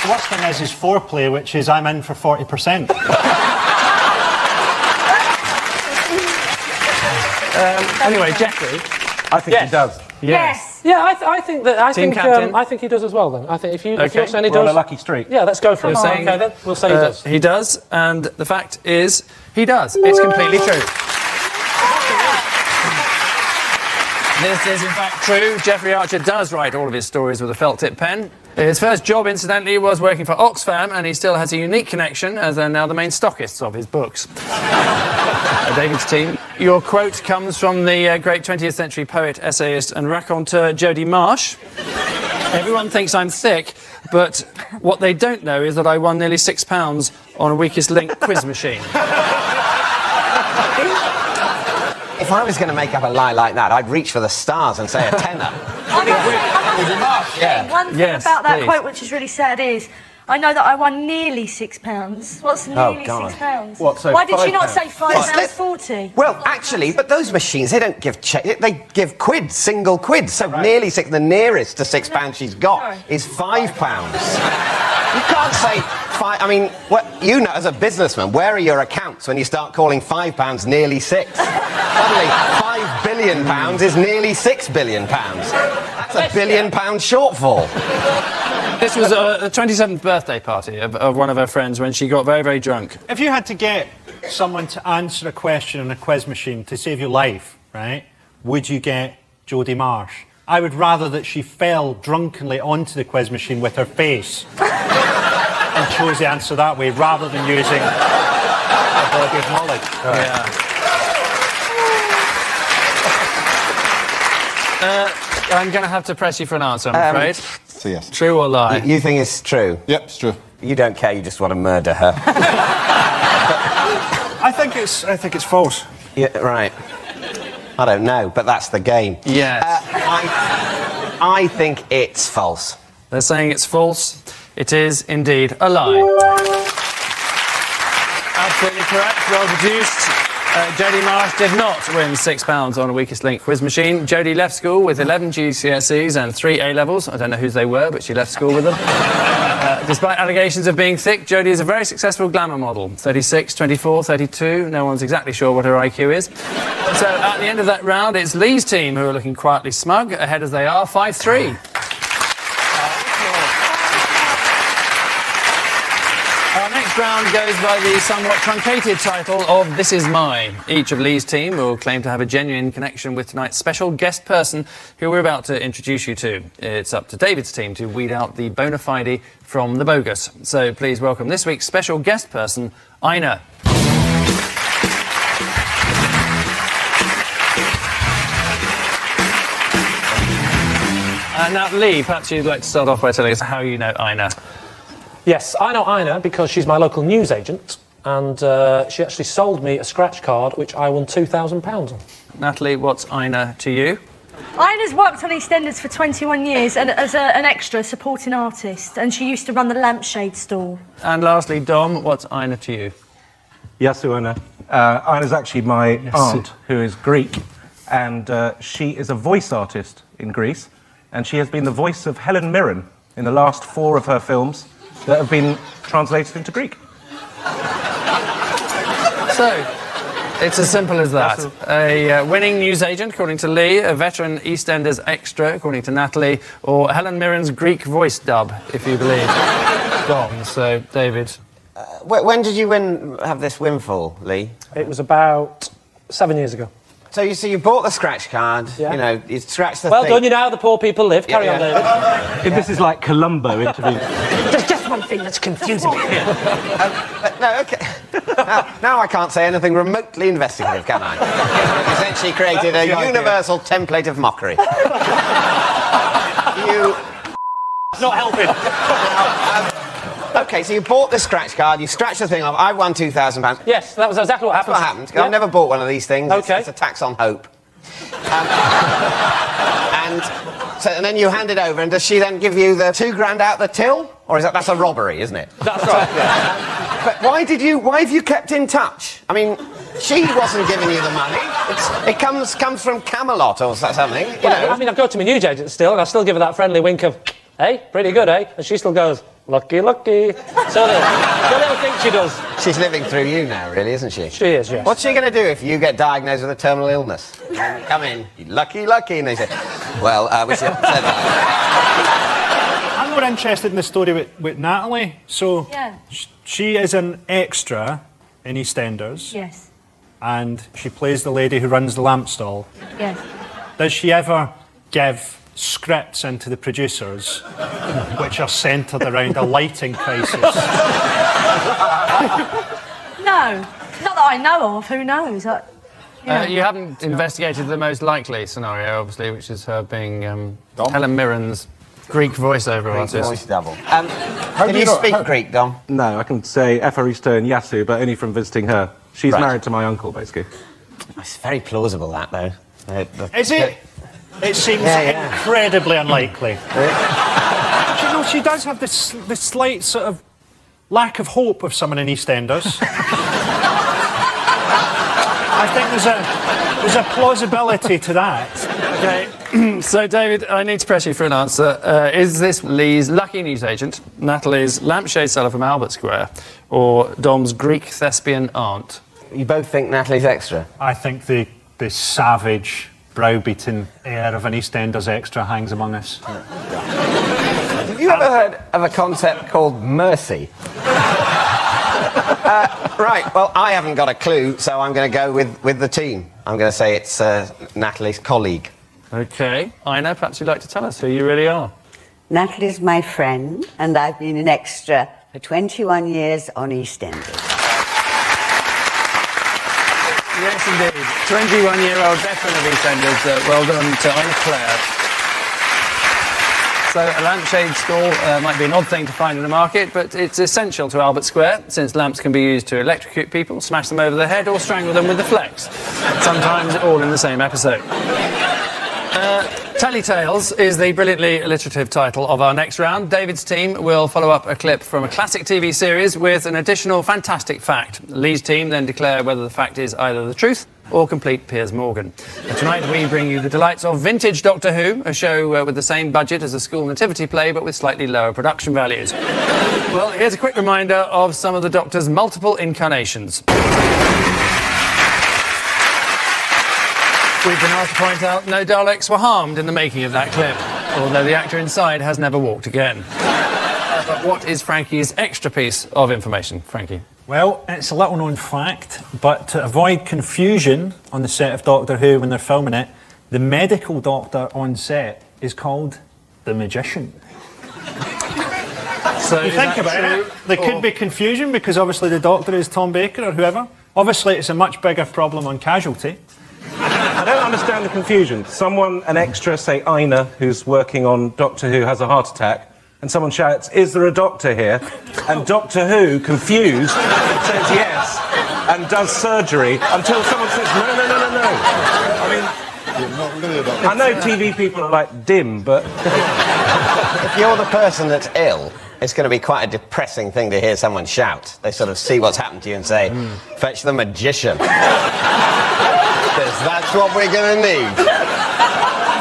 The worst thing is foreplay, which is I'm in for 40%. Anyway, Jeffrey. I think he does. Yes. Yeah, I think that. I Team think captain. I think he does as well. Then I think if you're saying he We're on does, a lucky streak. yeah, let's go for it. You're saying- Okay, then we'll say he does. He does, and the fact is, he does. It's completely true. This is in fact true. Jeffrey Archer does write all of his stories with a felt tip pen. His first job, incidentally, was working for Oxfam, and he still has a unique connection, as they're now the main stockists of his books. David's team. Your quote comes from the great 20th century poet, essayist, and raconteur Jody Marsh. Everyone thinks I'm thick, but what they don't know is that I won nearly £6 on a weakest link quiz machine. If I was going to make up a lie like that, I'd reach for the stars and say a tenner. One thing Yes, about that please. quote which is really sad is, I know that I won nearly £6. What's nearly God. £6? What, so Why did you £5? not say £5.40? Well, actually, but those machines, they don't give they give quids, single quids. So nearly six. The nearest to £6 she's got is £5. You can't say five. I mean, what you know as a businessman, where are your accounts when you start calling £5 nearly £6? Suddenly, £5 billion is nearly £6 billion. That's a £1 billion shortfall. This was a 27th birthday party of one of her friends when she got very, very drunk. If you had to get someone to answer a question on a quiz machine to save your life, right, would you get Jody Marsh? I would rather that she fell drunkenly onto the quiz machine with her face and chose the answer that way, rather than using a body of knowledge. I'm going to have to press you for an answer, I'm afraid. So yes. True or lie? You think it's true? Yep, it's true. You don't care. You just want to murder her. I think it's false. Yeah, right. I don't know, but that's the game. Yes. I think it's false. They're saying it's false. It is indeed a lie. Absolutely correct. Well deduced. Jody Marsh did not win £6 on a weakest link quiz machine. Jody left school with 11 GCSEs and 3 A-levels. I don't know whose they were, but she left school with them. Despite allegations of being thick, Jody is a very successful glamour model. 36, 24, 32. No one's exactly sure what her IQ is. So at the end of that round, it's Lee's team who are looking quietly smug, ahead as they are, 5-3. Our next round goes by the somewhat truncated title of This Is Mine. Each of Lee's team will claim to have a genuine connection with tonight's special guest person who we're about to introduce you to. It's up to David's team to weed out the bona fide from the bogus. So please welcome this week's special guest person, Ina. Now, Lee, perhaps you'd like to start off by telling us how you know Ina. Yes, I know Ina because she's my local newsagent, and she actually sold me a scratch card which I won £2,000 on. Natalie, what's Ina to you? Ina's worked on EastEnders for 21 years and as an extra supporting artist, and she used to run the lampshade stall. And lastly, Dom, what's Ina to you? Yasu Ina. Ina's actually my aunt, who is Greek, and she is a voice artist in Greece, and she has been the voice of Helen Mirren in the last 4 of her films that have been translated into Greek. So, it's as simple as that. A winning newsagent, according to Lee, a veteran EastEnders extra, according to Natalie, or Helen Mirren's Greek voice dub, if you believe Dom. So, David. When did you have this windfall, Lee? It was about 7 years ago. So you bought the scratch card, Yeah. you know, you scratched the Well thing. done, you know how the poor people live. Carry on, David. This is like Columbo interviewing. There's just one thing that's confusing me. No, OK. Now I can't say anything remotely investigative, can I? You've essentially created a universal template of mockery. You... Not helping. OK, so you bought the scratch card, you scratched the thing off, I won £2,000. Yes, that was exactly what happened. That's what happened. I've never bought one of these things. OK. It's a tax on hope. And then you hand it over, and does she then give you the £2,000 out the till? Or that's a robbery, isn't it? That's right. But why have you kept in touch? I mean, she wasn't giving you the money. It comes from Camelot or something, you know. I mean, I go to my newsagent still, and I still give her that friendly wink of, hey, pretty good, eh? And she still goes, lucky, lucky. So the little thing she does. She's living through you now, really, isn't she? She is, yes. What's she going to do if you get diagnosed with a terminal illness? Come in, lucky, lucky, and they say, well, we should have said that. I'm more interested in the story with Natalie. So, she is an extra in EastEnders. Yes. And she plays the lady who runs the lamp stall. Yes. Does she ever give scripts into the producers which are centred around a lighting crisis? No. Not that I know of. Who knows? You haven't investigated the most likely scenario, obviously, which is her being Helen Mirren's Greek voiceover artist. Voice double. Can you speak Greek, Dom? No, I can say Efaristo and Yasu, but only from visiting her. She's married to my uncle, basically. It's very plausible, that, though. Is it? It seems incredibly unlikely. You know, she does have this slight sort of lack of hope of someone in EastEnders. I think there's a plausibility to that. Okay, so David, I need to press you for an answer. Is this Lee's lucky newsagent, Natalie's lampshade seller from Albert Square, or Dom's Greek thespian aunt? You both think Natalie's extra? I think the savage, browbeaten air of an EastEnders extra hangs among us. Have you ever heard of a concept called mercy? Right, well, I haven't got a clue, so I'm going to go with the team. I'm going to say it's Natalie's colleague. OK. Ina, perhaps you'd like to tell us who you really are. Natalie's my friend, and I've been an extra for 21 years on EastEnders. Yes, indeed. 21-year-old veteran of EastEnders. Well done to Ina Clare. So a lampshade stall might be an odd thing to find in the market, but it's essential to Albert Square, since lamps can be used to electrocute people, smash them over the head, or strangle them with the flex. Sometimes all in the same episode. Telly Tales is the brilliantly alliterative title of our next round. David's team will follow up a clip from a classic TV series with an additional fantastic fact. Lee's team then declare whether the fact is either the truth or complete Piers Morgan. And tonight we bring you the delights of vintage Doctor Who, a show with the same budget as a school nativity play but with slightly lower production values. Well, here's a quick reminder of some of the Doctor's multiple incarnations. We've been asked to point out no Daleks were harmed in the making of that clip, although the actor inside has never walked again. But what is Frankie's extra piece of information, Frankie? Well, it's a little-known fact, but to avoid confusion on the set of Doctor Who when they're filming it, the medical doctor on set is called the Magician. So you think about it, there could be confusion because obviously the Doctor is Tom Baker or whoever. Obviously, it's a much bigger problem on Casualty. I don't understand the confusion. Someone, an extra, say Ina, who's working on Doctor Who, has a heart attack, and someone shouts, "Is there a doctor here?" And Doctor Who, confused, says yes and does surgery until someone says, "No, no, no, no, no." I mean, not really a doctor. I know TV people are like dim, but If you're the person that's ill, it's going to be quite a depressing thing to hear someone shout. They sort of see what's happened to you and say, "Fetch the magician." Because that's what we're going to need.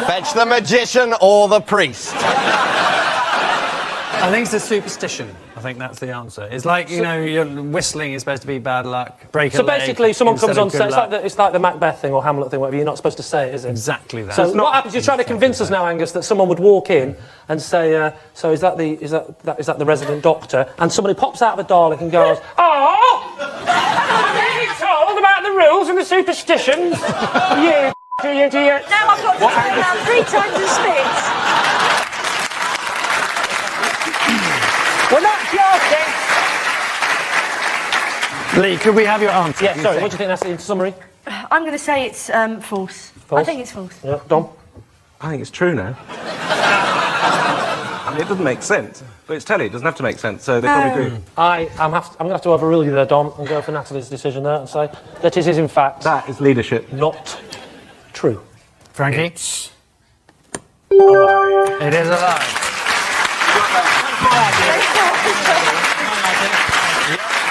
Fetch the magician or the priest. I think it's a superstition. I think that's the answer. It's like, you know, your whistling is supposed to be bad luck. Break a So leg basically, someone comes instead on of stage. good luck. It's like the Macbeth thing or Hamlet thing, whatever. You're not supposed to say it, is it? Exactly that. So what happens? You're trying to convince us now, Angus, that someone would walk in and say, "So is that the resident doctor?" And somebody pops out of a Dalek and goes, "Oh, I'm being told about the rules and the superstitions. You idiot." Now I've got to turn around 3 times and spit. We're not joking. Lee, could we have your answer? Yeah, sorry, what do you think that's in summary? I'm going to say it's false. I think it's false. Yeah, Dom? I think it's true now. I mean, it doesn't make sense, but it's telly. It doesn't have to make sense, so they probably agree. I'm going to have to overrule you there, Dom, and go for Natalie's decision there and say that it is, in fact... That is leadership. ...not true. Frankie? It is a lie.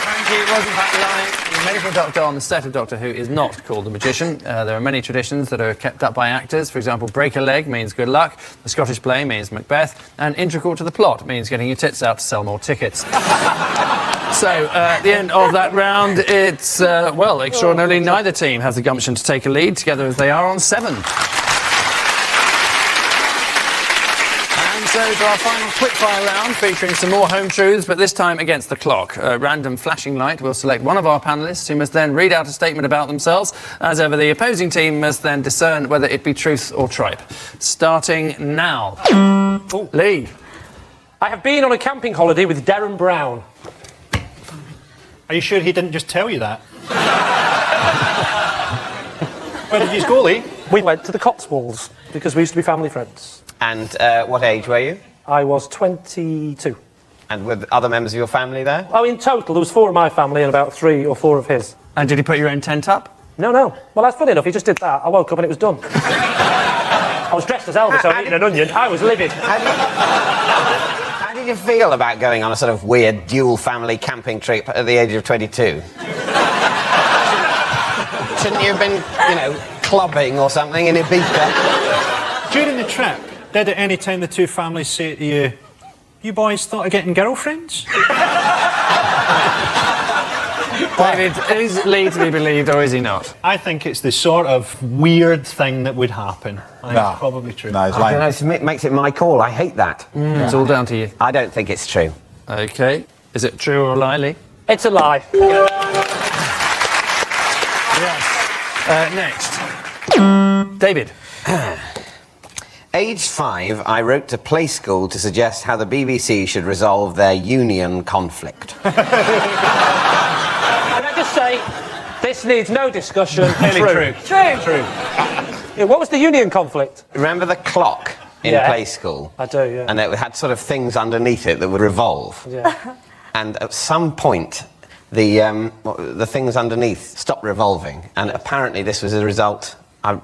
Frankie was in fact lying. The medical doctor on the set of Doctor Who is not called the magician. There are many traditions that are kept up by actors. For example, break a leg means good luck, the Scottish play means Macbeth, and integral to the plot means getting your tits out to sell more tickets. So, at the end of that round, it's, well, extraordinarily, neither team has the gumption to take a lead, together as they are on 7. So to our final quickfire round, featuring some more home truths, but this time against the clock. A random flashing light will select one of our panellists, who must then read out a statement about themselves. As ever, the opposing team must then discern whether it be truth or tripe. Starting now. Lee. I have been on a camping holiday with Darren Brown. Are you sure he didn't just tell you that? Where did you go, Lee? We went to the Cotswolds, because we used to be family friends. And what age were you? I was 22. And were other members of your family there? Oh, in total, there was 4 of my family and about 3 or 4 of his. And did he put your own tent up? No. Well, that's funny enough. He just did that. I woke up and it was done. I was dressed as Elvis. I was eating an onion. I was livid. How did you feel about going on a sort of weird dual family camping trip at the age of 22? Shouldn't you have been, you know, clubbing or something in Ibiza? During the trip, did at any time the 2 families say to you, "You boys thought of getting girlfriends?" David, is Lee to be believed or is he not? I think it's the sort of weird thing that would happen. I think it's probably true. No, it's I don't know, it makes it my call. I hate that. It's all down to you. I don't think it's true. OK. Is it true or a lie, Lee? It's a lie. Yes. Next. David. Aged 5, I wrote to Play School to suggest how the BBC should resolve their union conflict. Can I just say, this needs no discussion. True. Yeah, what was the union conflict? Remember the clock in Play School? I do, yeah. And it had sort of things underneath it that would revolve. Yeah. And at some point, the things underneath stopped revolving. And apparently this was a result,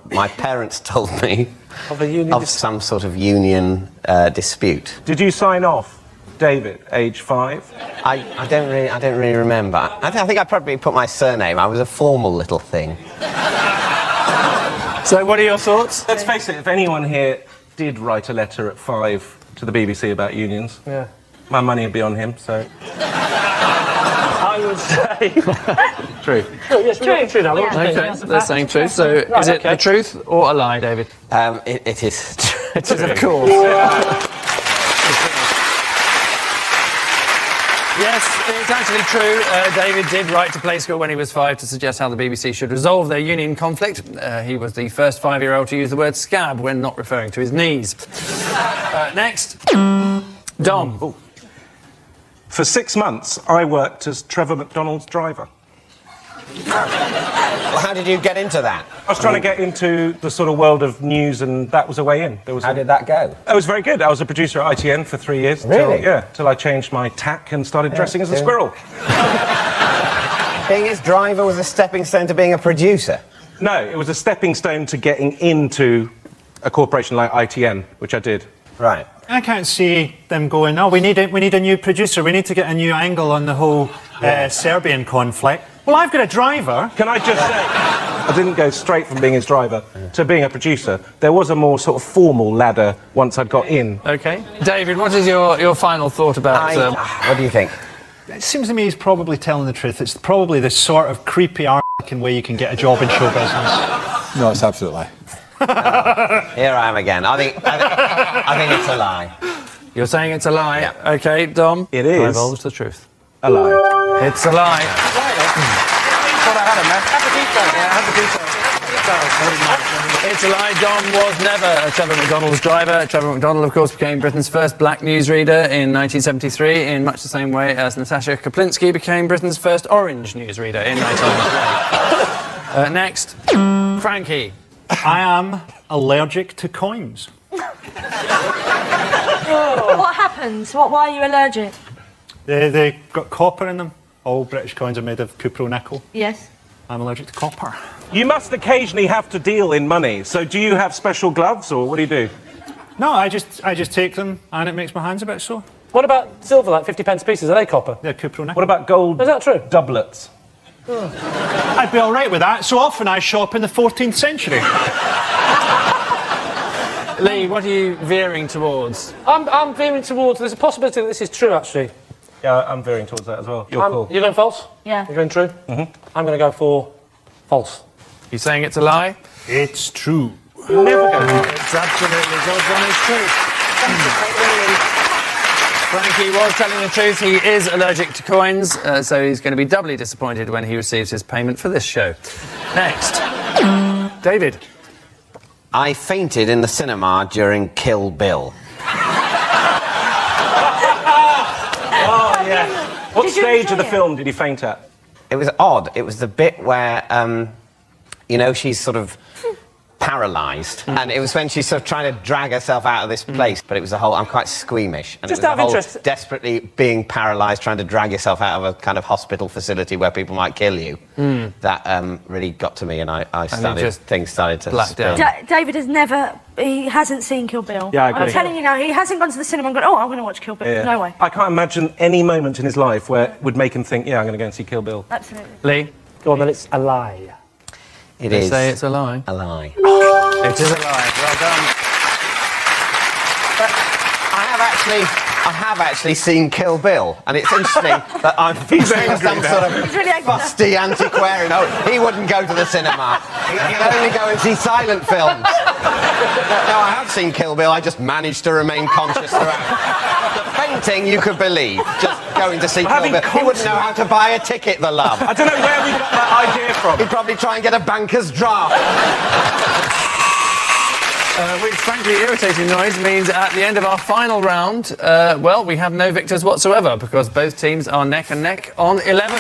my parents told me, of some sort of union dispute. Did you sign off, David, age 5? I don't really remember. I think I probably put my surname. I was a formal little thing. So what are your thoughts? Let's face it, if anyone here did write a letter at 5 to the BBC about unions, my money would be on him, so... I would say... True. Yes, true now. OK, they're saying truth. So is it the truth or a lie, David? It is true. It is, of course. Yes, it's actually true. David did write to Play School when he was 5 to suggest how the BBC should resolve their union conflict. He was the first 5-year-old to use the word scab when not referring to his knees. Next. Dom. Ooh. For 6 months, I worked as Trevor McDonald's driver. Well, how did you get into that? I was trying to get into the sort of world of news, and that was a way in. How did that go? It was very good. I was a producer at ITN for 3 years. Really? Till I changed my tack and started dressing as a squirrel. Being his driver was a stepping stone to being a producer? No, it was a stepping stone to getting into a corporation like ITN, which I did. Right. I can't see them going, oh, we need a new producer, we need to get a new angle on the whole Serbian conflict. Well, I've got a driver. Can I just say, I didn't go straight from being his driver to being a producer. There was a more sort of formal ladder once I'd got in. OK. David, what is your final thought about... What do you think? It seems to me he's probably telling the truth. It's probably the sort of creepy way you can get a job in show business. No, it's absolutely. Here I am again. I think it's a lie. You're saying it's a lie? Yeah. OK, Dom? It is. Divulge the truth. A lie. It's a lie. It's a lie. Dom was never Trevor McDonald's driver. Trevor McDonald, of course, became Britain's first black newsreader in 1973, in much the same way as Natasha Kaplinsky became Britain's first orange newsreader in 1993. Next, Frankie. I am allergic to coins. What happened? Why are you allergic? They got copper in them. All British coins are made of cupro nickel. Yes. I'm allergic to copper. You must occasionally have to deal in money, so do you have special gloves, or what do you do? No, I just take them and it makes my hands a bit sore. What about silver, like 50p pieces? Are they copper? They're cupro nickel. What about gold Is that true? doublets? I'd be all right with that. So often I shop in the 14th century. Lee, what are you veering towards? I'm veering towards... There's a possibility that this is true, actually. Yeah, I'm veering towards that as well. You're cool. You're going false? Yeah. You're going true? Mm-hmm. I'm going to go for false. You saying it's a lie? It's true. You never go. It's absolutely goddamn it's true. Frankie was telling the truth. He is allergic to coins, so he's going to be doubly disappointed when he receives his payment for this show. Next, David. I fainted in the cinema during Kill Bill. Oh, yeah. What stage of the film did he faint at? It was odd. It was the bit where, you know, she's sort of paralysed. And it was when she's sort of trying to drag herself out of this place. But it was the whole... I'm quite squeamish. And Just it was out the of whole interest... desperately being paralysed, trying to drag yourself out of a kind of hospital facility where people might kill you. That really got to me, and things started to spin. David has never... He hasn't seen Kill Bill. Yeah, I agree. I'm telling you now, he hasn't gone to the cinema and gone, oh, I'm going to watch Kill Bill. Yeah. No way. I can't imagine any moment in his life where it would make him think, yeah, I'm going to go and see Kill Bill. Absolutely. Lee? Go on, then it's a lie. It is. They say it's a lie. A lie. It is a lie. Well done. But I have actually seen Kill Bill, and it's interesting that I'm some sort of fusty antiquarian. No, he wouldn't go to the cinema. He'd only go and see silent films. No, I have seen Kill Bill. I just managed to remain conscious throughout. The fainting, you could believe, just going to see Kill Bill. He wouldn't know how to buy a ticket, the love. I don't know where we got that idea from. He'd probably try and get a banker's draft. Which, frankly, irritating noise means at the end of our final round, well, we have no victors whatsoever because both teams are neck and neck on 11.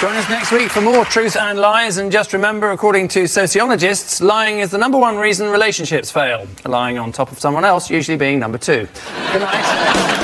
Join us next week for more Truth and Lies, and just remember, according to sociologists, lying is the #1 reason relationships fail. Lying on top of someone else usually being number 2. Good night.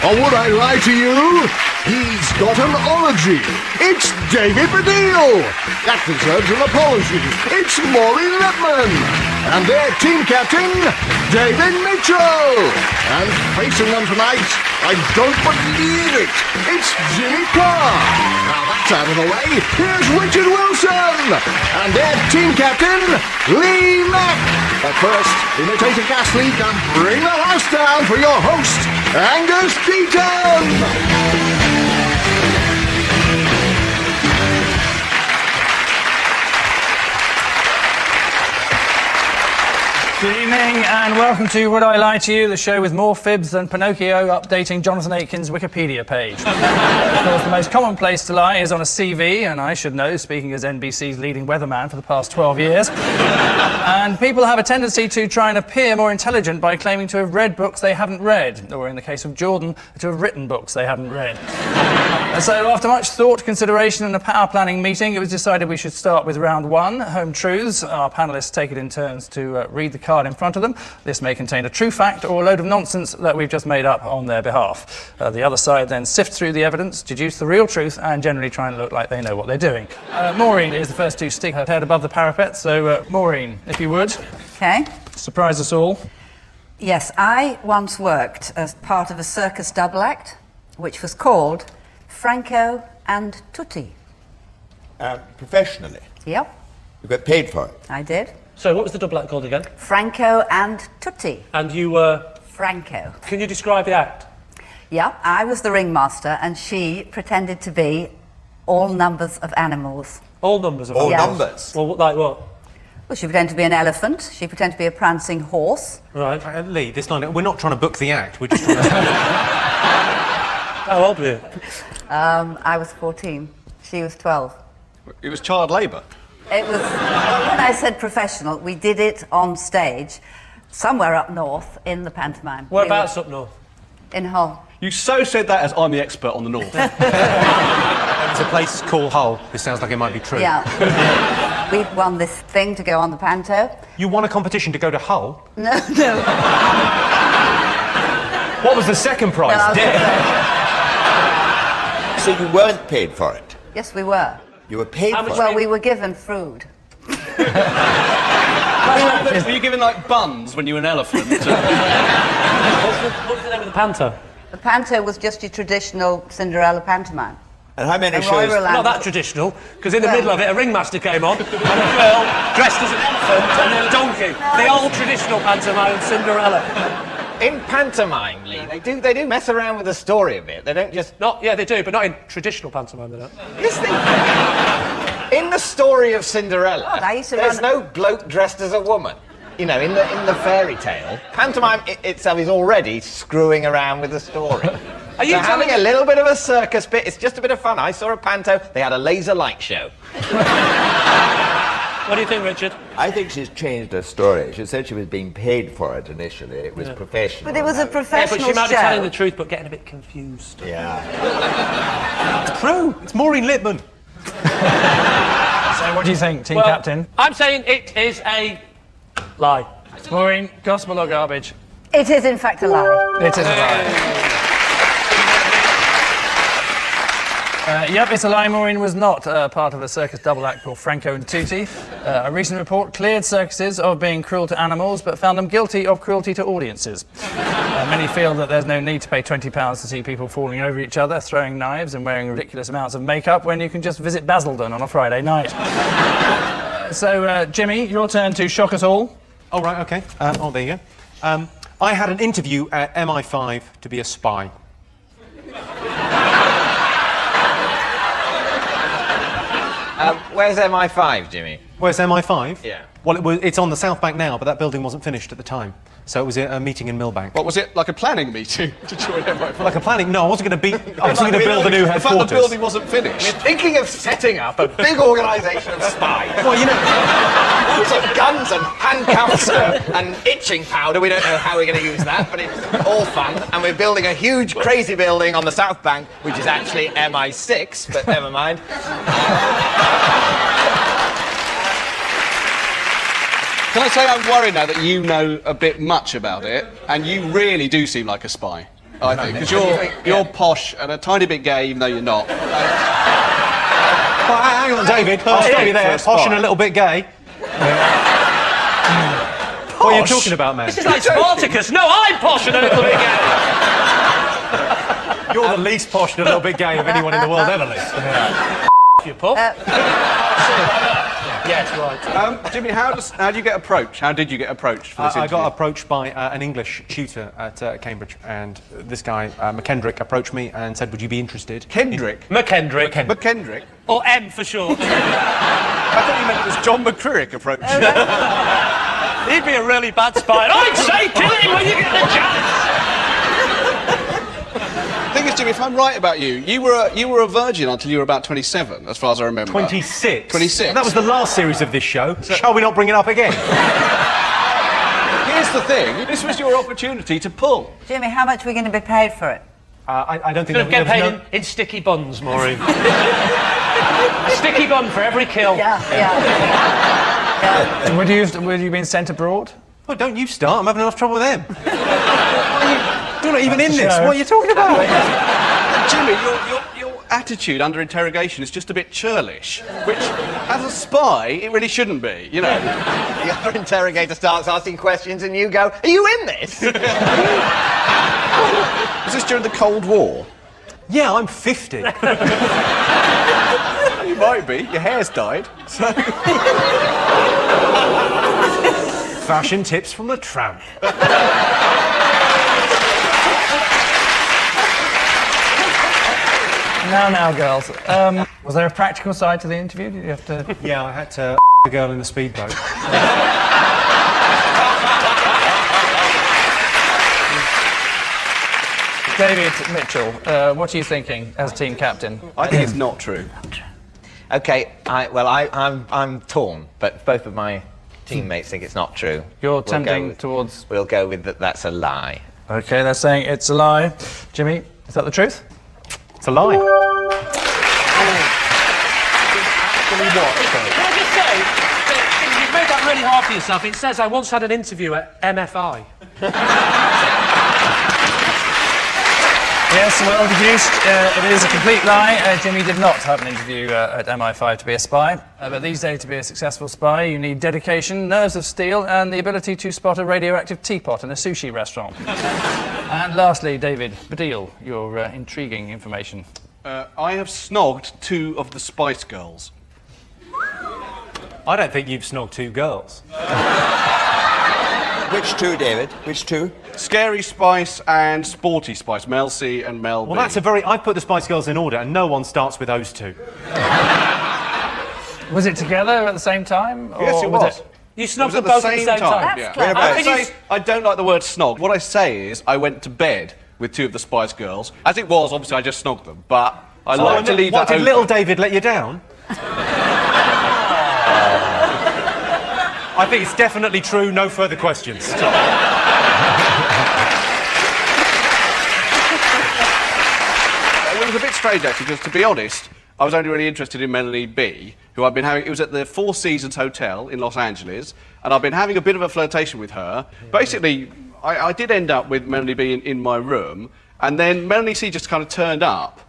Or would I lie to you? He's got an ology. It's David Baddiel. That deserves an apology. It's Maureen Lipman. And their team captain, David Mitchell. And facing them tonight, I don't believe it. It's Jimmy Carr. Now that's out of the way. Here's Richard Wilson. And their team captain, Lee Mack. But first, imitate a gas leak and bring the house down for your host, Angus Deaton. Good evening and welcome to Would I Lie to You, the show with more fibs than Pinocchio updating Jonathan Aitken's Wikipedia page. Of course, the most common place to lie is on a CV, and I should know, speaking as NBC's leading weatherman for the past 12 years. And people have a tendency to try and appear more intelligent by claiming to have read books they haven't read, or in the case of Jordan, to have written books they hadn't read. And so, after much thought, consideration and a power planning meeting, it was decided we should start with round one, Home Truths. Our panellists take it in turns to read the card in front of them. This may contain a true fact or a load of nonsense that we've just made up on their behalf. The other side then sift through the evidence, deduce the real truth, and generally try and look like they know what they're doing. Maureen is the first to stick her head above the parapet, so Maureen, if you would. Okay. Surprise us all. Yes, I once worked as part of a circus double act, which was called Franco and Tutti. Professionally? Yep, You got paid for it? I did. So, what was the double act called again? Franco and Tutti. And you were? Franco. Can you describe the act? Yeah, I was the ringmaster and she pretended to be all numbers of animals. All numbers of All animals? numbers? Well, like what? Well, she pretended to be an elephant, she pretended to be a prancing horse. Right. Lee, this line, we're not trying to book the act, we're just trying to... How old were you? I was 14, she was 12. It was child labour. It was, when I said professional, we did it on stage, somewhere up north in the pantomime. Whereabouts up north? In Hull. You so said that as I'm the expert on the north. It's a place called Hull. This sounds like it might be true. Yeah. We won this thing to go on the panto. You won a competition to go to Hull? No. What was the second prize? So you weren't paid for it? Yes, we were. You were paid for it? Well, we were given food. Were you given like buns when you were an elephant? What's the name of the panto? The panto was just your traditional Cinderella pantomime. And how many And shows? Roy Not that traditional, because in the middle of it, a ringmaster came on, and a girl dressed as an elephant and then a donkey. The old traditional pantomime of Cinderella. In pantomime, Lee, they do mess around with the story a bit. They don't just... Yeah, they do, but not in traditional pantomime, they don't. Yes, they... In the story of Cinderella, there's no bloke dressed as a woman. You know, in the fairy tale, pantomime itself is already screwing around with the story. Are you having a little bit of a circus bit? It's just a bit of fun. I saw a panto. They had a laser light show. What do you think, Richard? I think she's changed her story. She said she was being paid for it initially. It was professional. But it was a professional but she might be show. telling the truth, but getting a bit confused. Yeah. It's true. It's Maureen Lipman. So what do you think, team captain? I'm saying it is a lie. Maureen, gospel or garbage? It is, in fact, a lie. It is a lie. Yep, it's a lie. Maureen was not part of a circus double act called Franco and Tutti. A recent report cleared circuses of being cruel to animals, but found them guilty of cruelty to audiences. Many feel that there's no need to pay £20 to see people falling over each other, throwing knives and wearing ridiculous amounts of makeup when you can just visit Basildon on a Friday night. So, Jimmy, your turn to shock us all. Oh, right, OK. There you go. I had an interview at MI5 to be a spy. Where's MI5, Jimmy? Where's MI5? Yeah. Well, it's on the South Bank now, but that building wasn't finished at the time. So it was a meeting in Millbank. What was it, like a planning meeting to join MI5? Like a planning? No, I wasn't going to build a new The fact headquarters. the building wasn't finished. We're thinking of setting up a big organisation of spies. Well, you know... Lots of guns and handcuffs and itching powder. We don't know how we're going to use that, but it's all fun. And we're building a huge, crazy building on the South Bank, which is actually MI6, but never mind. Can I say I'm worried now that you know a bit much about it, and you really do seem like a spy. I think, because you're posh and a tiny bit gay, even though you're not. Oh, hang on, David. I'll stop you there. Posh and a little bit gay. What are you talking about, man? This is like Spartacus. No, I'm posh and a little bit gay. You're the least posh and a little bit gay of anyone in the world ever, Lee. You puff. Yes, right. Jimmy, how do you get approached? How did you get approached for this I interview? got approached by an English tutor at Cambridge, and this guy, McKendrick, approached me and said, would you be interested? Kendrick? McKendrick. Or M for short. I thought you meant it was John McCririck approached you. He'd be a really bad spy. I'd say kill him when you get the chance! The thing is, Jimmy, if I'm right about you, you were a virgin until you were about 27, as far as I remember. 26. 26. That was the last series of this show. Shall we not bring it up again? Here's the thing. This was your opportunity to pull. Jimmy, how much are we going to be paid for it? I don't think... You're going to get paid in sticky buns, Maureen. A sticky bun for every kill. Yeah. Would you have been sent abroad? Well, don't you start. I'm having enough trouble with them. You're not even in this. What are you talking about? Jimmy, your attitude under interrogation is just a bit churlish, which, as a spy, it really shouldn't be, you know. The other interrogator starts asking questions and you go, are you in this? Was this during the Cold War? Yeah, I'm 50. You might be. Your hair's dyed. So... Fashion tips from the tramp. Now, girls. Was there a practical side to the interview? Did you have to... Yeah, I had to a girl in the speedboat. David Mitchell, what are you thinking as team captain? I think it's not true. OK, I'm torn, but both of my teammates think it's not true. You're tending towards... We'll go with that's a lie. OK, they're saying it's a lie. Jimmy, is that the truth? It's a lie. Can I just say, you've made that really hard for yourself. It says I once had an interview at MFI. Yes, well deduced. It is a complete lie. Jimmy did not have an interview at MI5 to be a spy. But these days, to be a successful spy, you need dedication, nerves of steel, and the ability to spot a radioactive teapot in a sushi restaurant. And lastly, David Baddiel, your intriguing information. I have snogged 2 of the Spice Girls. I don't think you've snogged 2 girls. Which 2, David? Which 2? Scary Spice and Sporty Spice, Mel C and Mel B. Well, that's a very... I put the Spice Girls in order, and no one starts with those 2. Was it together at the same time? Yes, it was. You snogged them both at the same time? Yeah. That's I don't like the word snog. What I say is I went to bed with 2 of the Spice Girls. As it was, obviously, I just snogged them, but I like to leave that Did open. little David let you down? I think it's definitely true. No further questions. It was a bit strange, actually, because, to be honest, I was only really interested in Melanie B, who I've been having... It was at the Four Seasons Hotel in Los Angeles, and I've been having a bit of a flirtation with her. Basically, I did end up with Melanie B in my room, and then Melanie C just kind of turned up.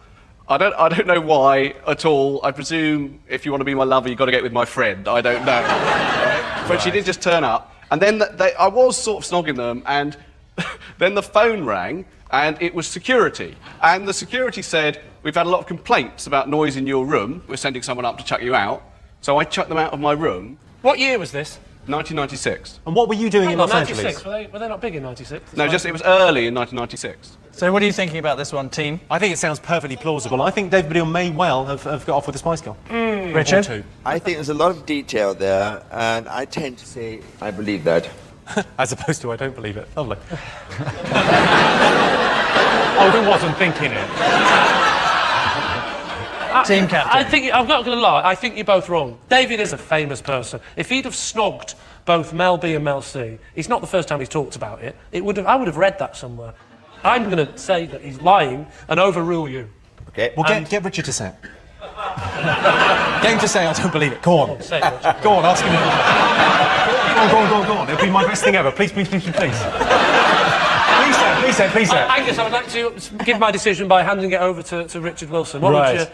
I don't know why at all. I presume if you want to be my lover, you've got to get with my friend. I don't know. Right? But she did just turn up. And then I was sort of snogging them, and then the phone rang, and it was security. And the security said, we've had a lot of complaints about noise in your room. We're sending someone up to chuck you out. So I chucked them out of my room. What year was this? 1996. And what were you doing in Los 96. Angeles? Were they not big in 96? No, just it was early in 1996. So what are you thinking about this one, team? I think it sounds perfectly plausible. I think David Baddiel may well have got off with a Spice Girl. Richard? Or 2. I think there's a lot of detail there, and I tend to say I believe that. As opposed to I don't believe it. Lovely. Oh, who wasn't thinking it? Team captain. I think, I'm not going to lie, I think you're both wrong. David is a famous person. If he'd have snogged both Mel B and Mel C, it's not the first time he's talked about it. I would have read that somewhere. I'm going to say that he's lying and overrule you. Okay. Well, get Richard to say it. Get him to say I don't believe it. Go on. Say it, Richard. Go on, ask him. Go on. It'll be my best thing ever. Please. Please, Please, sir. Angus, I would like to give my decision by handing it over to Richard Wilson. What would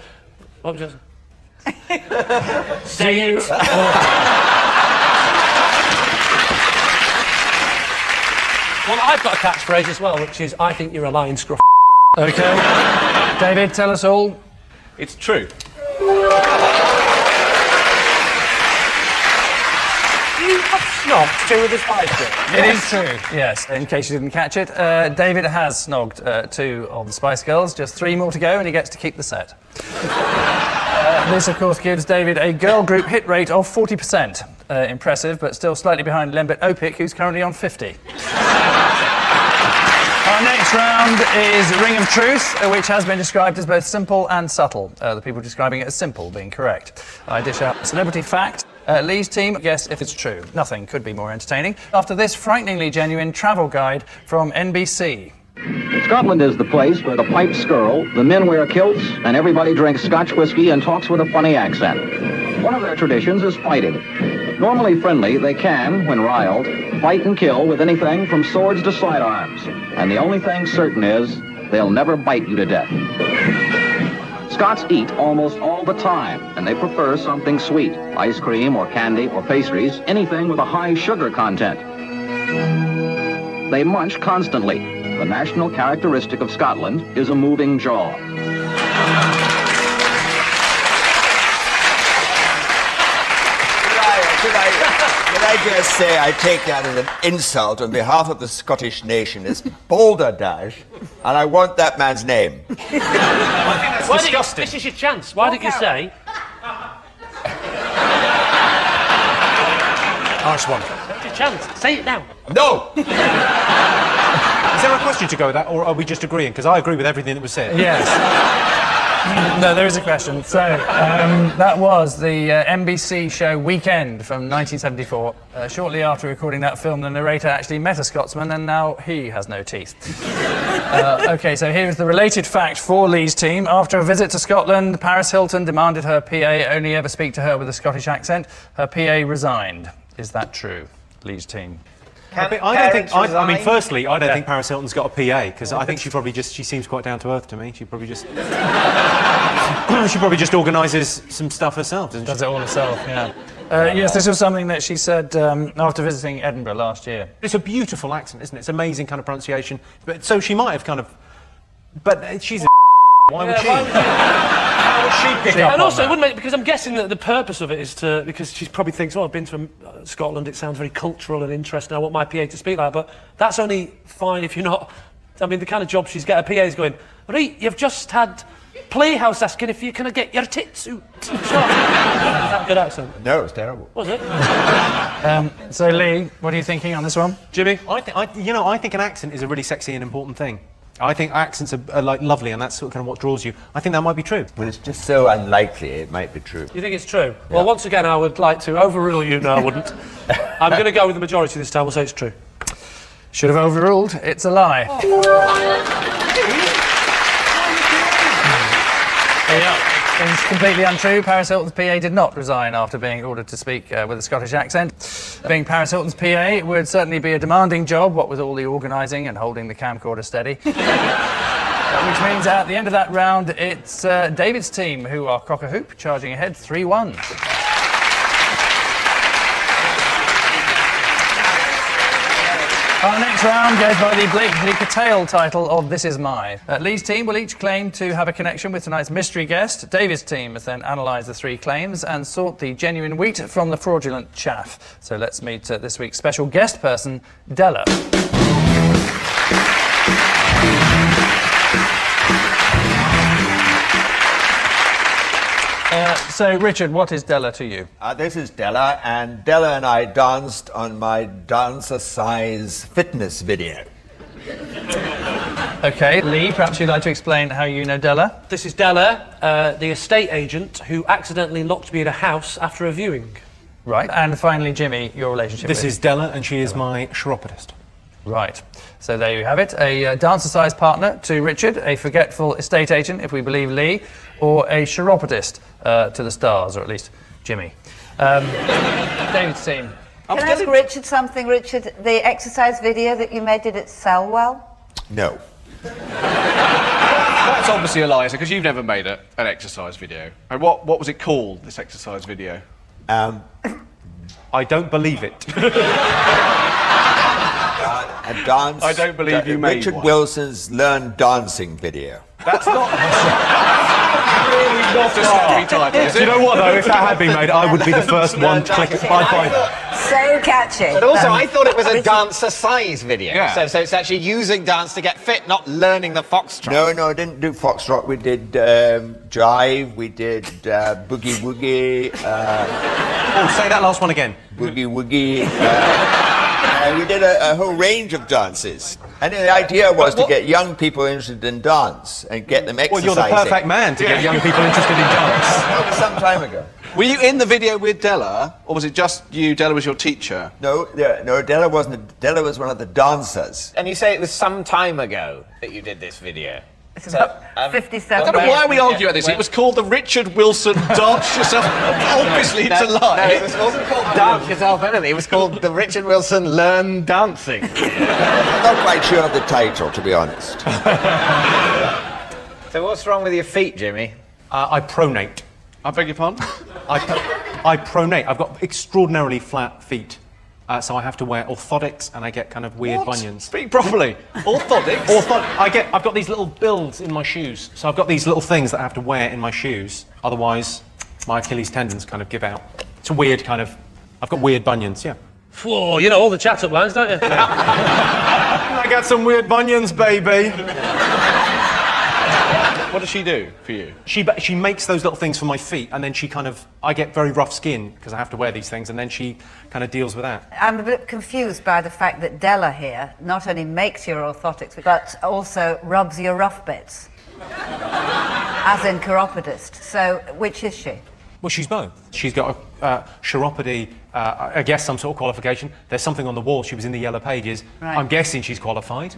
you say it? Well, I've got a catchphrase as well, which is, I think you're a lying scruff. OK. David, tell us all. It's true. You have snogged 2 of the Spice Girls. It is true, yes. In case you didn't catch it, David has snogged 2 of the Spice Girls. Just 3 more to go, and he gets to keep the set. This, of course, gives David a girl group hit rate of 40%. Impressive, but still slightly behind Lembit Opik, who's currently on 50. Our next round is Ring of Truth, which has been described as both simple and subtle. The people describing it as simple being correct. I dish out celebrity fact. Lee's team, guess if it's true. Nothing could be more entertaining. After this frighteningly genuine travel guide from NBC. Scotland is the place where the pipes skirl, the men wear kilts, and everybody drinks Scotch whiskey and talks with a funny accent. One of their traditions is fighting. Normally friendly, they can, when riled, fight and kill with anything from swords to sidearms. And the only thing certain is, they'll never bite you to death. Scots eat almost all the time, and they prefer something sweet, ice cream or candy or pastries, anything with a high sugar content. They munch constantly. The national characteristic of Scotland is a moving jaw. Could I just say I take that as an insult on behalf of the Scottish nation. It's balderdash, and I want that man's name. This is your chance. Why don't you say... Nice one. It's your chance. Say it now. No! Is there a question to go with that, or are we just agreeing? Because I agree with everything that was said. Yes. No, there is a question. So, that was the NBC show Weekend from 1974. Shortly after recording that film, the narrator actually met a Scotsman, and now he has no teeth. OK, so here's the related fact for Lee's team. After a visit to Scotland, Paris Hilton demanded her PA only ever speak to her with a Scottish accent. Her PA resigned. Is that true, Lee's team? I mean, firstly, I don't think Paris Hilton's got a PA, because I think she seems quite down to earth to me. She probably just organises some stuff herself, doesn't she? Does it all herself, yeah. Yes, this was something that she said after visiting Edinburgh last year. It's a beautiful accent, isn't it? It's amazing kind of pronunciation. But so she might have kind of... But she's a Why would she? How would she pick up And also, on wouldn't it, because I'm guessing that the purpose of it is to... Because she probably thinks, oh, I've been to Scotland, it sounds very cultural and interesting, I want my PA to speak like that. But that's only fine if you're not... I mean, the kind of job she's got, her PA is going, Right, you've just had Playhouse asking if you can get your tits out. Is that a good accent? No, it's terrible. Was it? So, Lee, what are you thinking on this one? Jimmy? I think an accent is a really sexy and important thing. I think accents are like lovely, and that's sort of kind of what draws you. I think that might be true. Well, it's just so unlikely it might be true. You think it's true? Yeah. Well, once again, I would like to overrule you. No, I wouldn't. I'm going to go with the majority this time. We'll say it's true. Should have overruled. It's a lie. It's completely untrue. Paris Hilton's PA did not resign after being ordered to speak with a Scottish accent. Being Paris Hilton's PA would certainly be a demanding job, what with all the organising and holding the camcorder steady. Which means at the end of that round, it's David's team who are cock-a-hoop, charging ahead 3-1. Our next round goes by the blatantly curtailed title of This Is Mine. Lee's team will each claim to have a connection with tonight's mystery guest. David's team has then analysed the three claims and sought the genuine wheat from the fraudulent chaff. So let's meet this week's special guest person, Della. So, Richard, what is Della to you? This is Della, and Della and I danced on my dancer-size fitness video. OK, Lee, perhaps you'd like to explain how you know Della? This is Della, the estate agent who accidentally locked me in a house after a viewing. Right, and finally, Jimmy, your relationship This with... is Della, and she is my chiropodist. Right. So there you have it. A dancer-sized partner to Richard, a forgetful estate agent, if we believe Lee, or a chiropodist to the stars, or at least Jimmy. David's team. Can I ask Richard something? Richard, the exercise video that you made, did it sell well? No. That's obviously a lie, because you've never made an exercise video. And what was it called, this exercise video? I don't believe it. A dance. I don't believe you made Richard one. Wilson's Learn Dancing video. That's not... really not a scary title, is it? Do you know what, though? If that had been made, I would be the first one to click it. I'd buy that. So catchy. But also, I thought it was a dancer-size video. Yeah. So it's actually using dance to get fit, not learning the foxtrot. No, I didn't do foxtrot. We did jive. We did boogie woogie. Oh, say that last one again. Boogie woogie. We did a whole range of dances. And the idea was to get young people interested in dance and get them exercising. Well, you're the perfect man to get young people interested in dance. That was some time ago. Were you in the video with Della, or was it just you? Della was your teacher? No, Della wasn't. Della was one of the dancers. And you say it was some time ago that you did this video. It's about 57 I don't know why we argue about this. It was called the Richard Wilson Dance Yourself. Obviously, it's a lie. No, it wasn't called Dance Yourself anything. It was called the Richard Wilson Learn Dancing. I'm not quite sure of the title, to be honest. So what's wrong with your feet, Jimmy? I pronate. I beg your pardon? I pronate. I've got extraordinarily flat feet. So I have to wear orthotics, and I get kind of weird bunions. Speak properly. Orthotics? I've got these little builds in my shoes. So I've got these little things that I have to wear in my shoes. Otherwise, my Achilles tendons kind of give out. It's a weird kind of... I've got weird bunions, yeah. Whoa, you know all the chat-up lines, don't you? I got some weird bunions, baby. What does she do for you? She makes those little things for my feet, and then I get very rough skin because I have to wear these things, and then she kind of deals with that. I'm a bit confused by the fact that Della here not only makes your orthotics, but also rubs your rough bits. As in chiropodist. So, which is she? Well, she's both. She's got a chiropody, I guess some sort of qualification. There's something on the wall. She was in the Yellow Pages. Right. I'm guessing she's qualified.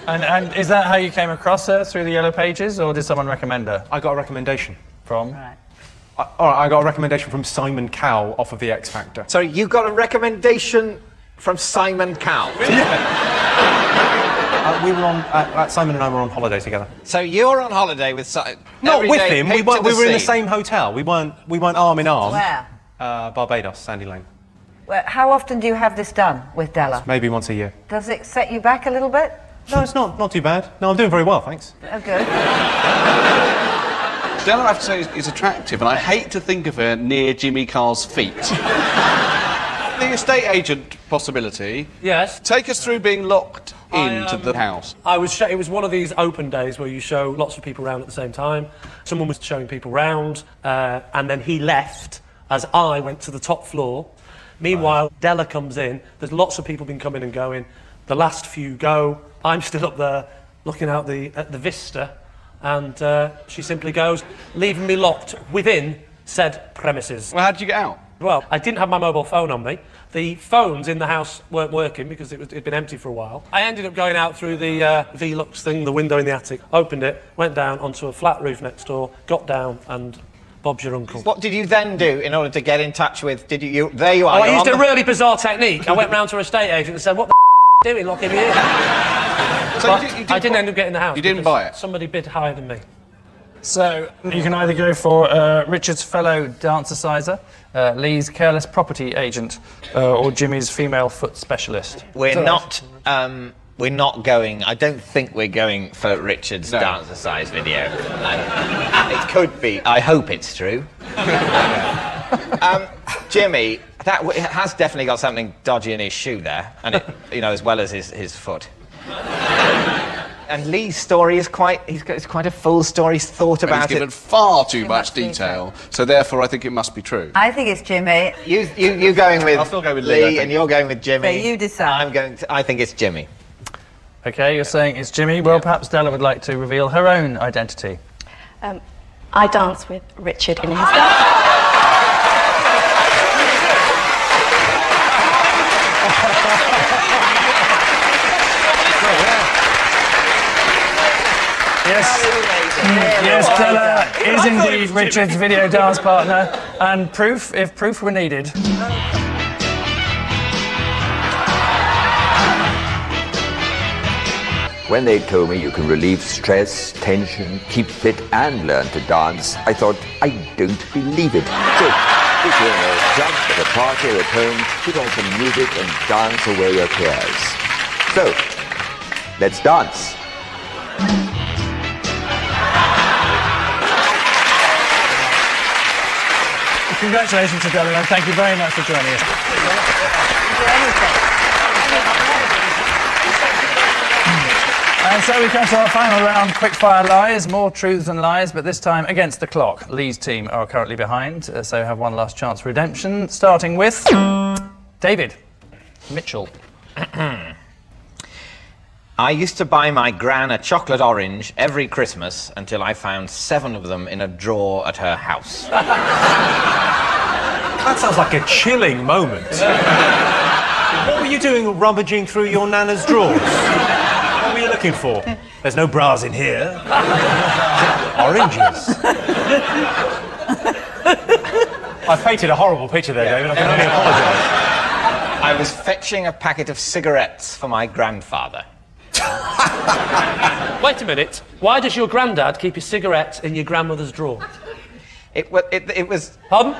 And is that how you came across her, through the Yellow Pages, or did someone recommend her? I got a recommendation. From? Right. I got a recommendation from Simon Cowell off of The X Factor. So you got a recommendation from Simon Cowell? We were on... Simon and I were on holiday together. So you're on holiday with Simon? Not with him. We were in the same hotel. We weren't arm in arm. Where? Barbados, Sandy Lane. Well, how often do you have this done with Della? Maybe once a year. Does it set you back a little bit? No, it's not too bad. No, I'm doing very well, thanks. Oh, good. Della, I have to say, is attractive, and I hate to think of her near Jimmy Carr's feet. The estate agent possibility. Yes. Take us through being locked into the house. It was one of these open days where you show lots of people around at the same time. Someone was showing people round, and then he left as I went to the top floor. Meanwhile, Della comes in. There's lots of people been coming and going. The last few go. I'm still up there looking out at the vista, and she simply goes, leaving me locked within said premises. Well, how did you get out? Well, I didn't have my mobile phone on me. The phones in the house weren't working because it'd been empty for a while. I ended up going out through the Velux thing, the window in the attic, opened it, went down onto a flat roof next door, got down, and Bob's your uncle. What did you then do in order to get in touch with... There you are. I used a really bizarre technique. I went round to a estate agent and said, what the doing locking me in? So I didn't end up getting the house. You didn't buy it? Somebody bid higher than me. So you can either go for Richard's fellow dancer-sizer, Lee's careless property agent, or Jimmy's female foot specialist. We're not going... I don't think we're going for Richard's dancer-size video. It could be. I hope it's true. Jimmy, that has definitely got something dodgy in his shoe there, and as well as his foot. And Lee's story is it's quite a full story. He's thought about it. He's given far too much detail, so therefore I think it must be true. I think it's Jimmy. You going with... I'll still go with Lee, and you're going with Jimmy. So you decide. I think it's Jimmy. Okay, you're saying it's Jimmy. Well, perhaps Della would like to reveal her own identity. I dance with Richard in his dance. Yes, Della is indeed Richard's video dance partner, and proof, if proof were needed. When they told me you can relieve stress, tension, keep fit and learn to dance, I thought, I don't believe it. So, if you're in a club, at a party, or at home, put on some music and dance away your cares. So, let's dance. Congratulations to Della, and thank you very much for joining us. And so we come to our final round, quickfire lies, more truths than lies, but this time against the clock. Lee's team are currently behind, so have one last chance for redemption, starting with David Mitchell. I used to buy my gran a chocolate orange every Christmas until I found 7 of them in a drawer at her house. That sounds like a chilling moment. What were you doing rummaging through your nana's drawers? What were you looking for? There's no bras in here. Oranges. I painted a horrible picture there, David. I can only apologise. I was fetching a packet of cigarettes for my grandfather. Wait a minute. Why does your granddad keep his cigarettes in your grandmother's drawer? It was... Pardon?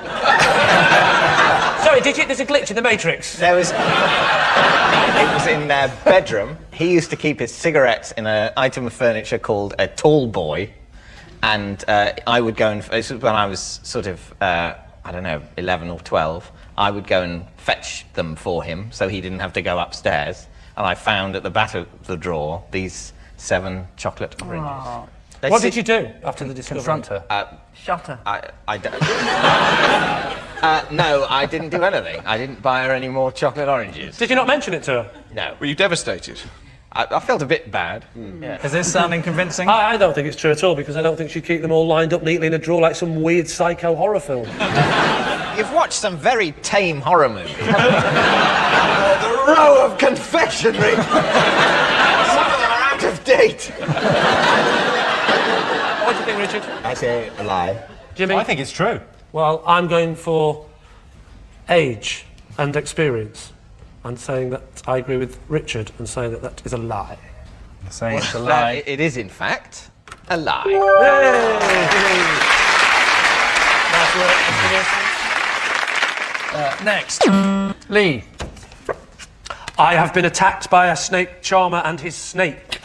Sorry, there's a glitch in the Matrix. There was... It was in their bedroom. He used to keep his cigarettes in an item of furniture called a tall boy. And I would go and... This was when I was sort of, I don't know, 11 or 12. I would go and fetch them for him so he didn't have to go upstairs. And I found at the back of the drawer these 7 chocolate oranges. Oh. What did you do after the discovery? Confront her. Shot her. No, I didn't do anything. I didn't buy her any more chocolate oranges. Did you not mention it to her? No. Were you devastated? I felt a bit bad. Yeah. Is this sounding convincing? I don't think it's true at all, because I don't think she'd keep them all lined up neatly in a drawer like some weird psycho horror film. You've watched some very tame horror movies. The row of confectionery. Some of them are out of date. What do you think, Richard? I say a lie. Jimmy? I think it's true. Well, I'm going for age and experience. I'm saying that I agree with Richard and saying that that is a lie. Saying it's a lie. It is, in fact, a lie. Next, Lee. I have been attacked by a snake charmer and his snake.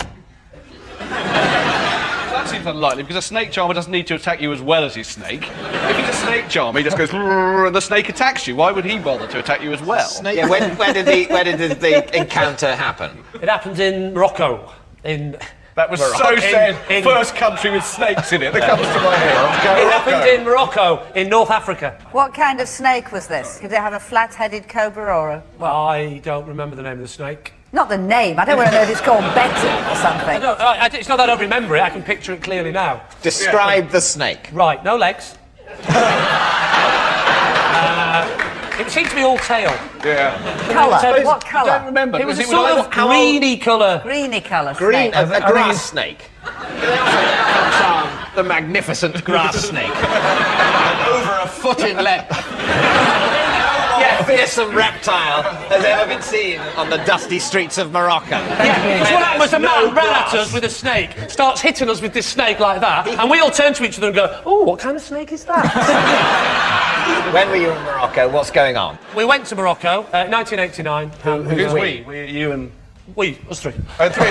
That seems unlikely, because a snake charmer doesn't need to attack you as well as his snake. If he's a snake charmer, he just goes and the snake attacks you. Why would he bother to attack you as well? Yeah, where did the encounter happen? It happened in Morocco. That was Morocco. so said. First country with snakes in it that comes to my head. It happened in Morocco, in North Africa. What kind of snake was this? Did it have a flat-headed cobra or a... Well, I don't remember the name of the snake. Not the name. I don't want to know if it's called Betty or something. It's not that I don't remember it. I can picture it clearly now. Describe the snake. Right, no legs. It seemed to be all tail. Yeah. Colour? What colour? I don't remember. It was a sort of greeny colour. Greeny colour Green, snake. a grass snake. The magnificent grass snake. Over a foot in length. Yeah, fearsome reptile has ever been seen on the dusty streets of Morocco. Yeah, so what happened was a man ran at us with a snake, starts hitting us with this snake like that, and we all turn to each other and go, oh, what kind of snake is that? When were you in Morocco? What's going on? We went to Morocco, 1989. Who's we? You and... We, us 3. Oh, 3.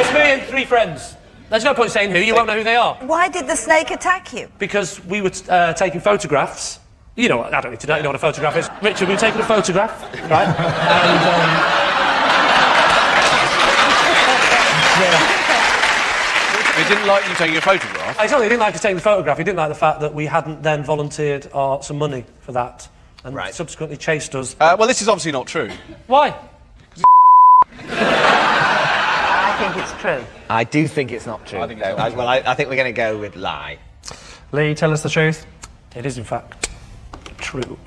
It's me and 3 friends. There's no point saying who, you won't know who they are. Why did the snake attack you? Because we were taking photographs. You know, I don't need to know, you know what a photograph is. Richard, we were taking a photograph, right? And, He didn't like you taking a photograph? He didn't like us taking the photograph. He didn't like the fact that we hadn't then volunteered some money for that. And subsequently chased us. Well, this is obviously not true. Why? I think it's true. I do think it's not true. I think I think we're going to go with lie. Lee, tell us the truth. It is, in fact, true.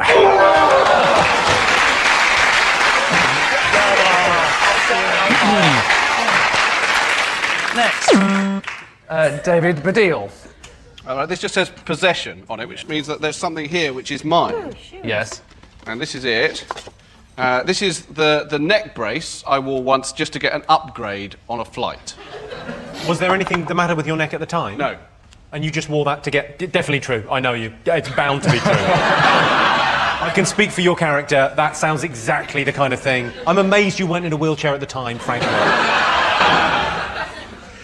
Next, David Baddiel. All right, this just says possession on it, which means that there's something here which is mine. Yes. And this is it. This is the neck brace I wore once just to get an upgrade on a flight. Was there anything the matter with your neck at the time? No. And you just wore that to get... Definitely true. I know you. It's bound to be true. I can speak for your character. That sounds exactly the kind of thing. I'm amazed you weren't in a wheelchair at the time, frankly.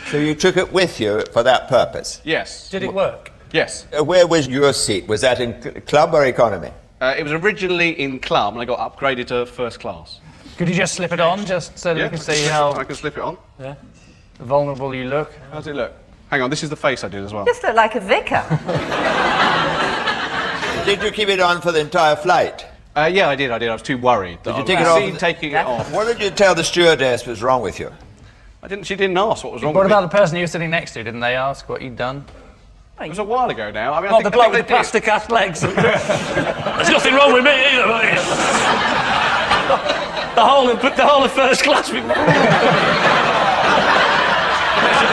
So you took it with you for that purpose? Yes. Did it work? Yes. Where was your seat? Was that in club or economy? It was originally in club, and I got upgraded to first class. Could you just slip it on, just so that we can see how I can slip it on. Yeah. Vulnerable you look? How does it look? Hang on, this is the face I did as well. You just look like a vicar. Did you keep it on for the entire flight? Yeah, I did. I was too worried. Did you take it off? Taking it off. What did you tell the stewardess was wrong with you? She didn't ask what was wrong What with about me. the person you were sitting next to? Didn't they ask what you'd done? It was a while ago now. I mean, Not the bloke with the plastic ass legs. There's nothing wrong with me either. the whole of first class. There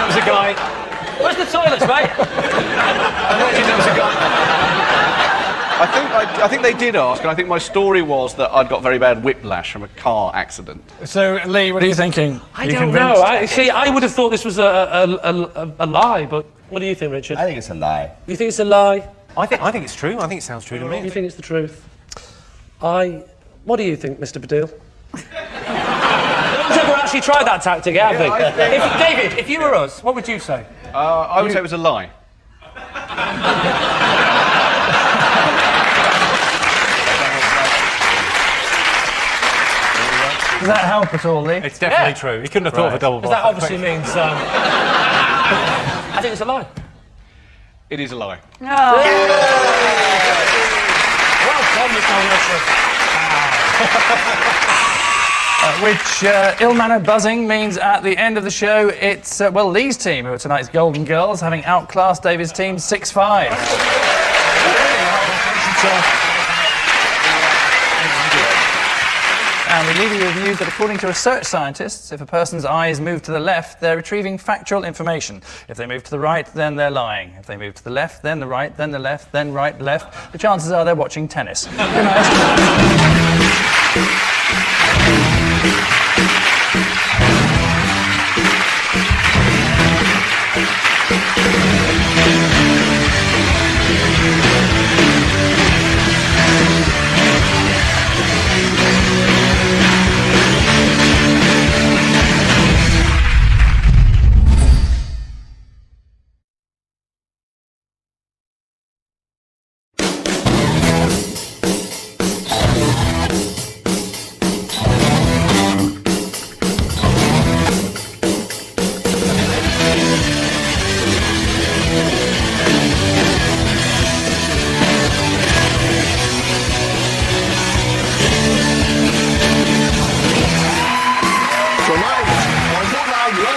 was a guy... Where's the toilets, mate? There was a guy... I think they did ask, and I think my story was that I'd got very bad whiplash from a car accident. So, Lee, what are you thinking? I don't know. I would have thought this was a lie, but what do you think, Richard? I think it's a lie. You think it's a lie? I think it's true. I think it sounds true to me. You think it's the truth? What do you think, Mr. Baddiel? No one's ever actually tried that tactic, have they? David, if you were us, what would you say? I would say it was a lie. Does that help at all, Lee? It's definitely true. He couldn't have thought of a double Because that obviously means... I think it's a lie. It is a lie. Well done, Mr. Which ill-mannered buzzing means at the end of the show, it's, Lee's team, who are tonight's Golden Girls, having outclassed David's team 6-5. And we leave you with news that according to research scientists, if a person's eyes move to the left, they're retrieving factual information. If they move to the right, then they're lying. If they move to the left, then the right, then the left, then right, left, the chances are they're watching tennis. Good night.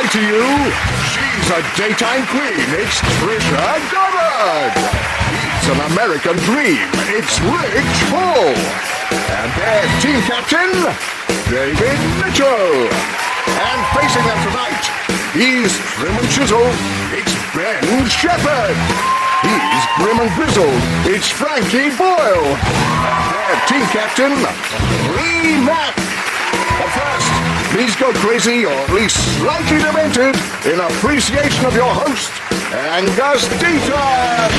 To you, she's a daytime queen. It's Trisha Goddard. He's an American dream. It's Rich Bull. And their team captain, David Mitchell. And facing them tonight, he's trim and chiseled. It's Ben Shepherd. He's grim and grizzled. It's Frankie Boyle. And their team captain, Lee Mack. But first, please go crazy, or at least slightly demented, in appreciation of your host, Angus Deaton.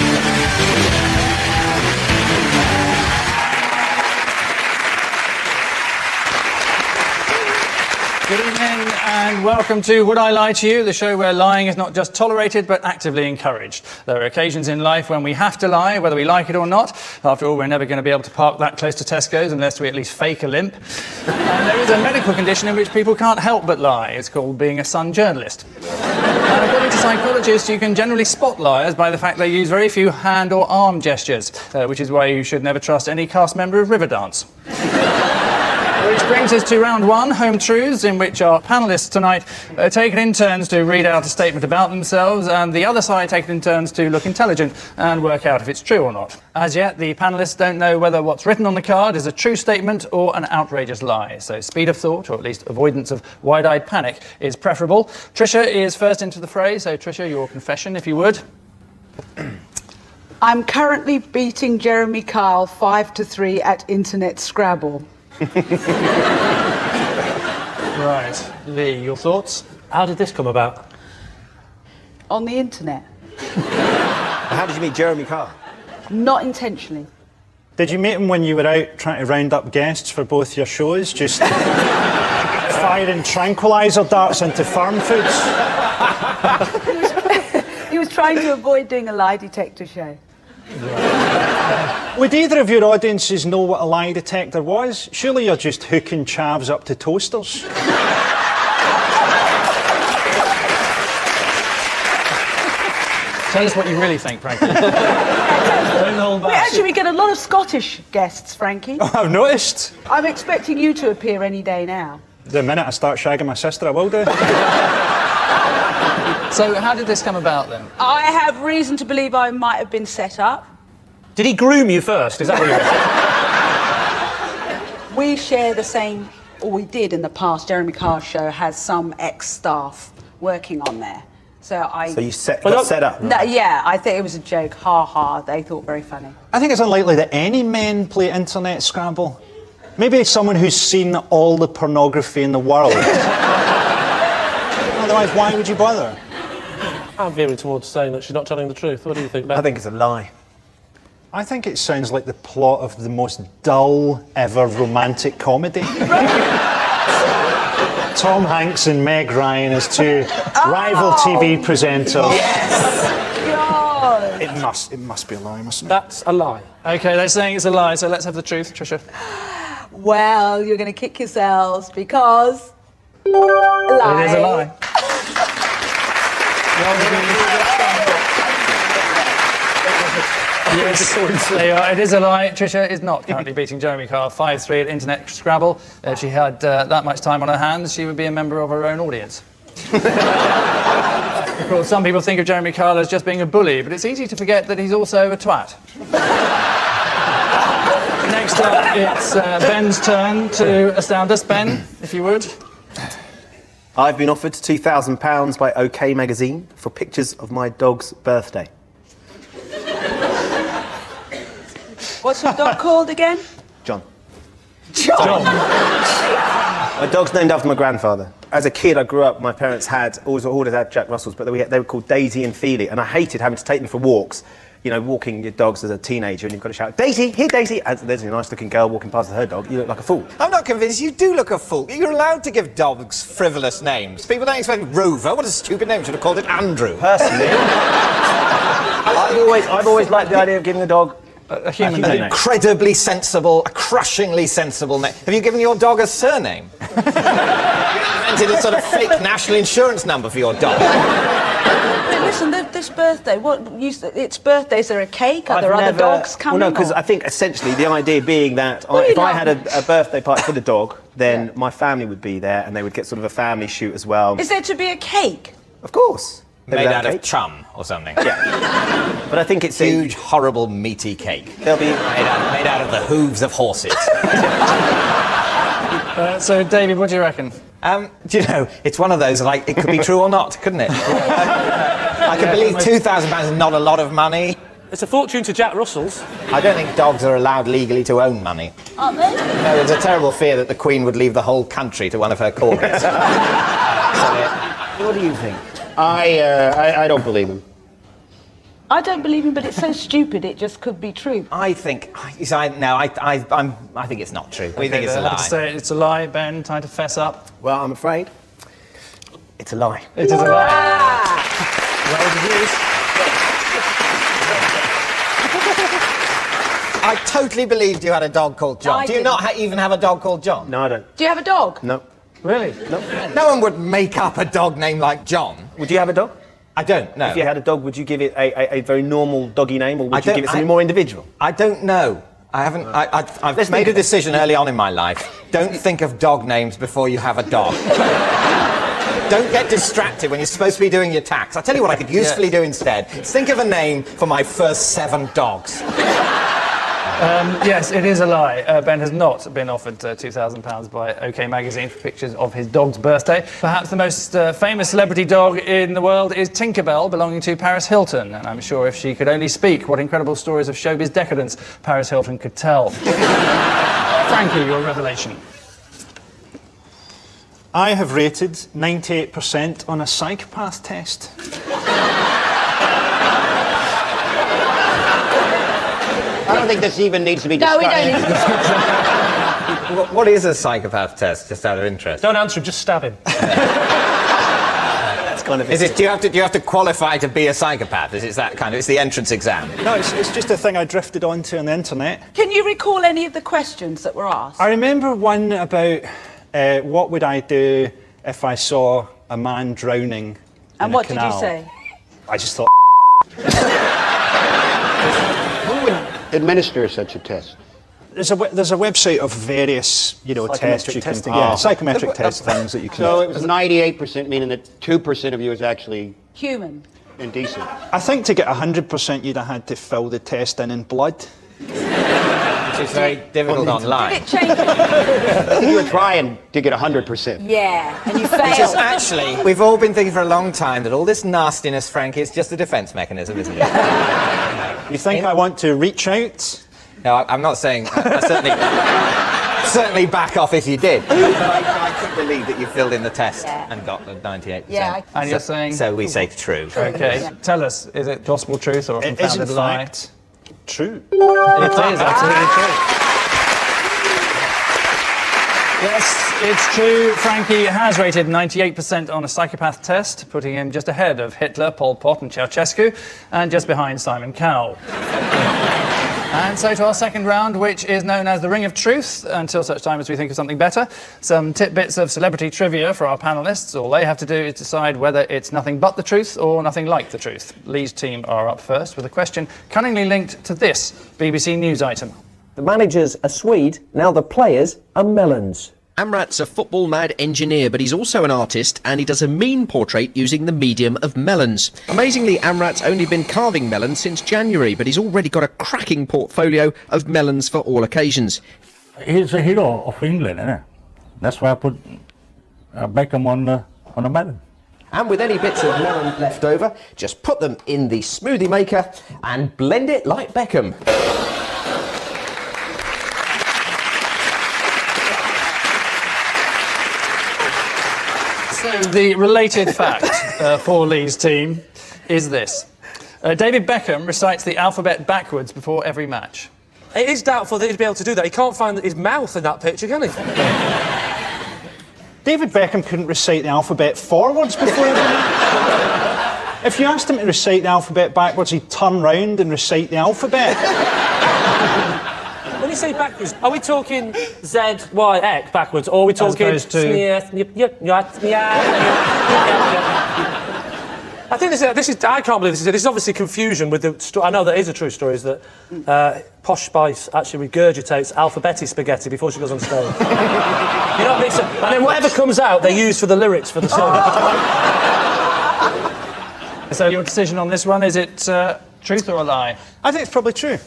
Good evening and welcome to Would I Lie to You, the show where lying is not just tolerated but actively encouraged. There are occasions in life when we have to lie, whether we like it or not. After all, we're never going to be able to park that close to Tesco's unless we at least fake a limp. And there is a medical condition in which people can't help but lie. It's called being a Sun journalist. And according to psychologists, you can generally spot liars by the fact they use very few hand or arm gestures, which is why you should never trust any cast member of Riverdance. Which brings us to round one, Home Truths, in which our panellists tonight take it in turns to read out a statement about themselves, and the other side take it in turns to look intelligent and work out if it's true or not. As yet, the panellists don't know whether what's written on the card is a true statement or an outrageous lie, so speed of thought, or at least avoidance of wide-eyed panic, is preferable. Tricia is first into the fray, so Tricia, your confession, if you would. I'm currently beating Jeremy Kyle 5-3 at Internet Scrabble. Right. Lee, your thoughts? How did this come about? On the internet. How did you meet Jeremy Carr? Not intentionally. Did you meet him when you were out trying to round up guests for both your shows? Just firing tranquiliser darts into farm foods? He was trying to avoid doing a lie detector show. Would either of your audiences know what a lie detector was? Surely you're just hooking chavs up to toasters. Tell us what you really think, Frankie. Don't hold back. Actually, we get a lot of Scottish guests, Frankie. Oh, I've noticed. I'm expecting you to appear any day now. The minute I start shagging my sister, I will do. So, how did this come about then? I have reason to believe I might have been set up. Did he groom you first? Is that what We share the same, or we did in the past. Jeremy Carr's show has some ex-staff working on there. So you got set up? No, yeah, I think it was a joke. Ha ha. They thought very funny. I think it's unlikely that any men play internet Scrabble. Maybe someone who's seen all the pornography in the world. Otherwise, why would you bother? I'm veering towards saying that she's not telling the truth. What do you think, Ben? I think it's a lie. I think it sounds like the plot of the most dull ever romantic comedy. Tom Hanks and Meg Ryan as two rival TV presenters. Yes! God! It must be a lie, mustn't it? That's a lie. OK, they're saying it's a lie, so let's have the truth, Tricia. Well, you're going to kick yourselves because... lie. It is a lie. Yes, they are. It is a lie. Tricia is not currently beating Jeremy Carr 5-3 at Internet Scrabble. If she had that much time on her hands, she would be a member of her own audience. Of course, some people think of Jeremy Carr as just being a bully, but it's easy to forget that he's also a twat. Next up, it's Ben's turn to astound us. Ben, if you would. I've been offered £2,000 by OK Magazine for pictures of my dog's birthday. What's your dog called again? John. John! My dog's named after my grandfather. As a kid, I grew up, my parents always had Jack Russells, but they were called Daisy and Feely, and I hated having to take them for walks. You know, walking your dogs as a teenager, and you've got to shout, Daisy, here, Daisy! And there's a nice-looking girl walking past with her dog. You look like a fool. I'm not convinced you do look a fool. You're allowed to give dogs frivolous names. People don't expect Rover. What a stupid name. Should have called it Andrew. Personally, I've always liked the idea of giving a dog a human name. An incredibly sensible, a crushingly sensible name. Have you given your dog a surname? You invented a sort of fake national insurance number for your dog. But listen, this birthday, it's birthday, is there a cake? Are there other dogs coming? Well, no, because I think essentially the idea being that if I had a birthday party for the dog, then my family would be there and they would get sort of a family shoot as well. Is there to be a cake? Of course. Made out of chum or something. Yeah. But I think it's huge, horrible, meaty cake. They'll be made out of the hooves of horses. So, David, what do you reckon? Do you know, it's one of those, like, it could be true or not, couldn't it? I can believe £2,000 is not a lot of money. It's a fortune to Jack Russell's. I don't think dogs are allowed legally to own money. Aren't they? No, there's a terrible fear that the Queen would leave the whole country to one of her corgis. What do you think? I don't believe him. I don't believe him, but it's so stupid it just could be true. I think it's not true. We think it's a Have to lie. say it's a lie. Ben, time to fess up. Well, I'm afraid it's a lie. It is a lie. Well, I totally believed you had a dog called John. I Do you not even have a dog called John? No, I don't. Do you have a dog? No. Really? No. No one would make up a dog named like John. Would you have a dog? I don't know. If you had a dog, would you give it a very normal doggy name, or would you give it something more individual? I don't know. I haven't. I've made a decision early on in my life. Don't think of dog names before you have a dog. Don't get distracted when you're supposed to be doing your tax. I'll tell you what I could usefully do instead. Think of a name for my first 7 dogs. Yes, it is a lie. Ben has not been offered £2,000 by OK Magazine for pictures of his dog's birthday. Perhaps the most famous celebrity dog in the world is Tinkerbell, belonging to Paris Hilton. And I'm sure if she could only speak, what incredible stories of showbiz decadence Paris Hilton could tell. Frankie, your revelation. I have rated 98% on a psychopath test. I don't think this even needs to be No, discussed. we don't need to discuss. What is a psychopath test, just out of interest? Don't answer him, just stab him. That's kind of Is it, do you have to qualify to be a psychopath? Is it that kind of... It's the entrance exam? No, it's just a thing I drifted onto on the internet. Can you recall any of the questions that were asked? I remember one about what would I do if I saw a man drowning And in what a did canal. you say? I just thought... Who would administer such a test? There's a website of various, tests you can... testing. Yeah, psychometric test things that you can... So it was 98%, meaning that 2% of you is actually Human. indecent. I think to get 100% you'd have had to fill the test in blood. Which is very difficult online. Did it change? You were trying to get 100%. Yeah, and you Which is failed. actually, we've all been thinking for a long time that all this nastiness, Frankie, is just a defence mechanism, isn't it? You think I want to reach out? No, I'm not saying... I certainly back off if you did. I couldn't believe that you filled in the test and got the 98%. Yeah, And you're saying... So we say true. Okay, tell us, is it gospel truth or a It is, in confounded lie? fact, true. It is absolutely true. Yes, it's true. Frankie has rated 98% on a psychopath test, putting him just ahead of Hitler, Pol Pot and Ceausescu, and just behind Simon Cowell. And so to our second round, which is known as the Ring of Truth, until such time as we think of something better. Some tidbits of celebrity trivia for our panellists. All they have to do is decide whether it's nothing but the truth or nothing like the truth. Lee's team are up first with a question cunningly linked to this BBC News item. The manager's a Swede, now the players are melons. Amrat's a football-mad engineer, but he's also an artist, and he does a mean portrait using the medium of melons. Amazingly, Amrat's only been carving melons since January, but he's already got a cracking portfolio of melons for all occasions. He's a hero of England, isn't he? That's why I put Beckham on a melon. And with any bits of melon left over, just put them in the smoothie maker and blend it like Beckham. So the related fact for Lee's team is this. David Beckham recites the alphabet backwards before every match. It is doubtful that he'd be able to do that. He can't find his mouth in that picture, can he? David Beckham couldn't recite the alphabet forwards before every match. If you asked him to recite the alphabet backwards, he'd turn round and recite the alphabet. When you say backwards, are we talking Z, Y, X backwards, or are we talking... opposed to- I think this is... I can't believe this is obviously confusion with the... I know that is a true story, is that Posh Spice actually regurgitates alphabetti spaghetti before she goes on stage. You know what I mean? So, and then whatever comes out, they use for the lyrics for the song. So your decision on this one, is it truth or a lie? I think it's probably true.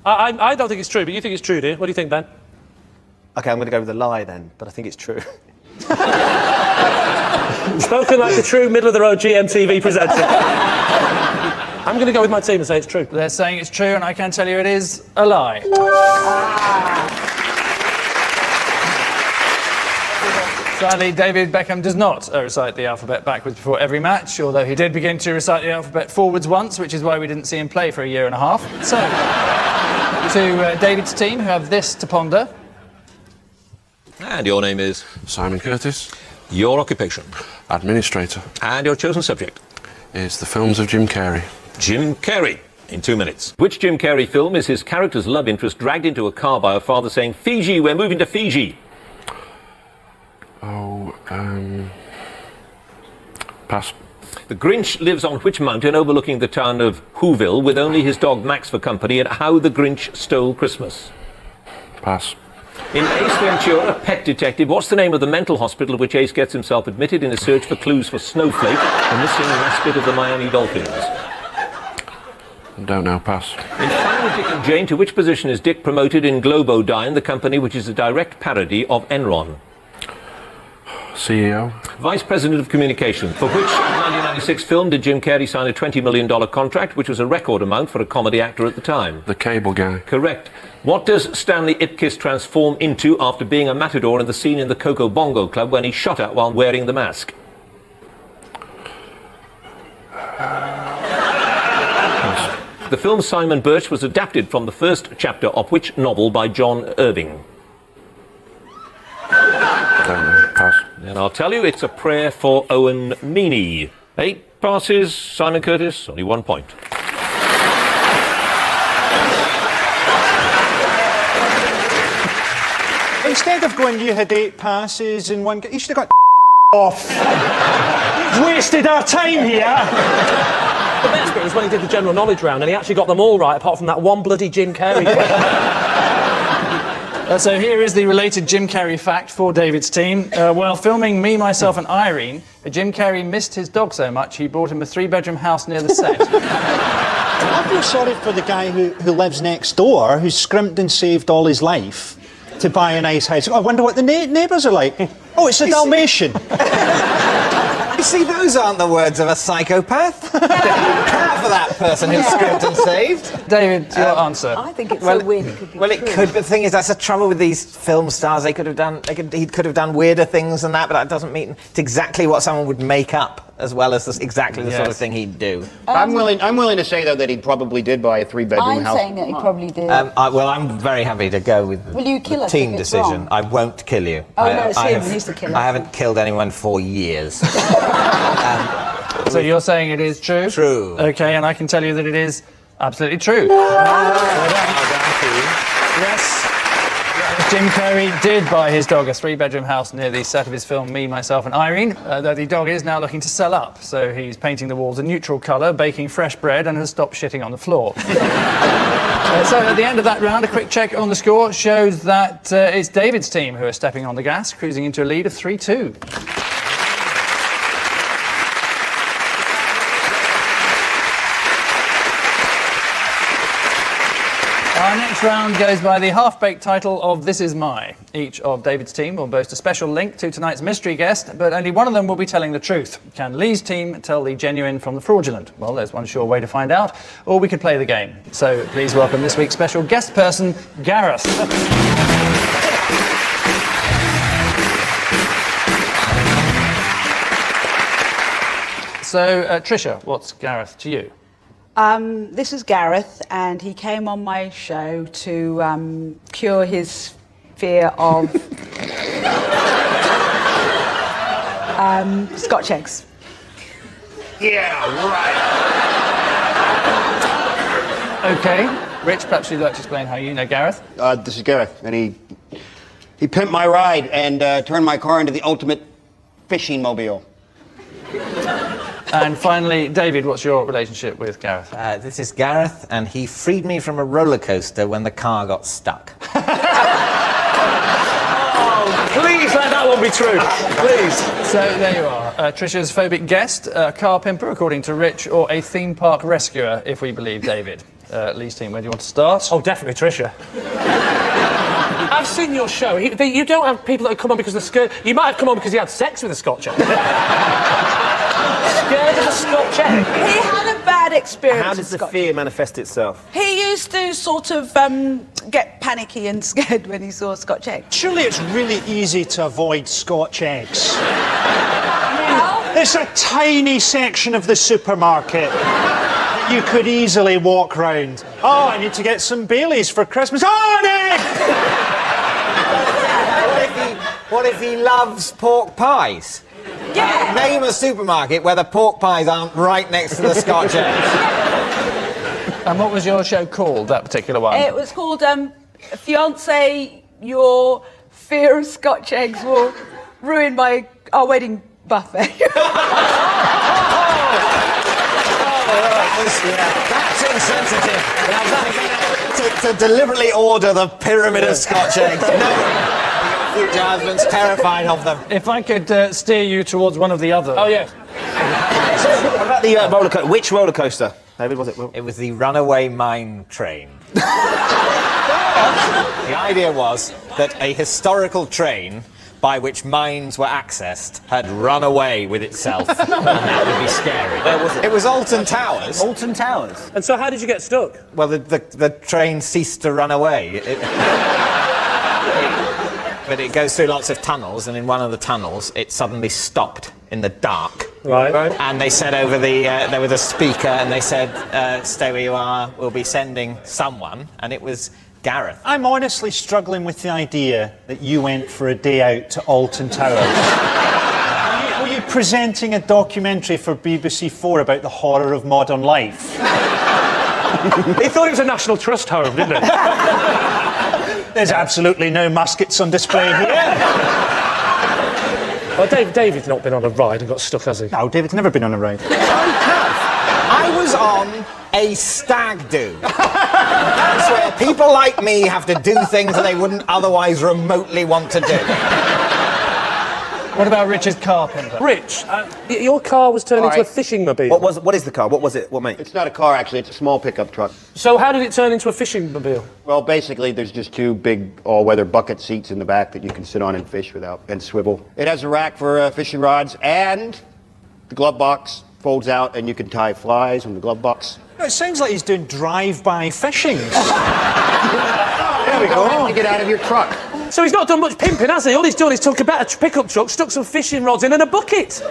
I don't think it's true, but you think it's true, do you? What do you think, Ben? OK, I'm going to go with a lie then, but I think it's true. Spoken like the true middle-of-the-road GMTV presenter. I'm going to go with my team and say it's true. They're saying it's true, and I can tell you it is a lie. Sadly, David Beckham does not recite the alphabet backwards before every match, although he did begin to recite the alphabet forwards once, which is why we didn't see him play for a year and a half. So, to David's team, who have this to ponder. And your name is? Simon Curtis. Your occupation? Administrator. And your chosen subject? It's the films of Jim Carrey. Jim Carrey, in 2 minutes. Which Jim Carrey film is his character's love interest dragged into a car by a father saying, Fiji, we're moving to Fiji? Pass. The Grinch lives on which mountain overlooking the town of Whoville with only his dog Max for company, and How the Grinch Stole Christmas? Pass. In Ace Ventura, Pet Detective, what's the name of the mental hospital at which Ace gets himself admitted in a search for clues for Snowflake, the missing mascot of the Miami Dolphins? Don't know. Pass. In Finding Dick and Jane, to which position is Dick promoted in Globodyne, the company which is a direct parody of Enron? CEO. Vice President of Communication, for which 99 1996 film did Jim Carrey sign a $20 million contract, which was a record amount for a comedy actor at the time? The Cable Guy. Correct. What does Stanley Ipkiss transform into after being a matador in the scene in the Coco Bongo Club when he's shot at while wearing the mask? The film Simon Birch was adapted from the first chapter of which novel by John Irving? Don't know. Pass. And I'll tell you, it's A Prayer for Owen Meany. 8 passes, Simon Curtis, only 1 point. Instead of going, you had 8 passes and 1... You should have got off. You've wasted our time here. The best bit was when he did the general knowledge round and he actually got them all right, apart from that one bloody Jim Carrey. So here is the related Jim Carrey fact for David's team. While filming Me, Myself and Irene, Jim Carrey missed his dog so much he bought him a 3-bedroom house near the set. I feel sorry for the guy who lives next door, who's scrimped and saved all his life to buy a nice house. I wonder what the neighbours are like. Oh, it's a Dalmatian. You see, those aren't the words of a psychopath. Care for that person who's scrimped and saved. David, your answer. I think it's so weird it could be Well, it true. could, but the thing is, that's the trouble with these film stars. He could have done weirder things than that, but that doesn't mean it's exactly what someone would make up, as well as exactly the sort of thing he'd do. I'm willing to say, though, that he probably did buy a 3-bedroom I'm house. saying that he probably did. Well, I'm very happy to go with Will you kill the us team if it's decision. wrong? I won't kill you. Oh, no, it's him. He needs to kill us. I haven't killed anyone for years. So you're saying it is true? True. Okay, and I can tell you that it is absolutely true. Yes. Jim Carrey did buy his dog a 3-bedroom house near the set of his film Me, Myself and Irene, though the dog is now looking to sell up. So he's painting the walls a neutral colour, baking fresh bread and has stopped shitting on the floor. So at the end of that round, a quick check on the score shows that it's David's team who are stepping on the gas, cruising into a lead of 3-2. Our next round goes by the half-baked title of This Is My. Each of David's team will boast a special link to tonight's mystery guest, but only one of them will be telling the truth. Can Lee's team tell the genuine from the fraudulent? Well, there's one sure way to find out, or we could play the game. So please welcome this week's special guest person, Gareth. So, Tricia, what's Gareth to you? This is Gareth, and he came on my show to cure his fear of Scotch eggs. Yeah, right. Okay. Rich, perhaps you'd like to explain how you know Gareth? This is Gareth, and he pimped my ride and turned my car into the ultimate fishing mobile. And finally, David, what's your relationship with Gareth? This is Gareth, and he freed me from a roller coaster when the car got stuck. Oh, please let that one be true. Please. So there you are. Tricia's phobic guest, a car pimper, according to Rich, or a theme park rescuer, if we believe David. Lee's team, where do you want to start? Oh, definitely Tricia. I've seen your show. You don't have people that come on because they're scared. You might have come on because you had sex with a Scotch egg. Scared of a Scotch egg? He had a bad experience. How with does the Scotch fear manifest itself? He used to sort of get panicky and scared when he saw a Scotch egg. Surely it's really easy to avoid Scotch eggs. It's a tiny section of the supermarket that you could easily walk round. Oh, I need to get some Baileys for Christmas. Oh, an egg! What if he loves pork pies? Yeah. Name a supermarket where the pork pies aren't right next to the Scotch eggs. And what was your show called, that particular one? It was called Fiancé, Your Fear of Scotch Eggs Will Ruin Our Wedding Buffet. That's insensitive. To deliberately order the pyramid of Scotch eggs. No. Your future husband's terrified of them. If I could steer you towards one of the others. Oh, yeah. What about the roller coaster? Which roller coaster, David, was it? It was the Runaway Mine Train. The idea was that a historical train by which minds were accessed had run away with itself. And that would be scary. Where was it? It was Alton Towers. Alton Towers? And so how did you get stuck? Well, the train ceased to run away. But it goes through lots of tunnels, and in one of the tunnels, it suddenly stopped in the dark. Right. And they said over there was a speaker, and they said, stay where you are, we'll be sending someone. And it was Gareth. I'm honestly struggling with the idea that you went for a day out to Alton Towers. Were you presenting a documentary for BBC 4 about the horror of modern life? He thought it was a National Trust home, didn't he? There's absolutely no muskets on display here. Well, David's not been on a ride and got stuck, has he? No, David's never been on a ride. I was on a stag do. That's where people like me have to do things that they wouldn't otherwise remotely want to do. What about Rich's car, Pimper? Rich, your car was turned into a fishing mobile. What is the car? What was it? What make? It's not a car, actually. It's a small pickup truck. So how did it turn into a fishing mobile? Well, basically, there's just two big all-weather bucket seats in the back that you can sit on and fish without, and swivel. It has a rack for fishing rods, and the glove box folds out, and you can tie flies on the glove box. No, it sounds like he's doing drive-by fishing. There we go. To get out of your truck. So he's not done much pimping, has he? All he's done is took a better pickup truck, stuck some fishing rods in and a bucket.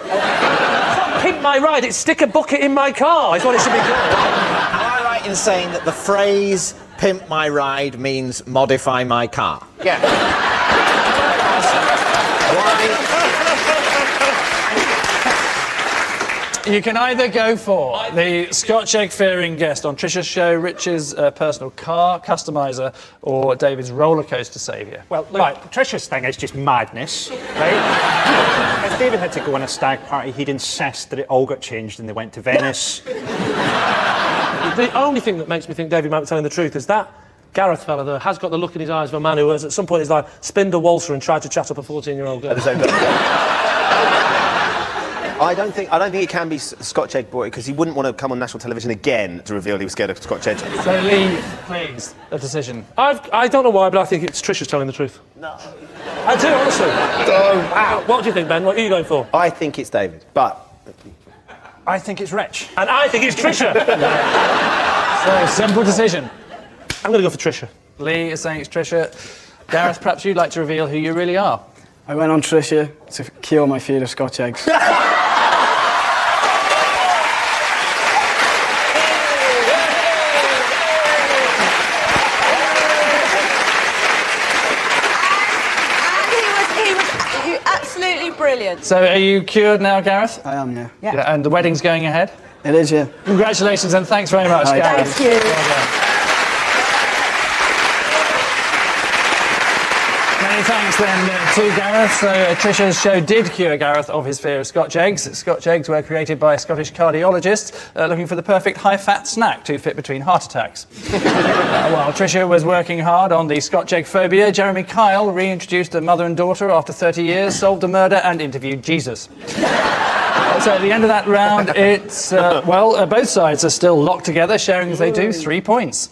Pimp my ride, it's stick a bucket in my car. Is what it should be called. Am I right in saying that the phrase "pimp my ride" means modify my car? Yeah. You can either go for the Scotch egg fearing guest on Trisha's show, Rich's personal car customiser, or David's roller coaster saviour. Well, look, right. Tricia's thing is just madness, right? If David had to go on a stag party, he'd insist that it all got changed and they went to Venice. The only thing that makes me think David might be telling the truth is that Gareth fella there has got the look in his eyes of a man who has at some point in his life spinned a waltzer and tried to chat up a 14-year-old girl. At the same time. I don't think it can be Scotch Egg Boy, because he wouldn't want to come on national television again to reveal he was scared of Scotch Egg. So Lee, please, a decision. I don't know why, but I think it's Trisha's telling the truth. No. I do, honestly. Wow. What do you think, Ben? What are you going for? I think it's David, but... I think it's Rich. And I think it's Trisha. So, simple decision. I'm going to go for Trisha. Lee is saying it's Trisha. Gareth, perhaps you'd like to reveal who you really are. I went on Trisha to cure my fear of Scotch eggs. Absolutely brilliant. So, are you cured now, Gareth? I am, yeah. Yeah. And the wedding's going ahead? It is, yeah. Congratulations and thanks very much, Hi. Gareth. Thank you. Well done. Many thanks then to Gareth. So Trisha's show did cure Gareth of his fear of Scotch eggs. Scotch eggs were created by a Scottish cardiologist looking for the perfect high-fat snack to fit between heart attacks. While Trisha was working hard on the Scotch egg phobia, Jeremy Kyle reintroduced a mother and daughter after 30 years, solved a murder and interviewed Jesus. So at the end of that round, it's, both sides are still locked together, sharing as they do 3 points.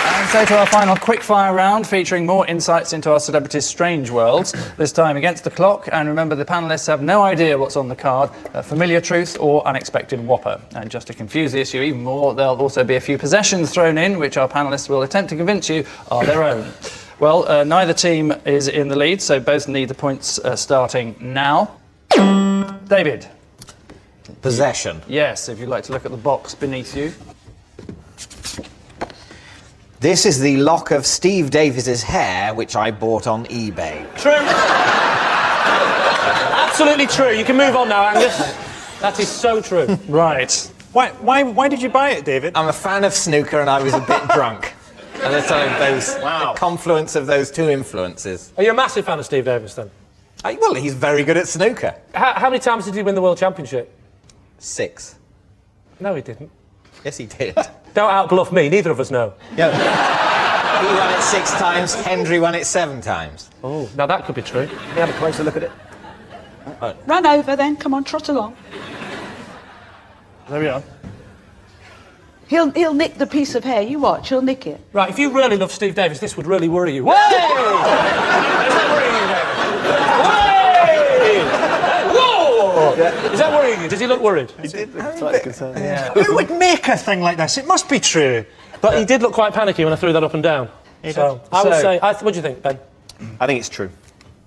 And so to our final quickfire round, featuring more insights into our celebrities' strange worlds, this time against the clock. And remember, the panellists have no idea what's on the card, familiar truth or unexpected whopper. And just to confuse the issue even more, there'll also be a few possessions thrown in, which our panellists will attempt to convince you are their own. Well, neither team is in the lead, so both need the points starting now. David. Possession. Yes, if you'd like to look at the box beneath you. This is the lock of Steve Davis's hair, which I bought on eBay. True. Absolutely true. You can move on now, Angus. That is so true. Right. Why did you buy it, David? I'm a fan of snooker and I was a bit drunk. And that's the confluence of those two influences. Are you a massive fan of Steve Davis, then? Well, he's very good at snooker. How many times did he win the World Championship? 6. No, he didn't. Yes, he did. Don't outbluff me. Neither of us know. Yeah. He won it 6 times. Hendry won it 7 times. Oh, now that could be true. Let me have a closer look at it. Run over then. Come on, trot along. There we are. He'll nick the piece of hair. You watch, he'll nick it. Right, if you really love Steve Davis, this would really worry you. Way! Does that worry you, David? Way! Whoa! Is that worrying you? Does he look worried? He did look slightly concerned. Yeah. Who would make a thing like this? It must be true. But he did look quite panicky when I threw that up and down. So, I would say... what do you think, Ben? I think it's true.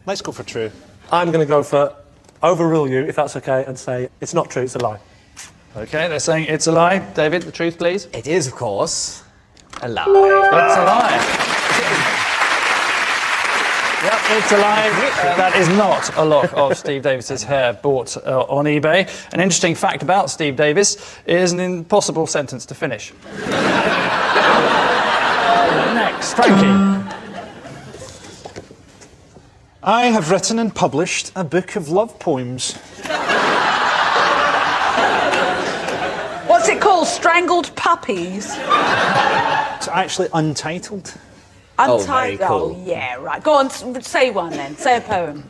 Let's go for true. I'm going to go for overrule you, if that's OK, and say it's not true, it's a lie. OK, they're saying it's a lie. David, the truth, please. It is, of course, a lie. It's a lie. Yep, it's a lie. That is not a lock of Steve Davis's hair bought on eBay. An interesting fact about Steve Davis is an impossible sentence to finish. Next, Frankie. I have written and published a book of love poems. What's it called? Strangled Puppies? It's actually untitled. Untitled. very cool. Oh, yeah, right. Go on, say one then. Say a poem.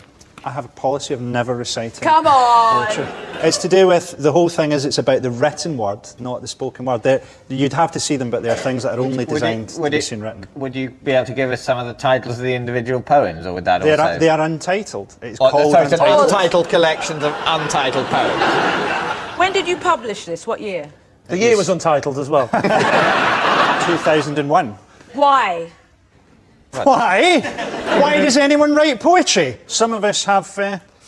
I have a policy of never reciting. Come on! Poetry. It's to do with, the whole thing is it's about the written word, not the spoken word. You'd have to see them, but they are things that are only designed to be seen written. Would you be able to give us some of the titles of the individual poems, or would that also... They are untitled. It's What, called sorry, it's an Untitled. untitled collections of untitled poems. When did you publish this? What year? The year was untitled as well. 2001. Why? Why? Why does anyone write poetry? Some of us have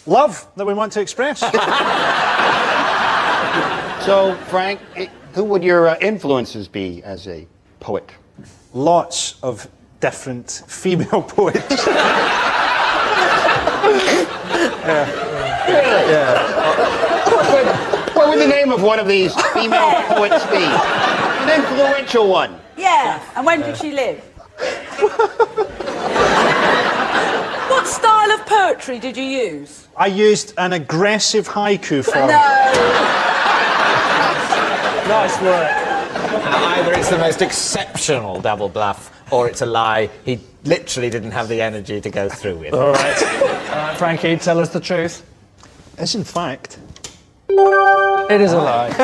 love that we want to express. So, Frank, who would your influences be as a poet? Lots of different female poets. What would the name of one of these female poets be? An influential one. Yeah, and when did she live? What style of poetry did you use? I used an aggressive haiku form. Nice work. Either it's the most exceptional double bluff, or it's a lie he literally didn't have the energy to go through with. All right. Frankie, tell us the truth. It's in fact. It is a lie.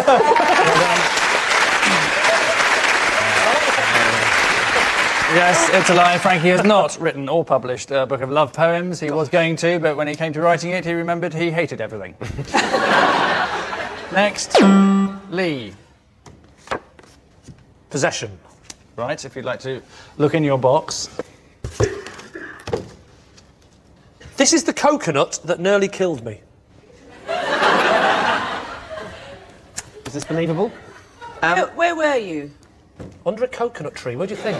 Yes, it's a lie. Frankie has not written or published a book of love poems. He was going to, but when he came to writing it, he remembered he hated everything. Next, Lee. Possession. Right, if you'd like to look in your box. This is the coconut that nearly killed me. Is this believable? Where were you? Under a coconut tree, what do you think?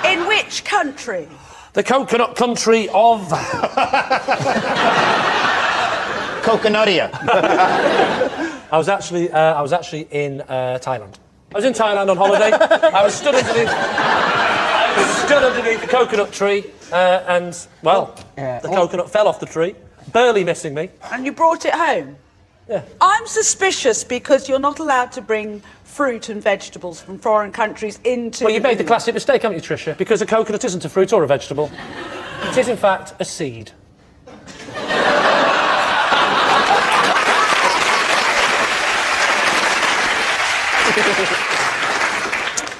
In which country? The coconut country of... Coconutia. I was actually in Thailand. I was in Thailand on holiday. I was stood underneath the coconut tree, and, well, the coconut fell off the tree, barely missing me. And you brought it home? Yeah. I'm suspicious because you're not allowed to bring fruit and vegetables from foreign countries into... Well, you've made the classic mistake, haven't you, Tricia? Because a coconut isn't a fruit or a vegetable. It is, in fact, a seed.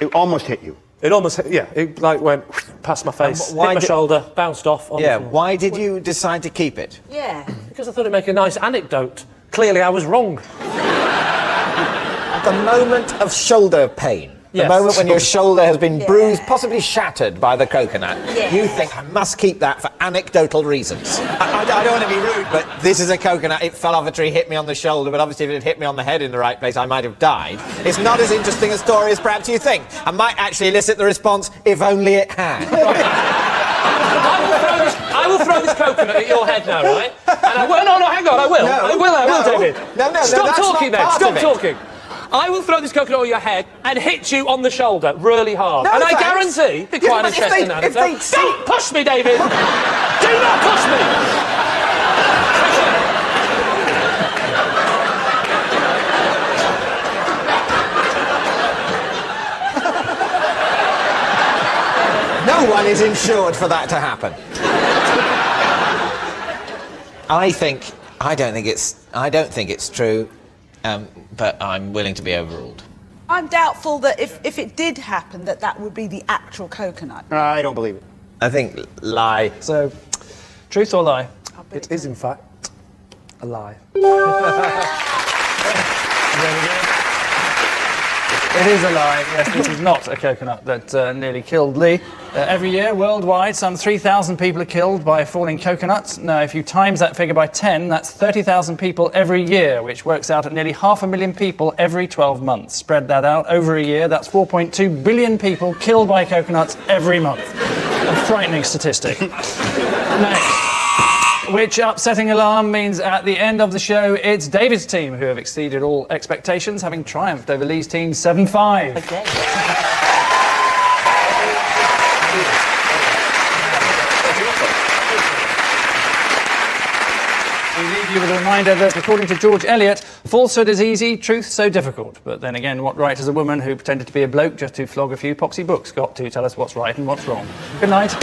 It almost hit you. It almost hit, yeah. It like went past my face, hit my shoulder, bounced off. On the floor. Why did you decide to keep it? Yeah. Because I thought it'd make a nice anecdote. Clearly, I was wrong. The moment of shoulder pain. The Yes. moment when your shoulder has been bruised, possibly shattered by the coconut. Yeah. You think, I must keep that for anecdotal reasons. I don't want to be rude, but this is a coconut. It fell off a tree, hit me on the shoulder, but obviously if it had hit me on the head in the right place, I might have died. It's not as interesting a story as perhaps you think. I might actually elicit the response, if only it had. I will throw this coconut at your head now, right? And I will. No, hang on, I will. I will, David. No, Stop that's talking not then. part Stop of it. talking. I will throw this coconut at your head and hit you on the shoulder really hard. No, and I thanks. guarantee, be quite but if interesting they- now. if they- Don't push me, David! Do not push me! No one is insured for that to happen. I don't think it's true, but I'm willing to be overruled. I'm doubtful that if it did happen, that would be the actual coconut. I don't believe it. I think lie. So, truth or lie? It is, in fact, a lie. It is a lie. Yes, this is not a coconut that nearly killed Lee. Every year, worldwide, some 3,000 people are killed by falling coconuts. Now, if you times that figure by 10, that's 30,000 people every year, which works out at nearly 500,000 people every 12 months. Spread that out over a year, that's 4.2 billion people killed by coconuts every month. A frightening statistic. Next. Which upsetting alarm means at the end of the show, it's David's team who have exceeded all expectations, having triumphed over Lee's team 7-5. Okay. We leave you with a reminder that, according to George Eliot, falsehood is easy, truth so difficult. But then again, what right has a woman who pretended to be a bloke just to flog a few poxy books got to tell us what's right and what's wrong? Good night.